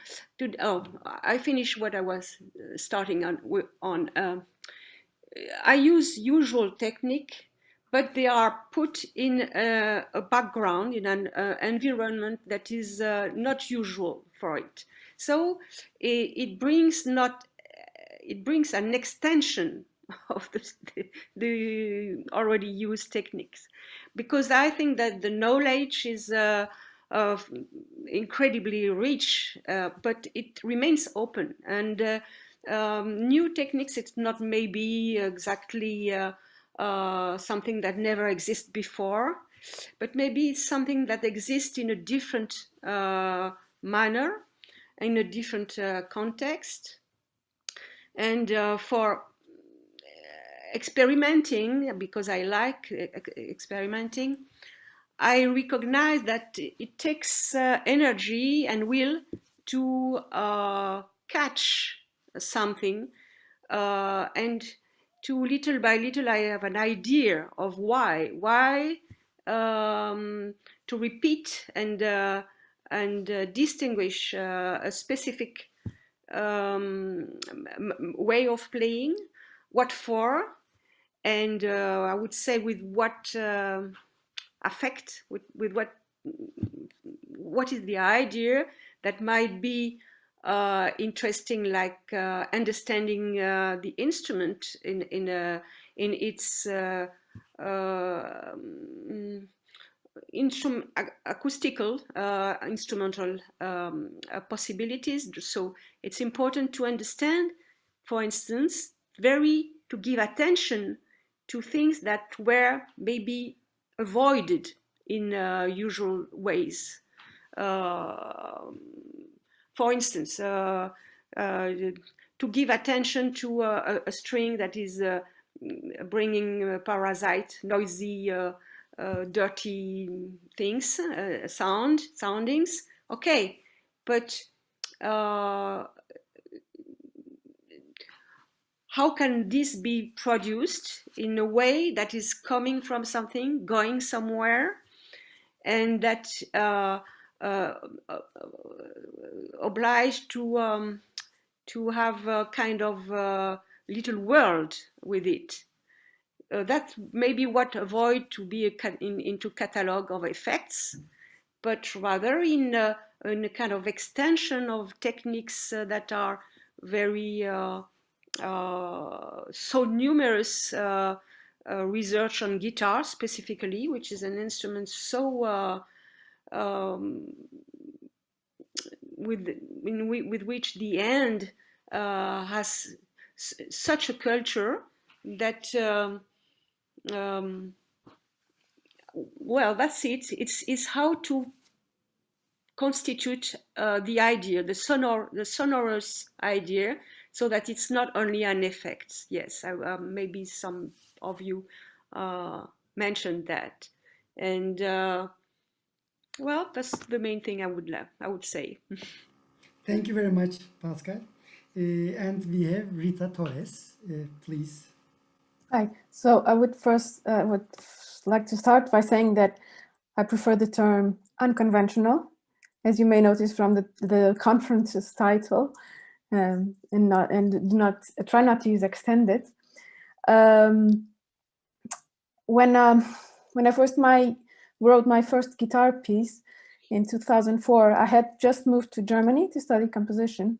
I finished what I was starting on. I use usual technique, but they are put in a background, in an environment that is not usual for it. So it brings an extension of the already used techniques, because I think that the knowledge is incredibly rich, but it remains open, and new techniques, it's not maybe exactly something that never existed before, but maybe it's something that exists in a different manner, in a different context. And for experimenting, because I like experimenting, I recognize that it takes energy and will to catch something, and to little by little I have an idea of why to repeat and distinguish a specific way of playing, what for, and I would say with what affect, with what is the idea that might be interesting, like understanding the instrument in its acoustical, instrumental possibilities. So it's important to understand, for instance, to give attention to things that were maybe avoided in usual ways. For instance, to give attention to a string that is bringing parasite, noisy, dirty things, soundings. Okay, but how can this be produced in a way that is coming from something, going somewhere, and that obliged to have a kind of little world with it. That's maybe what avoid to be into catalog of effects, but rather in a kind of extension of techniques that are very so numerous. Research on guitar specifically, which is an instrument so with which the end has such a culture that well, that's it. It's how to constitute the idea, the sonorous idea, so that it's not only an effect. Yes, maybe some of you mentioned that, and well, that's the main thing I would say. Thank you very much, Pascal. And we have Rita Torres. Please. Hi. So I would first would like to start by saying that I prefer the term unconventional, as you may notice from the conference's title, and try not to use extended. When I first wrote my first guitar piece in 2004, I had just moved to Germany to study composition,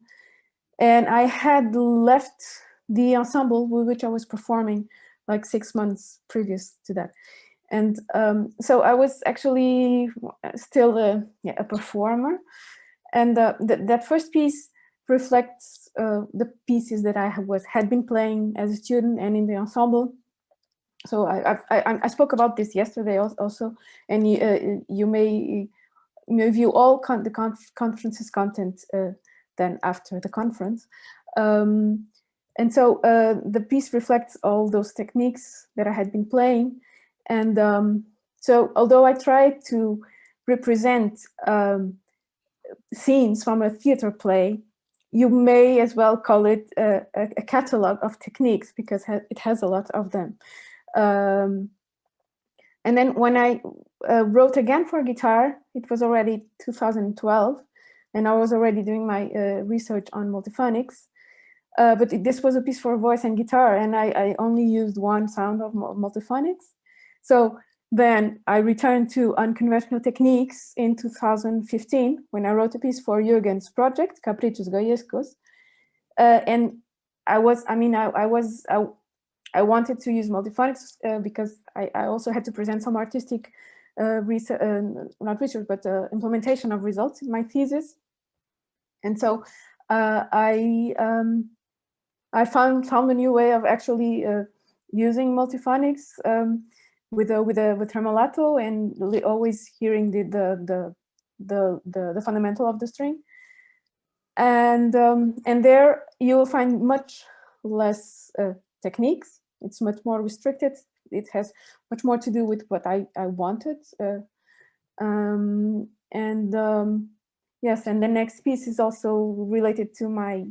and I had left the ensemble with which I was performing like 6 months previous to that. And so I was actually still a performer. And that first piece reflects the pieces that I had been playing as a student and in the ensemble. So I spoke about this yesterday also, and you may view all the conference's content then after the conference. And so the piece reflects all those techniques that I had been playing. And so although I tried to represent scenes from a theater play, you may as well call it a catalog of techniques, because it has a lot of them. And then when I wrote again for guitar, it was already 2012, and I was already doing my research on multiphonics. But this was a piece for voice and guitar, and I only used one sound of multiphonics. So then I returned to unconventional techniques in 2015 when I wrote a piece for Jürgen's project, Caprichos Gallescos. And I wanted to use multiphonics because I also had to present some artistic implementation of results in my thesis. And so I found a new way of actually using multiphonics with tremolato, and always hearing the fundamental of the string. And there you will find much less techniques. It's much more restricted. It has much more to do with what I wanted. Yes, and the next piece is also related to my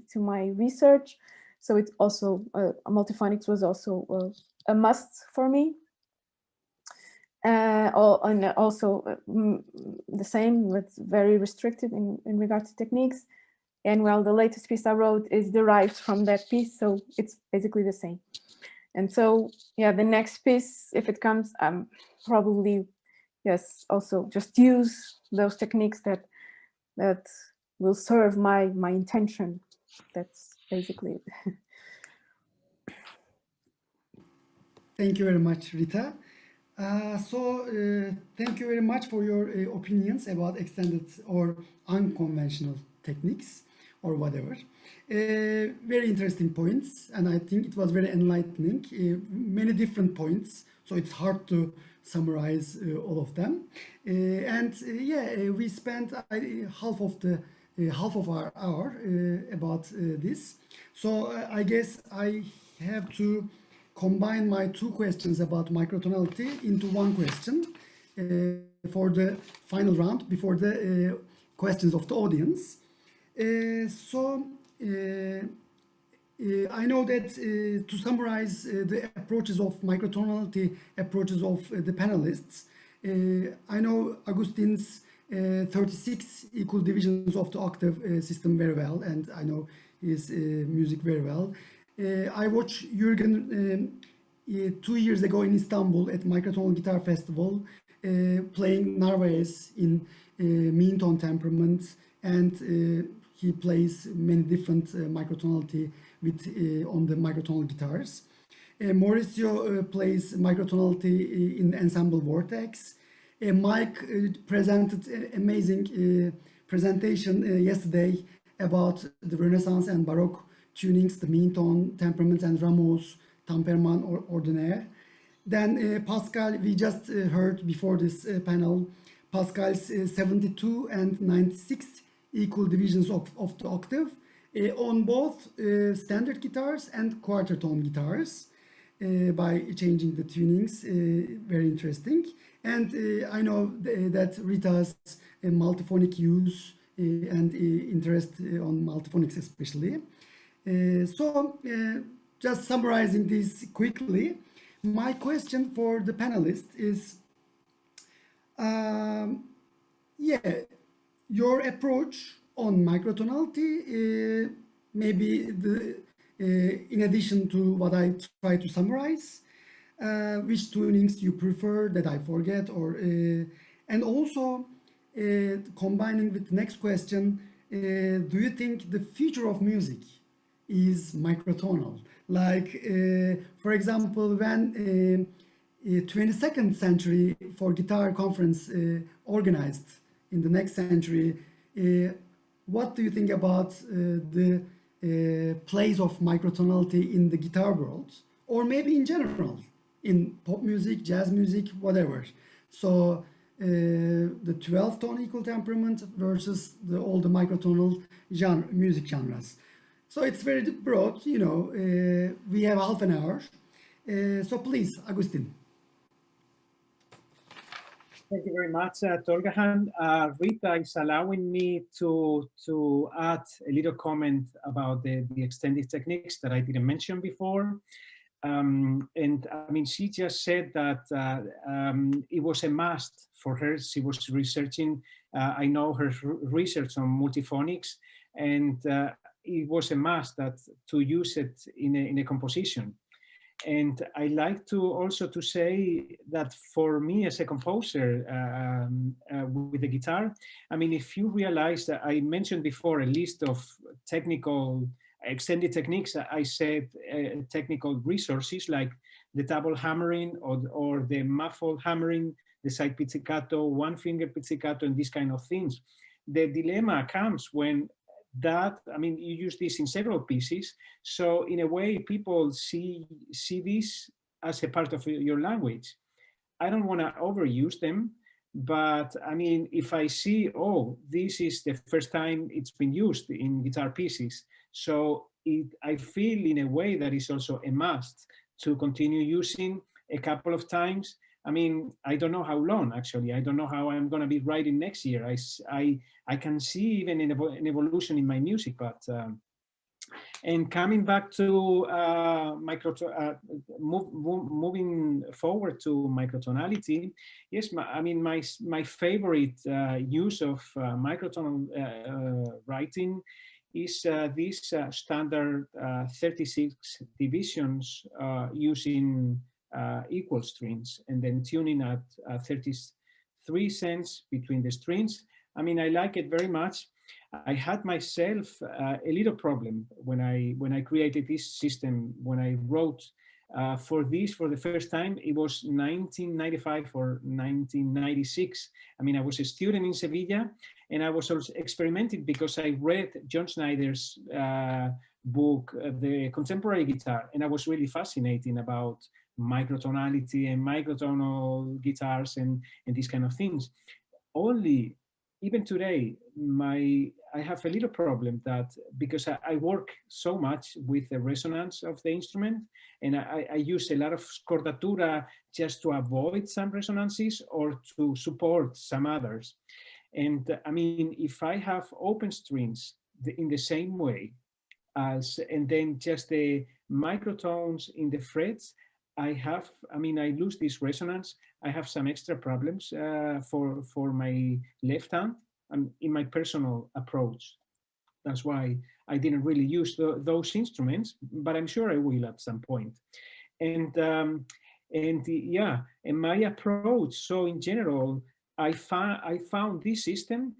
research. So it's also multiphonics was also a must for me. And also the same, with very restricted in regard to techniques. And well, the latest piece I wrote is derived from that piece, so it's basically the same. And so, yeah, the next piece, if it comes, probably, yes, also just use those techniques that will serve my intention. That's basically it. Thank you very much, Rita. Thank you very much for your opinions about extended or unconventional techniques or whatever. Very interesting points, and I think it was very enlightening. Many different points, so it's hard to summarize all of them. We spent half of our hour about this. So I guess I have to combine my two questions about microtonality into one question for the final round before the questions of the audience. I know that to summarize the approaches of microtonality, approaches of the panelists, I know Agustin's 36 equal divisions of the octave system very well, and I know his music very well. I watched Jürgen 2 years ago in Istanbul at Microtonal Guitar Festival, playing Narvaez in mean tone temperament, and he plays many different microtonality on the microtonal guitars. Mauricio plays microtonality in Ensemble Vortex. Mike presented an amazing presentation yesterday about the Renaissance and Baroque tunings, the mean tone temperaments, and Rameau's Temperament Ordinaire. Then Pascal, we just heard before this panel, Pascal's 72 and 96 equal divisions of the octave on both standard guitars and quarter tone guitars by changing the tunings. Very interesting. And I know that Rita's multiphonic use and interest on multiphonics especially. Just summarizing this quickly, my question for the panelists is, your approach on microtonality, maybe in addition to what I try to summarize, which tunings you prefer that I forget, or and also combining with the next question, do you think the future of music is microtonal? Like, for example, when 22nd century for guitar conference organized in the next century, what do you think about the place of microtonality in the guitar world, or maybe in general, in pop music, jazz music, whatever? So the 12 tone equal temperament versus all the microtonal music genres. So it's very broad, you know. We have half an hour. So please, Agustin. Thank you very much, Tolgahan. Rita is allowing me to add a little comment about the extended techniques that I didn't mention before. And I mean, she just said that it was a must for her. She was researching, I know her research on multiphonics, and it was a must that to use it in a composition. And I like to also to say that for me as a composer with the guitar, I mean, if you realize that I mentioned before a list of technical extended techniques, I said technical resources like the double hammering or the muffled hammering, the side pizzicato, one finger pizzicato, and these kind of things. The dilemma comes when that, I mean, you use this in several pieces. So in a way, people see this as a part of your language. I don't want to overuse them, but I mean, if I see, oh, this is the first time it's been used in guitar pieces, so I feel in a way that is also a must to continue using a couple of times. I mean, I don't know how long, actually. I don't know how I'm going to be writing next year. I can see even an evolution in my music, but and coming back to moving forward to microtonality, yes, I mean, my favorite use of microtonal writing is this standard 36 divisions using equal strings and then tuning at 33 cents between the strings. I mean, I like it very much. I had myself a little problem when I created this system, when I wrote for this for the first time. It was 1995 or 1996. I mean, I was a student in Sevilla, and I was also experimenting because I read John Schneider's book, The Contemporary Guitar, and I was really fascinated about microtonality and microtonal guitars and these kind of things. Only even today, I have a little problem that because I work so much with the resonance of the instrument, and I use a lot of scordatura just to avoid some resonances or to support some others. And I mean, if I have open strings in the same way as, and then just the microtones in the frets, I lose this resonance. I have some extra problems for my left hand in my personal approach. That's why I didn't really use those instruments, but I'm sure I will at some point. And my approach. So in general, I found this system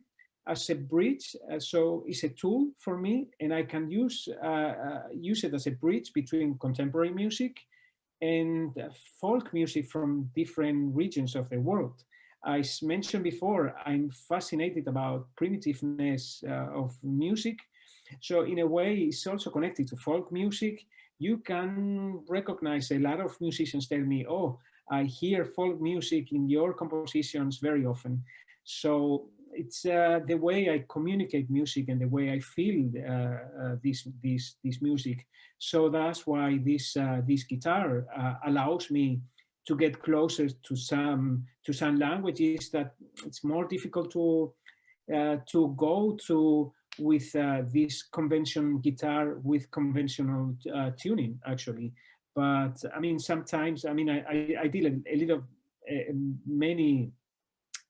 as a bridge. So it's a tool for me, and I can use it as a bridge between contemporary music and folk music from different regions of the world. As mentioned before, I'm fascinated about primitiveness of music. So in a way, it's also connected to folk music. You can recognize a lot of musicians tell me, oh, I hear folk music in your compositions very often. So it's the way I communicate music and the way I feel this music. So that's why this guitar allows me to get closer to some languages that it's more difficult to go to with this conventional guitar with conventional tuning, actually. But I mean, sometimes I did a little many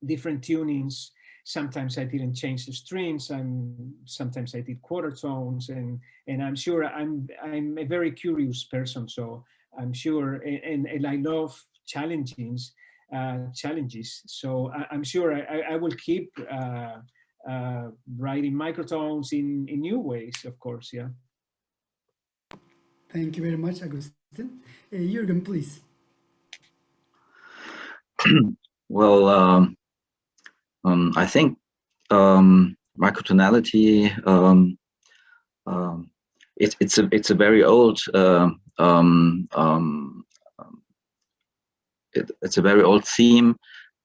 different tunings. Sometimes I didn't change the strings, and sometimes I did quarter tones, and I'm sure I'm a very curious person, so I'm sure, and I love challenges. So I'm sure I will keep writing microtones in new ways, of course. Yeah. Thank you very much, Agustin. Jürgen, please. Well, I think microtonality it's a very old it's a very old theme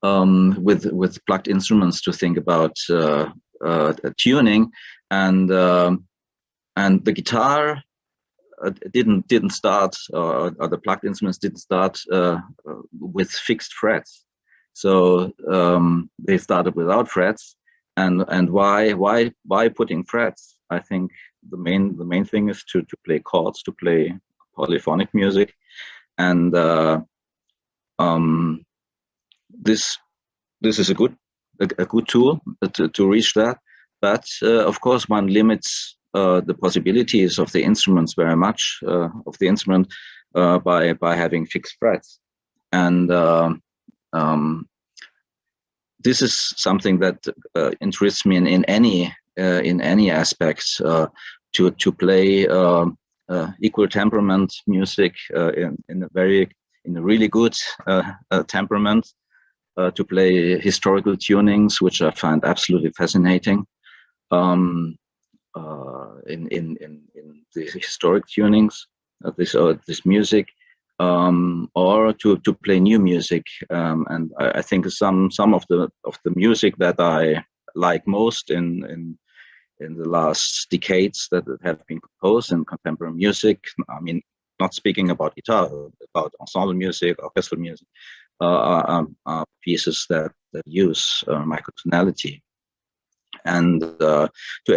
with plugged instruments to think about tuning, and the guitar didn't start, or the plugged instruments didn't start with fixed frets. So they started without frets, and why putting frets? I think the main thing is to play chords, to play polyphonic music, and this is a good tool to reach that. But of course, one limits the possibilities of the instruments very much by having fixed frets, and this is something that interests me in any aspects, to play equal temperament music in a really good temperament, to play historical tunings, which I find absolutely fascinating. In the historic tunings, this music, or to play new music, and I think some of the music that I like most in the last decades that have been composed in contemporary music. I mean, not speaking about guitar, about ensemble music, orchestral music, are pieces that use microtonality. And to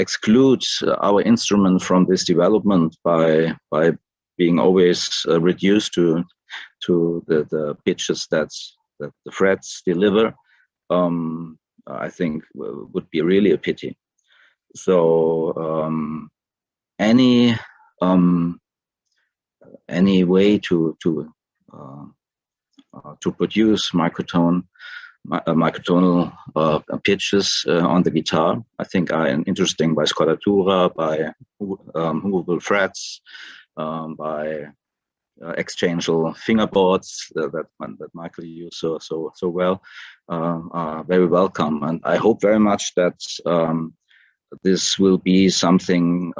exclude our instrument from this development by being always reduced to the pitches that the frets deliver, I think would be really a pity. So any way to produce microtonal pitches on the guitar, I think are interesting, by scollatura, by movable frets, by exchangeable fingerboards that Michael used so well, are very welcome. And I hope very much that this will be something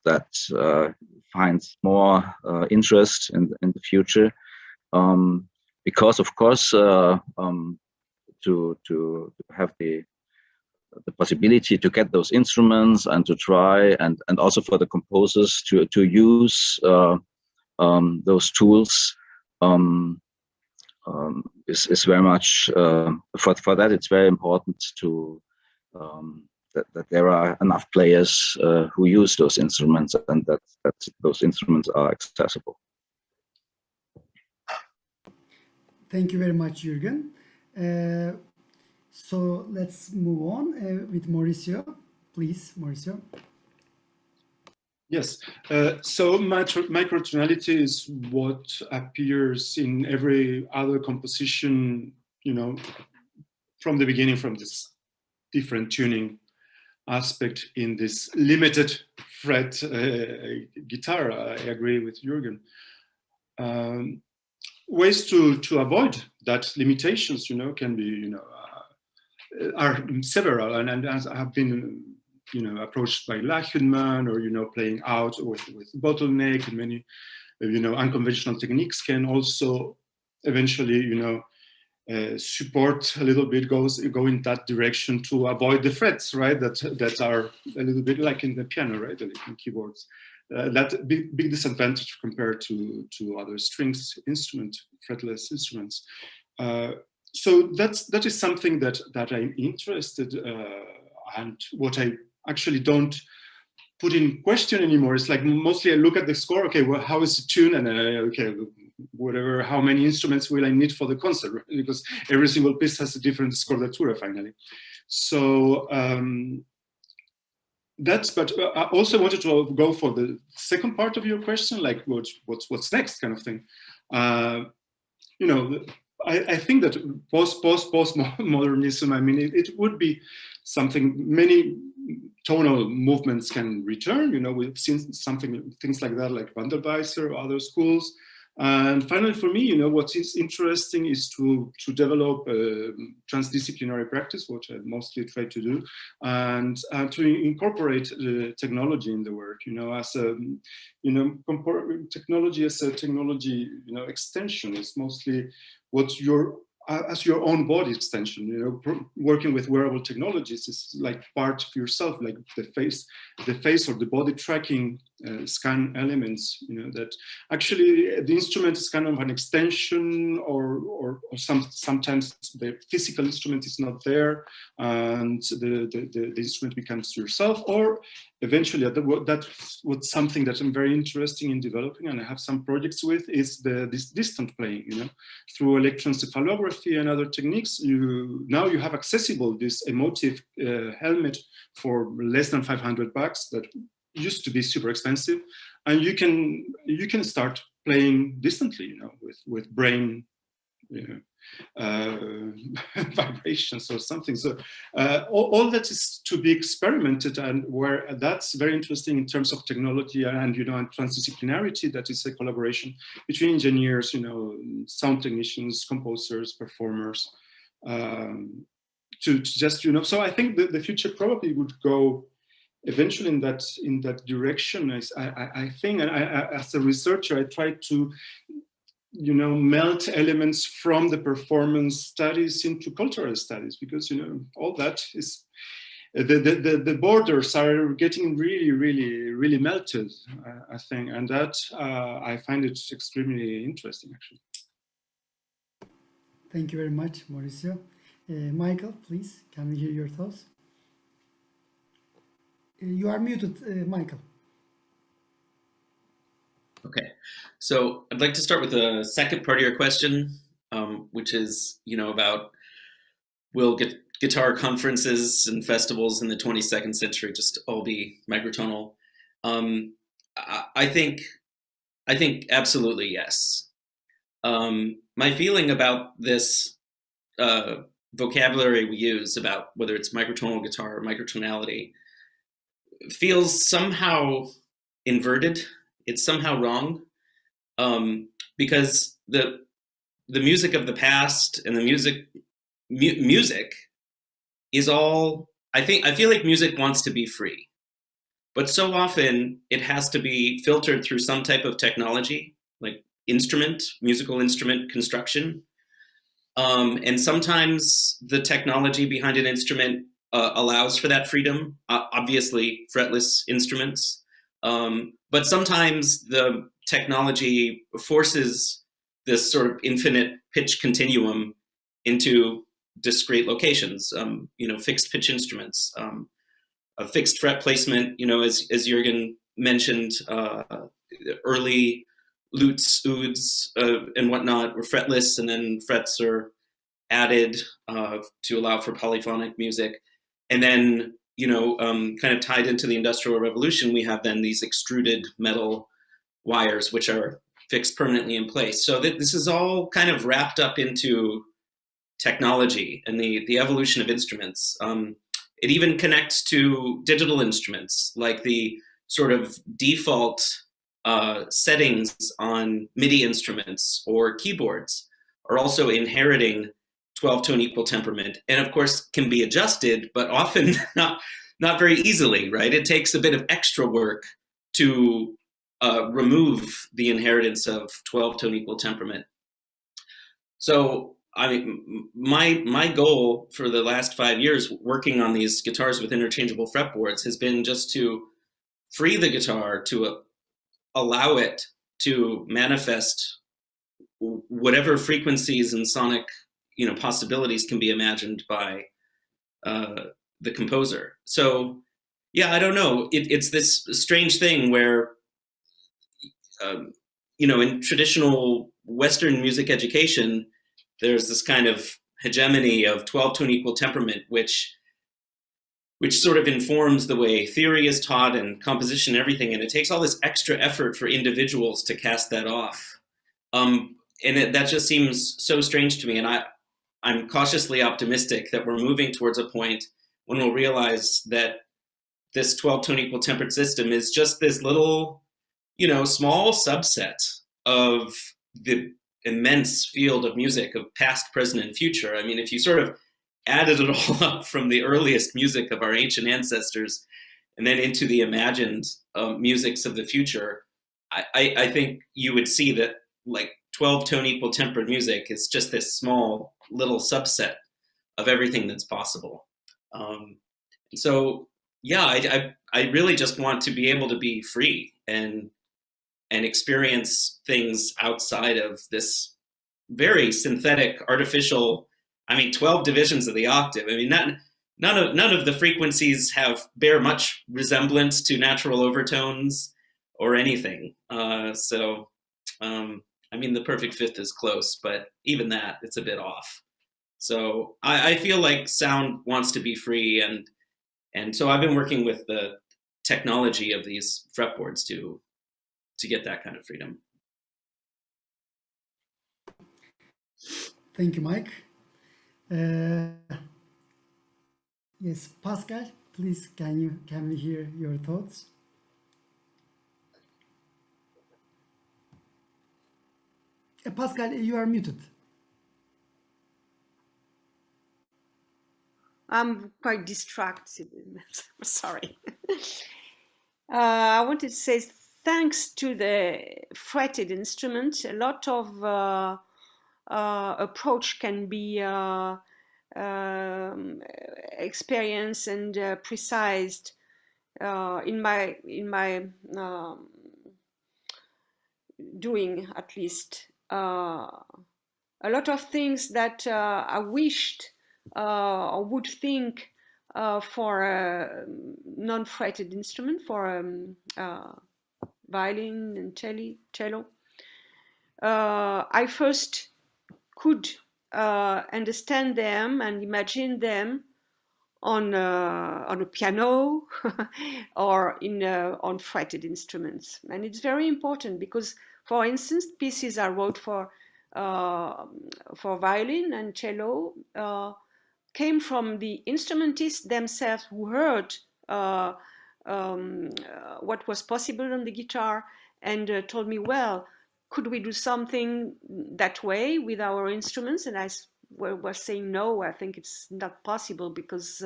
that finds more interest in the future, because of course to have the possibility to get those instruments and to try, and also for the composers to use those tools, is very much for that. It's very important to that there are enough players who use those instruments, and that those instruments are accessible. Thank you very much, Jürgen. So let's move on with Mauricio. Please, Mauricio. Yes, so microtonality is what appears in every other composition, you know, from the beginning, from this different tuning aspect in this limited fret guitar. I agree with Jürgen. Ways to avoid that limitations, you know, can be, you know, are several, and as I have been, you know, approached by Lachudman, or, you know, playing out with bottleneck, and many, you know, unconventional techniques can also eventually, you know, support a little bit, go in that direction to avoid the frets, right? That are a little bit like in the piano, right? Like in keyboards. That big disadvantage compared to other strings instrument, fretless instruments. So that is something that I'm interested, and what I actually don't put in question anymore. It's like mostly I look at the score. Okay, well, how is the tune, and okay, whatever. How many instruments will I need for the concert? Right? Because every single piece has a different scollatura finally. So that's. But I also wanted to go for the second part of your question, like what's next, kind of thing. You know. I think that post-modernism, I mean, it would be something, many tonal movements can return. You know, we've seen things like that, like Wandelweiser or other schools. And finally, for me, you know, what is interesting is to develop a transdisciplinary practice, which I mostly try to do, and to incorporate technology in the work. You know, as a, you know, technology as a technology, you know, extension is mostly what as your own body extension. You know, working with wearable technologies is like part of yourself, like the face or the body tracking scan elements, that actually the instrument is kind of an extension, or sometimes the physical instrument is not there and the instrument becomes yourself, or eventually that was something that I'm very interested in developing, and I have some projects with, is this distant playing, through electroencephalography and other techniques. Now you have accessible this emotive helmet for less than $500 that used to be super expensive, and you can start playing distantly, with brain vibrations or something. So all that is to be experimented, and where that's very interesting in terms of technology and and transdisciplinarity. That is a collaboration between engineers, sound technicians, composers, performers, to just so I think the future probably would go eventually in that direction. I think, and as a researcher, I try to melt elements from the performance studies into cultural studies, because all that is the borders are getting really, really, really melted, I think, and that I find it extremely interesting, actually. Thank you very much, Mauricio. Michael, please, can we hear your thoughts? You are muted, Michael. Okay, so I'd like to start with the second part of your question, which is, about will guitar conferences and festivals in the 22nd century just all be microtonal? I think absolutely yes. My feeling about this vocabulary we use about whether it's microtonal guitar or microtonality feels somehow inverted. It's somehow wrong, because the music of the past and the music is all. I feel like music wants to be free, but so often it has to be filtered through some type of technology, like musical instrument construction, and sometimes the technology behind an instrument allows for that freedom. Obviously, fretless instruments. But sometimes the technology forces this sort of infinite pitch continuum into discrete locations, fixed pitch instruments, a fixed fret placement, as Jürgen mentioned, early lutes, ouds, and whatnot were fretless, and then frets are added to allow for polyphonic music. And then kind of tied into the Industrial Revolution, we have then these extruded metal wires, which are fixed permanently in place. So this is all kind of wrapped up into technology and the evolution of instruments. It even connects to digital instruments, like the sort of default settings on MIDI instruments or keyboards are also inheriting 12-tone equal temperament, and of course can be adjusted, but often not very easily, right? It takes a bit of extra work to remove the inheritance of 12-tone equal temperament. So my goal for the last 5 years working on these guitars with interchangeable fretboards has been just to free the guitar, to allow it to manifest whatever frequencies and sonic possibilities can be imagined by the composer. So yeah, I don't know. It's this strange thing where, in traditional Western music education, there's this kind of hegemony of 12-tone equal temperament, which sort of informs the way theory is taught and composition and everything. And it takes all this extra effort for individuals to cast that off. And that just seems so strange to me. And I'm cautiously optimistic that we're moving towards a point when we'll realize that this 12-tone equal tempered system is just this little, small subset of the immense field of music of past, present, and future. I mean, if you sort of added it all up from the earliest music of our ancient ancestors and then into the imagined musics of the future, I think you would see that like 12-tone equal tempered music is just this small little subset of everything that's possible. So yeah, I really just want to be able to be free and experience things outside of this very synthetic, artificial. I mean, 12 divisions of the octave. I mean, none of the frequencies bear much resemblance to natural overtones or anything. I mean, the perfect fifth is close, but even that, it's a bit off. So I feel like sound wants to be free, and so I've been working with the technology of these fretboards to get that kind of freedom. Thank you, Mike. Yes, Pascal, please, can we hear your thoughts? Pascal, you are muted. I'm quite distracted. Sorry. I wanted to say thanks to the fretted instrument, a lot of approach can be experienced and precised in my doing, at least. A lot of things that I wished or would think for a non-fretted instrument, for violin and cello. I first could understand them and imagine them on a piano or on fretted instruments, and it's very important because, for instance, pieces I wrote for violin and cello came from the instrumentists themselves who heard what was possible on the guitar and told me, well, could we do something that way with our instruments? And I was saying, no, I think it's not possible because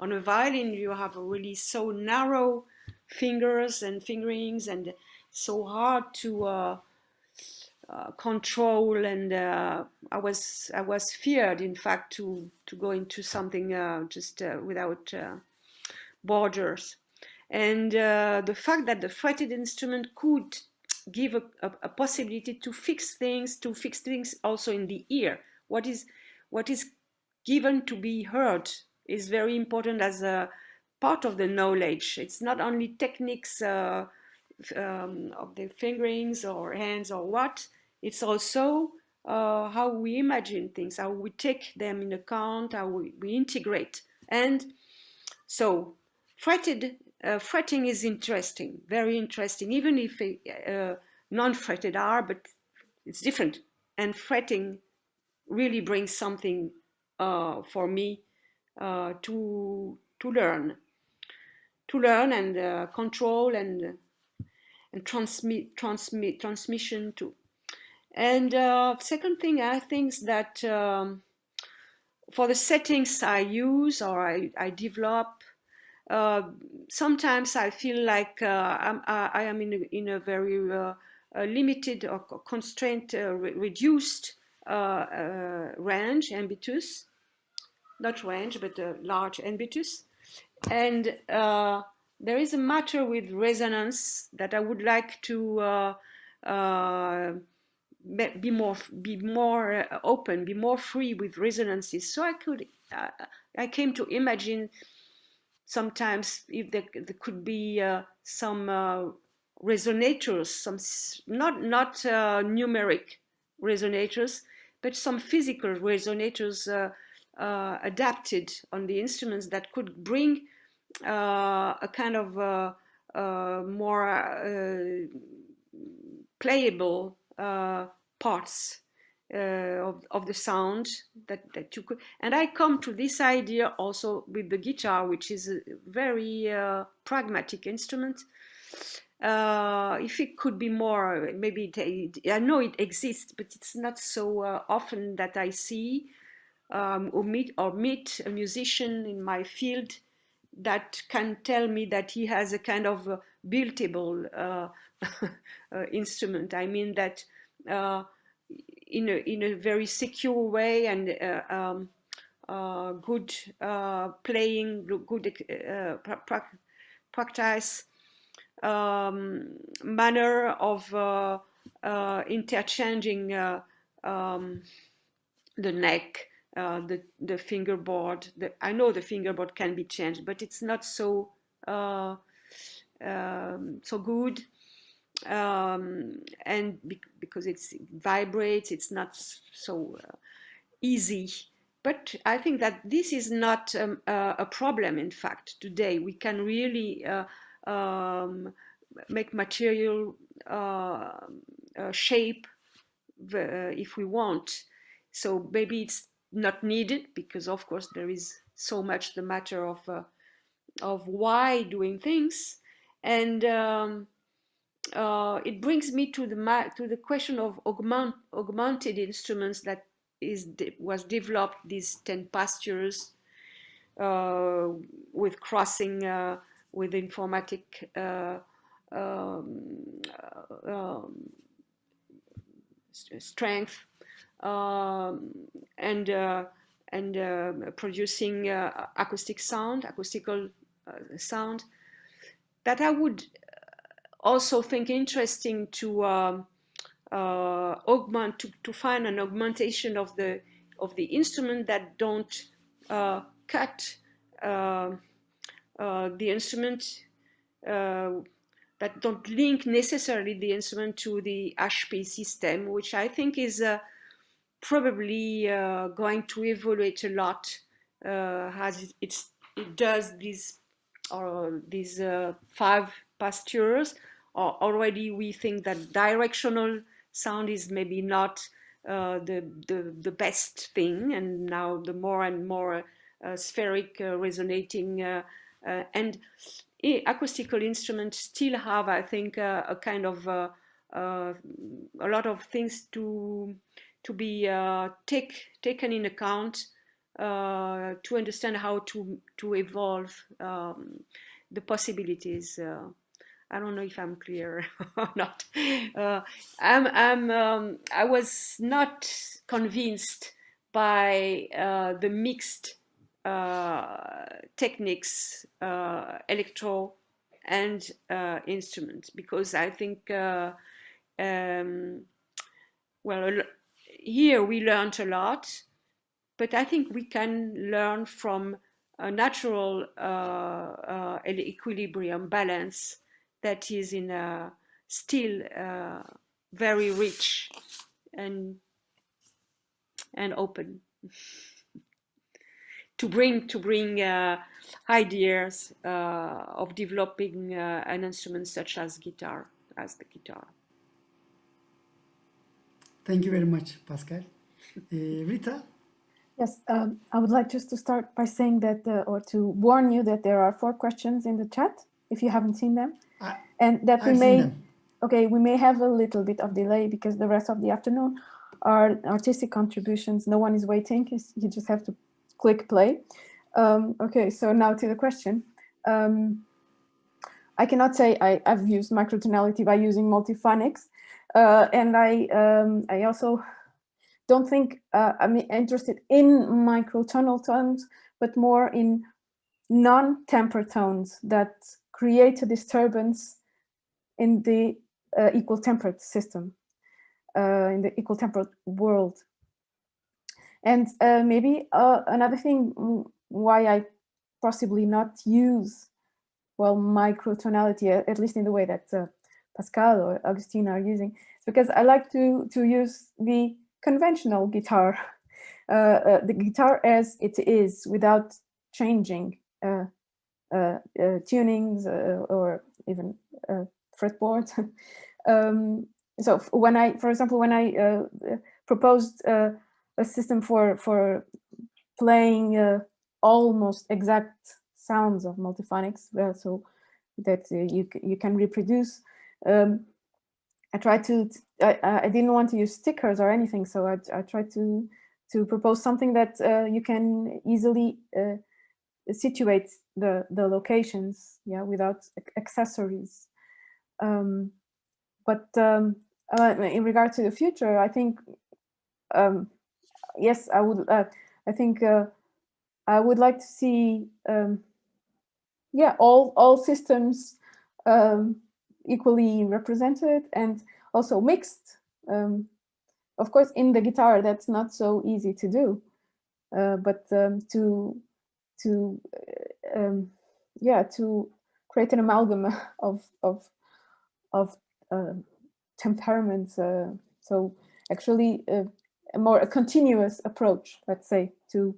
on a violin you have really so narrow fingers and fingerings and so hard to control, and I was feared, in fact, to go into something just without borders. And the fact that the fretted instrument could give a possibility to fix things also in the ear. What is given to be heard is very important as a part of the knowledge. It's not only techniques of the fingerings or hands or what, it's also how we imagine things, how we take them in account, how we integrate. And so fretting is interesting, very interesting, even if non-fretted are, but it's different. And fretting really brings something for me to learn and control and transmission too. And second thing, I think that for the settings I use or I develop, sometimes I feel like I am in a very limited or constraint, reduced range, ambitus, not range, but a large ambitus. And there is a matter with resonance that I would like to be more open, be more free with resonances. So I came to imagine sometimes if there could be some resonators, some not numeric resonators, but some physical resonators adapted on the instruments that could bring a kind of more playable parts of the sound that you could. And I come to this idea also with the guitar, which is a very pragmatic instrument. If it could be more, maybe I know it exists, but it's not so often that I see or meet a musician in my field that can tell me that he has a kind of buildable instrument. I mean that in a very secure way and good playing, good practice manner of interchanging the neck, the fingerboard. I know the fingerboard can be changed, but it's not so so good. And because it vibrates, it's not so easy. But I think that this is not a problem. In fact, today we can really make material shape if we want. So maybe it's not needed, because of course there is so much the matter of why doing things. And it brings me to the question of augmented instruments that was developed these 10 past with crossing with informatic strength and producing acoustical sound, that I would also think interesting to augment, to find an augmentation of the instrument that don't cut the instrument, that don't link necessarily the instrument to the HP system, which I think is probably going to evaluate a lot as it does these 5 past years. Already we think that directional sound is maybe not the best thing, and now the more and more spheric resonating and acoustical instruments still have, I think, a kind of a lot of things to be taken in account to understand how to evolve the possibilities. I don't know if I'm clear or not. I was not convinced by the mixed techniques, electro and instruments, because I think, well, here we learned a lot, but I think we can learn from a natural equilibrium balance that is in still very rich and open to bring ideas of developing an instrument such as the guitar. Thank you very much, Pascal. Rita? Yes, I would like just to start by saying that, or to warn you that there are 4 questions in the chat, if you haven't seen them. And that we may, okay, we may have a little bit of delay because the rest of the afternoon are artistic contributions. No one is waiting, you just have to click play. Okay, so now to the question. I cannot say I've used microtonality by using multiphonics, and I also don't think I'm interested in microtonal tones, but more in non-temper tones that create a disturbance in the equal tempered system, in the equal tempered world. And maybe another thing why I possibly not use, well, microtonality, at least in the way that Pascal or Augustine are using, is because I like to use the conventional guitar, the guitar as it is, without changing tunings or even fretboards. So when I, for example, when I proposed a system for playing almost exact sounds of multiphonics, so that you can reproduce, I tried to, I didn't want to use stickers or anything, so I tried to propose something that you can easily situate the locations, yeah, without accessories. But in regard to the future, I think, yes, I would. I think I would like to see, yeah, all systems equally represented and also mixed. Of course, in the guitar, that's not so easy to do, but to create an amalgam of temperaments. So actually, a continuous approach, let's say, to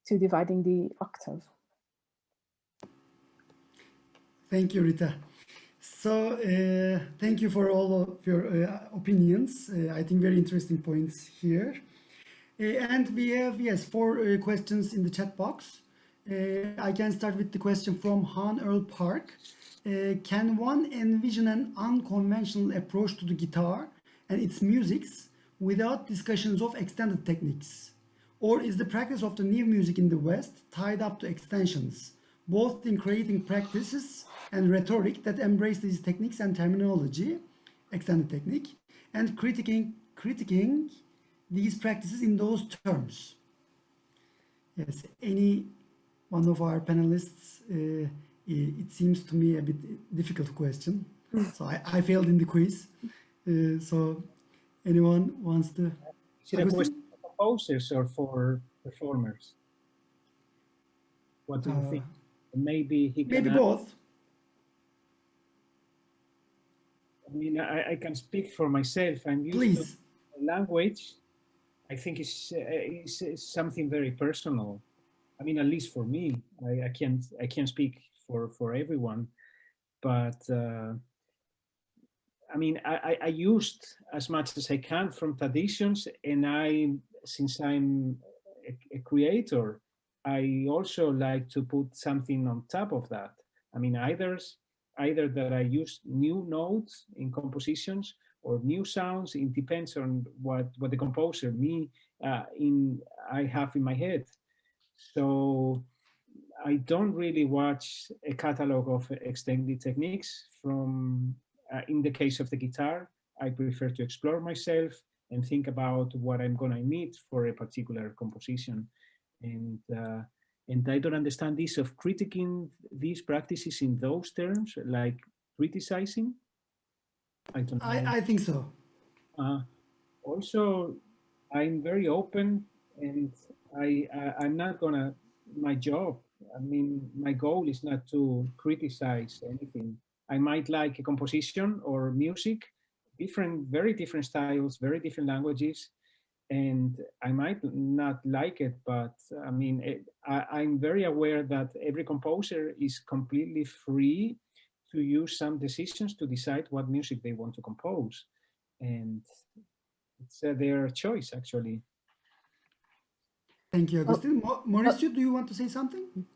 dividing the octave. Thank you, Rita. So thank you for all of your opinions. I think very interesting points here. And we have, yes, 4 questions in the chat box. I can start with the question from Han Earl Park. Can one envision an unconventional approach to the guitar and its musics without discussions of extended techniques? Or is the practice of the new music in the West tied up to extensions, both in creating practices and rhetoric that embrace these techniques and terminology, extended technique, and critiquing these practices in those terms? Yes, any one of our panelists, it seems to me a bit difficult question. So I failed in the quiz. So anyone wants to? Is it a question for composers or for performers? What do you think? Maybe he can. Maybe both. I mean, I can speak for myself. I'm used to language. I think it's something very personal. I mean, at least for me, I can't speak for everyone, but I mean, I used as much as I can from traditions, and since I'm a creator, I also like to put something on top of that. I mean, either that I use new notes in compositions or new sounds. It depends on what the composer, I have in my head. So I don't really watch a catalog of extended techniques from, in the case of the guitar, I prefer to explore myself and think about what I'm gonna need for a particular composition. And I don't understand this of critiquing these practices in those terms, like criticizing. I don't know. I think so. Also, I'm very open, and I'm not gonna, my job, I mean, my goal is not to criticize anything. I might like a composition or music, very different styles, very different languages, and I might not like it, but I mean, I'm very aware that every composer is completely free to use some decisions to decide what music they want to compose. And it's their choice, actually. Thank you, Agustin. Mauricio, do you want to say something?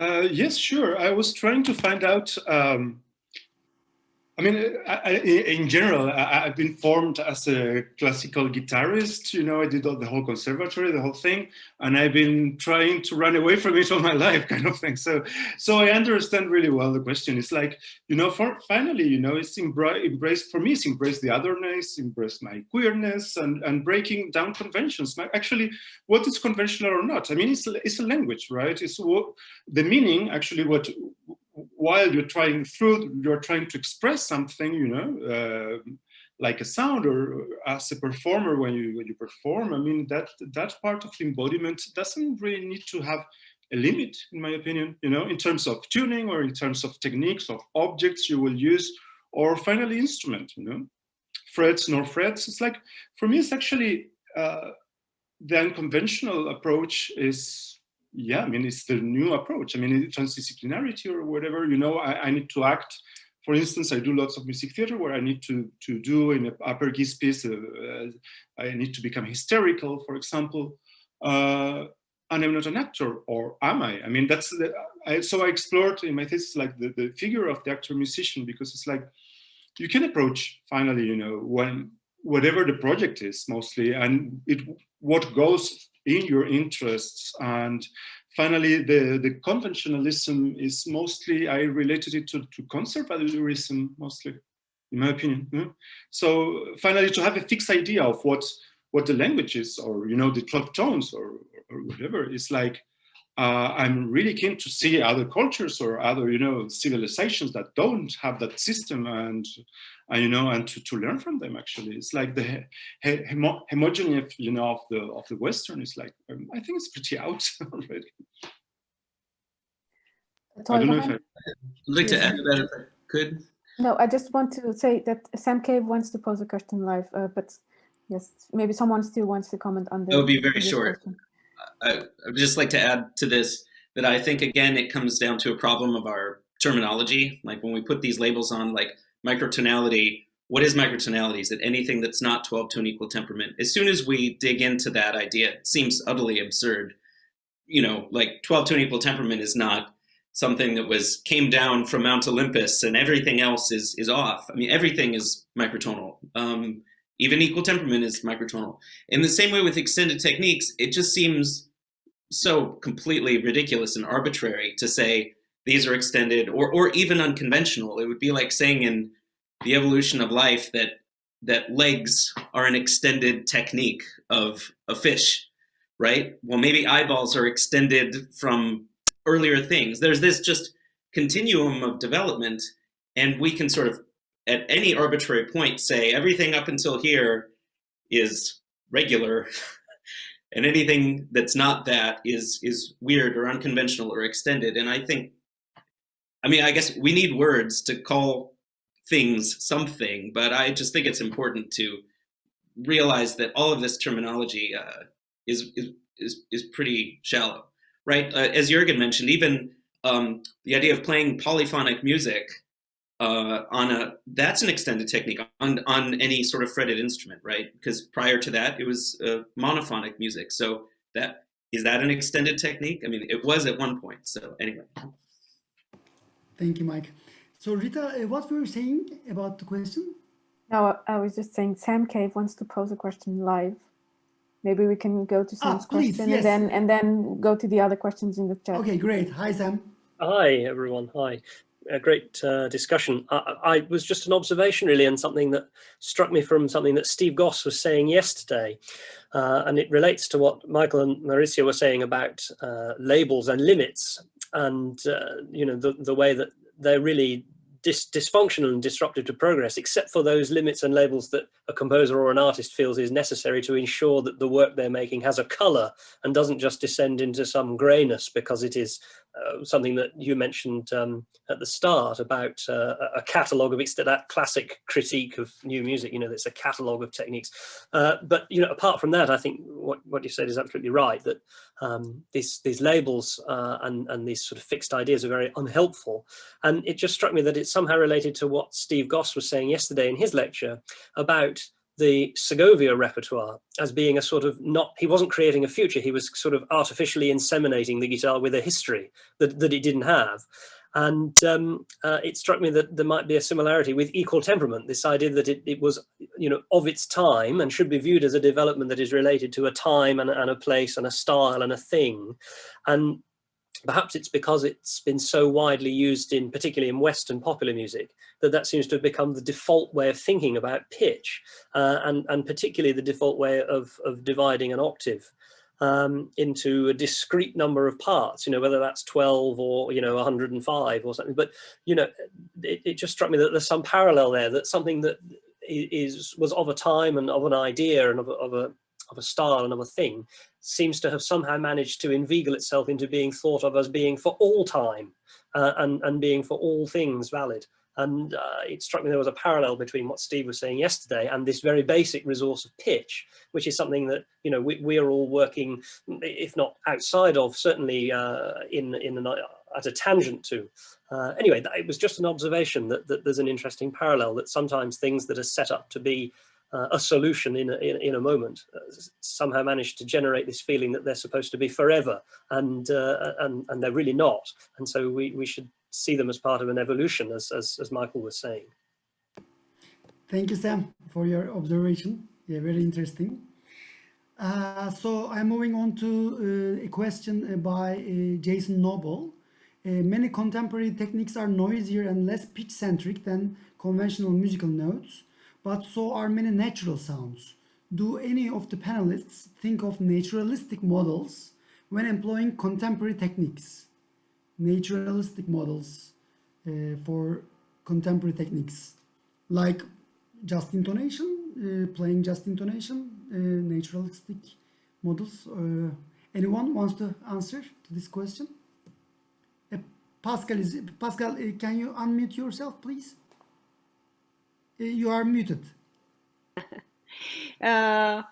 Yes, sure. I was trying to find out, I mean, in general, I've been formed as a classical guitarist. You know, I did the whole conservatory, the whole thing, and I've been trying to run away from it all my life, kind of thing. So I understand really well the question. It's like, you know, finally, you know, it's embraced for me. It's embraced the otherness, embraced my queerness, and breaking down conventions. Actually, what is conventional or not? I mean, it's a language, right? It's the meaning. Actually, while you're trying to express something, you know, like a sound, or as a performer when you perform. I mean, that part of embodiment doesn't really need to have a limit, in my opinion, you know, in terms of tuning or in terms of techniques of objects you will use, or finally instrument, you know, frets nor frets. It's like, for me, it's actually the unconventional approach is, yeah, I mean, it's the new approach. I mean, transdisciplinarity or whatever, you know, I need to act. For instance, I do lots of music theater where I need to do in an upper keys piece, I need to become hysterical, for example, and I'm not an actor, or am I? I mean, that's so I explored in my thesis like the figure of the actor-musician, because it's like, you can approach finally, you know, when whatever the project is mostly, and what goes in your interests. And finally, the conventionalism is mostly, I related it to conservatism mostly, in my opinion. Yeah? So finally, to have a fixed idea of what the language is, or, you know, the 12 tones or whatever, is like, I'm really keen to see other cultures or other, civilizations that don't have that system, and to learn from them. Actually, it's like the homogeneity, of the Western is like, I think it's pretty out already. I don't know if I'd like to add to that if I could. No, I just want to say that Sam Cave wants to pose a question live, but yes, maybe someone still wants to comment on the. It'll be very short. I'd just like to add to this that I think, again, it comes down to a problem of our terminology. Like when we put these labels on, like microtonality, what is microtonality? Is it anything that's not 12-tone equal temperament? As soon as we dig into that idea, it seems utterly absurd. Like 12-tone equal temperament is not something that came down from Mount Olympus and everything else is off. I mean, everything is microtonal. Even equal temperament is microtonal. In the same way with extended techniques, it just seems so completely ridiculous and arbitrary to say these are extended or even unconventional. It would be like saying in the evolution of life that legs are an extended technique of a fish, right? Well, maybe eyeballs are extended from earlier things. There's this just continuum of development, and we can sort of at any arbitrary point say everything up until here is regular and anything that's not that is weird or unconventional or extended. And I guess we need words to call things something, but I just think it's important to realize that all of this terminology is pretty shallow, right? As Jürgen mentioned, even the idea of playing polyphonic music that's an extended technique on any sort of fretted instrument, right? Because prior to that, it was monophonic music. So is that an extended technique? I mean, it was at one point. So anyway. Thank you, Mike. So Rita, what were you saying about the question? No, I was just saying Sam Cave wants to pose a question live. Maybe we can go to Sam's question, yes. and then go to the other questions in the chat. Okay, great. Hi, Sam. Hi, everyone. Hi. A great discussion. I was just an observation, really, and something that struck me from something that Steve Goss was saying yesterday. And it relates to what Michael and Mauricio were saying about labels and limits, and the way that they're really dysfunctional and disruptive to progress, except for those limits and labels that a composer or an artist feels is necessary to ensure that the work they're making has a color and doesn't just descend into some grayness because it is something that you mentioned at the start about a catalogue of that classic critique of new music. It's a catalogue of techniques. But apart from that, I think what you said is absolutely right. That these labels and these sort of fixed ideas are very unhelpful. And it just struck me that it's somehow related to what Steve Goss was saying yesterday in his lecture about the Segovia repertoire as being a sort of he wasn't creating a future, he was sort of artificially inseminating the guitar with a history that it didn't have. And it struck me that there might be a similarity with equal temperament, this idea that it was, of its time and should be viewed as a development that is related to a time and a place and a style and a thing. And perhaps it's because it's been so widely used particularly in Western popular music, that seems to have become the default way of thinking about pitch, and particularly the default way of dividing an octave into a discrete number of parts, whether that's 12 or 105 or something. But it just struck me that there's some parallel there, that something that was of a time and of an idea and of a style and of a thing seems to have somehow managed to inveigle itself into being thought of as being for all time and being for all things valid. And it struck me there was a parallel between what Steve was saying yesterday and this very basic resource of pitch, which is something that we are all working, if not outside of, certainly at a tangent to. Anyway, it was just an observation that there's an interesting parallel, that sometimes things that are set up to be a solution in a moment somehow manage to generate this feeling that they're supposed to be forever, and they're really not. And so we should see them as part of an evolution, as Michael was saying. Thank you, Sam, for your observation. Yeah, very interesting. So I'm moving on to a question by Jason Noble. Many contemporary techniques are noisier and less pitch-centric than conventional musical notes, but so are many natural sounds. Do any of the panelists think of naturalistic models when employing contemporary techniques, naturalistic models for contemporary techniques, like just intonation, playing just intonation, naturalistic models. Anyone wants to answer to this question? Pascal, can you unmute yourself, please? You are muted. About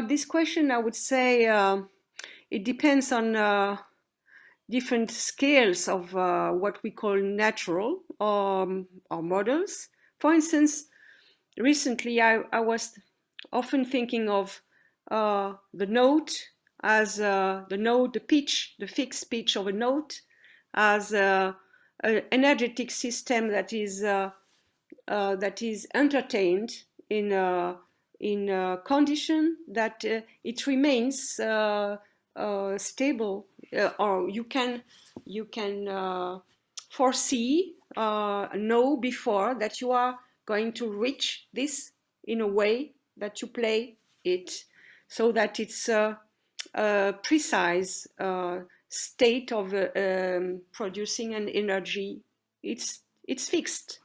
this question, I would say it depends on different scales of what we call natural or models. For instance, recently I was often thinking of the note as the pitch, the fixed pitch of a note, as an energetic system that is entertained in a condition that it remains stable, or you can foresee, know before that you are going to reach this in a way that you play it, so that it's a precise state of producing an energy. It's fixed,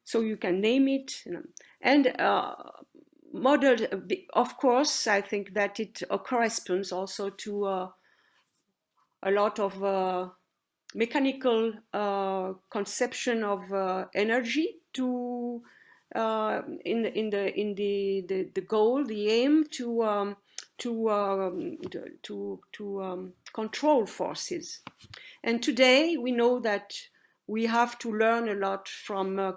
so you can name it, and model. Of course, I think that it corresponds also to a lot of mechanical conception of energy to in the goal, the aim to control forces. And today we know that we have to learn a lot from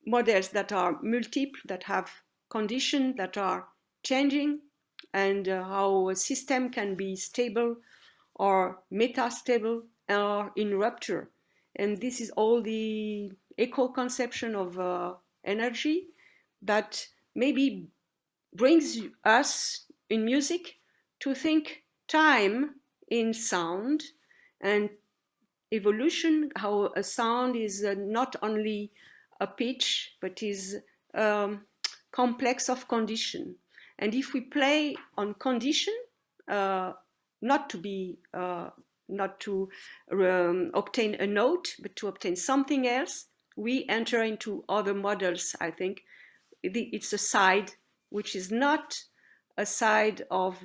models that are multiple, that have conditions that are changing, and how a system can be stable or metastable or in rupture. And this is all the eco-conception of energy that maybe brings us in music to think time in sound and evolution, how a sound is not only a pitch, but is complex of condition. And if we play on condition, not to obtain a note, but to obtain something else, we enter into other models. I think it's a side which is not a side of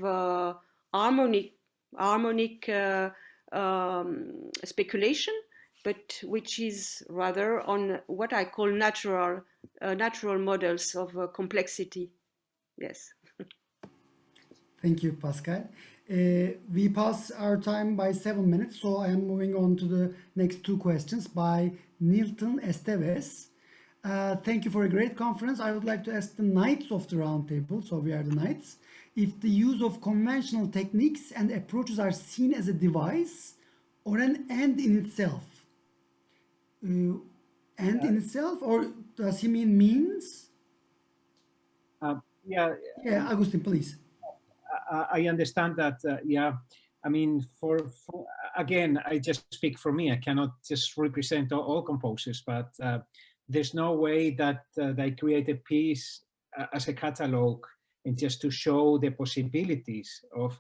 harmonic speculation, but which is rather on what I call natural models of complexity. Yes. Thank you, Pascal. We pass our time by 7 minutes, so I am moving on to the next two questions by Nilton Esteves. Thank you for a great conference. I would like to ask the knights of the round table, so we are the knights, if the use of conventional techniques and approaches are seen as a device or an end in itself. End in itself, or does he mean means? Yeah, Agustin, please. I understand that. Yeah, I mean, again, I just speak for me. I cannot just represent all composers, but there's no way that they create a piece as a catalog and just to show the possibilities of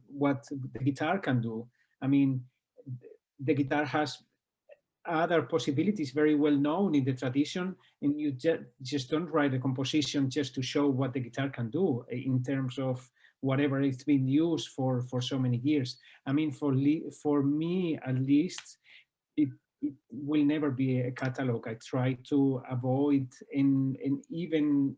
what the guitar can do. I mean, the guitar has other possibilities very well known in the tradition, and you just don't write a composition just to show what the guitar can do in terms of whatever it's been used for so many years. I mean, for me at least, it will never be a catalog. I try to avoid, and even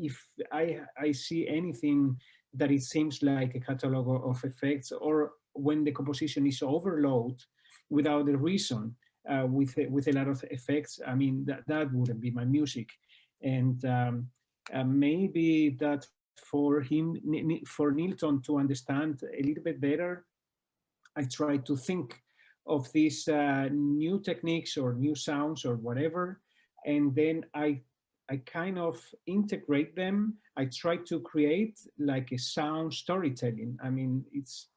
if I see anything that it seems like a catalog of effects, or when the composition is overloaded without a reason, with a lot of effects, I mean, that wouldn't be my music. And maybe that for Nilton to understand a little bit better, I try to think of these new techniques or new sounds or whatever, and then I kind of integrate them. I try to create like a sound storytelling. I mean, it's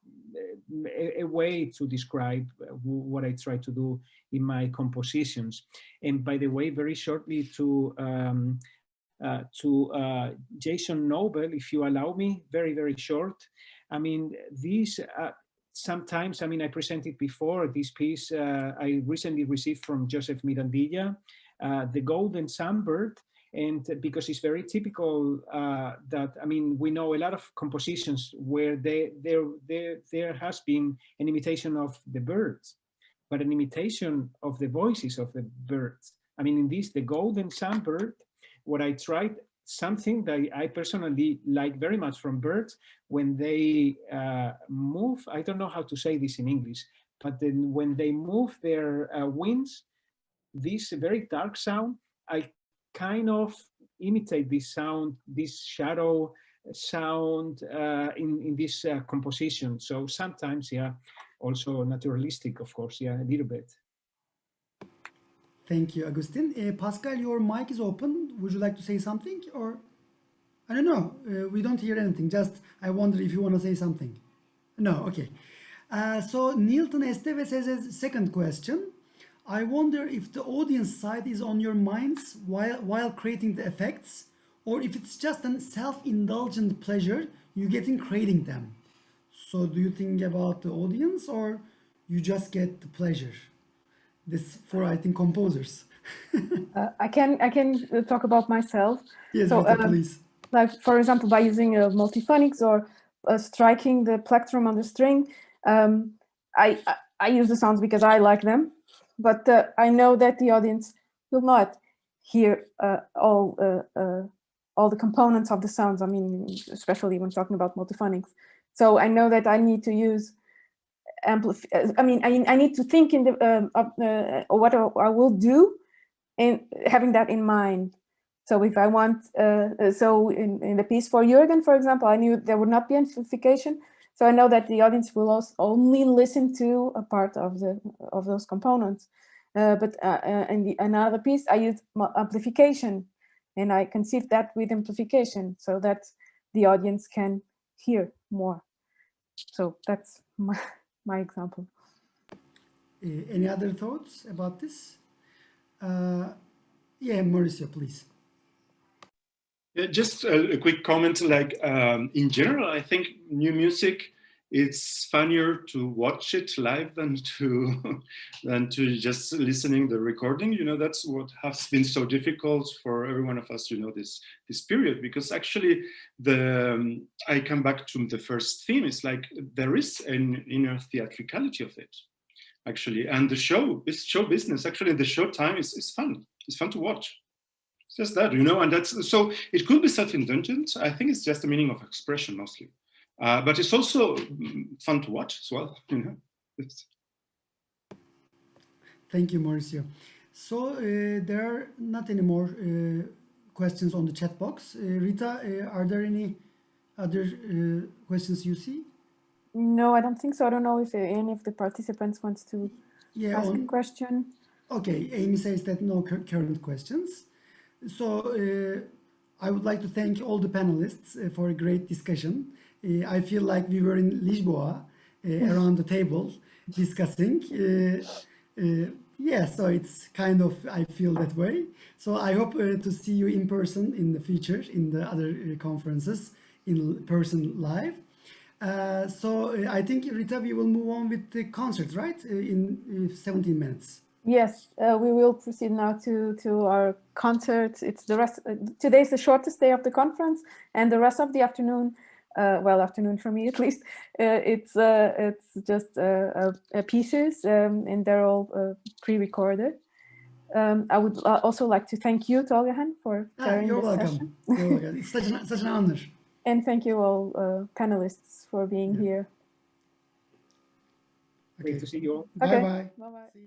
a way to describe what I try to do in my compositions. And by the way, very shortly to to Jason Noble, if you allow me, very, very short. I mean, these sometimes, I mean, I presented before this piece I recently received from Joseph Mirandilla, The Golden Sunbird. And because it's very typical that, I mean, we know a lot of compositions where there has been an imitation of the birds, but an imitation of the voices of the birds. I mean, in this, The Golden Sunbird, what I tried, something that I personally like very much from birds, when they move, I don't know how to say this in English, but then when they move their wings, this very dark sound, I kind of imitate this sound, this shadow sound in this composition. So sometimes, yeah, also naturalistic, of course, yeah, a little bit. Thank you, Agustin. Pascal, your mic is open. Would you like to say something? Or, I don't know, we don't hear anything. Just, I wonder if you want to say something. No, okay. So Nilton Esteve says a second question. I wonder if the audience side is on your minds while creating the effects, or if it's just a self-indulgent pleasure you get in creating them. So do you think about the audience, or you just get the pleasure? This for, I think, composers. I can talk about myself. Yes, so, Rita, please. Like, for example, by using multiphonics or striking the plectrum on the string, I use the sounds because I like them. But I know that the audience will not hear all the components of the sounds. I mean, especially when talking about multiphonics. So I know that I need to use I need to think in the what I will do, and having that in mind. So if I want, so in the piece for Jürgen, for example, I knew there would not be amplification. So I know that the audience will also only listen to a part of those components. But in another piece, I used amplification, and I conceived that with amplification so that the audience can hear more. So that's my example. Any other thoughts about this? Yeah, Mauricio, please. Yeah, just a quick comment. Like in general, I think new music, it's funnier to watch it live than to just listening the recording. You know, that's what has been so difficult for every one of us. You know, this period, because actually I come back to the first theme. It's like there is an inner theatricality of it, actually, and the show business. Actually, the show time is fun. It's fun to watch. It's just that, you know, and that's so. It could be self-indulgent. I think it's just the meaning of expression mostly. But it's also fun to watch as well, you know. Thank you, Mauricio. So there are not any more questions on the chat box. Rita, are there any other questions you see? No, I don't think so. I don't know if any of the participants wants to ask a question. Okay, Amy says that no current questions. So I would like to thank all the panelists for a great discussion. I feel like we were in Lisboa around the table discussing. Yeah, so it's kind of, I feel that way. So I hope to see you in person in the future, in the other conferences, in person live. So I think, Rita, we will move on with the concert, right? In 17 minutes. Yes, we will proceed now to our concert. It's the rest. Today's the shortest day of the conference, and the rest of the afternoon, well, afternoon for me at least, it's just pieces, and they're all pre-recorded. I would also like to thank you, Tolgahan, for chairing this session. You're welcome. It's such an honor. And thank you all panelists for being here. Great to see you all. Bye-bye. Bye-bye.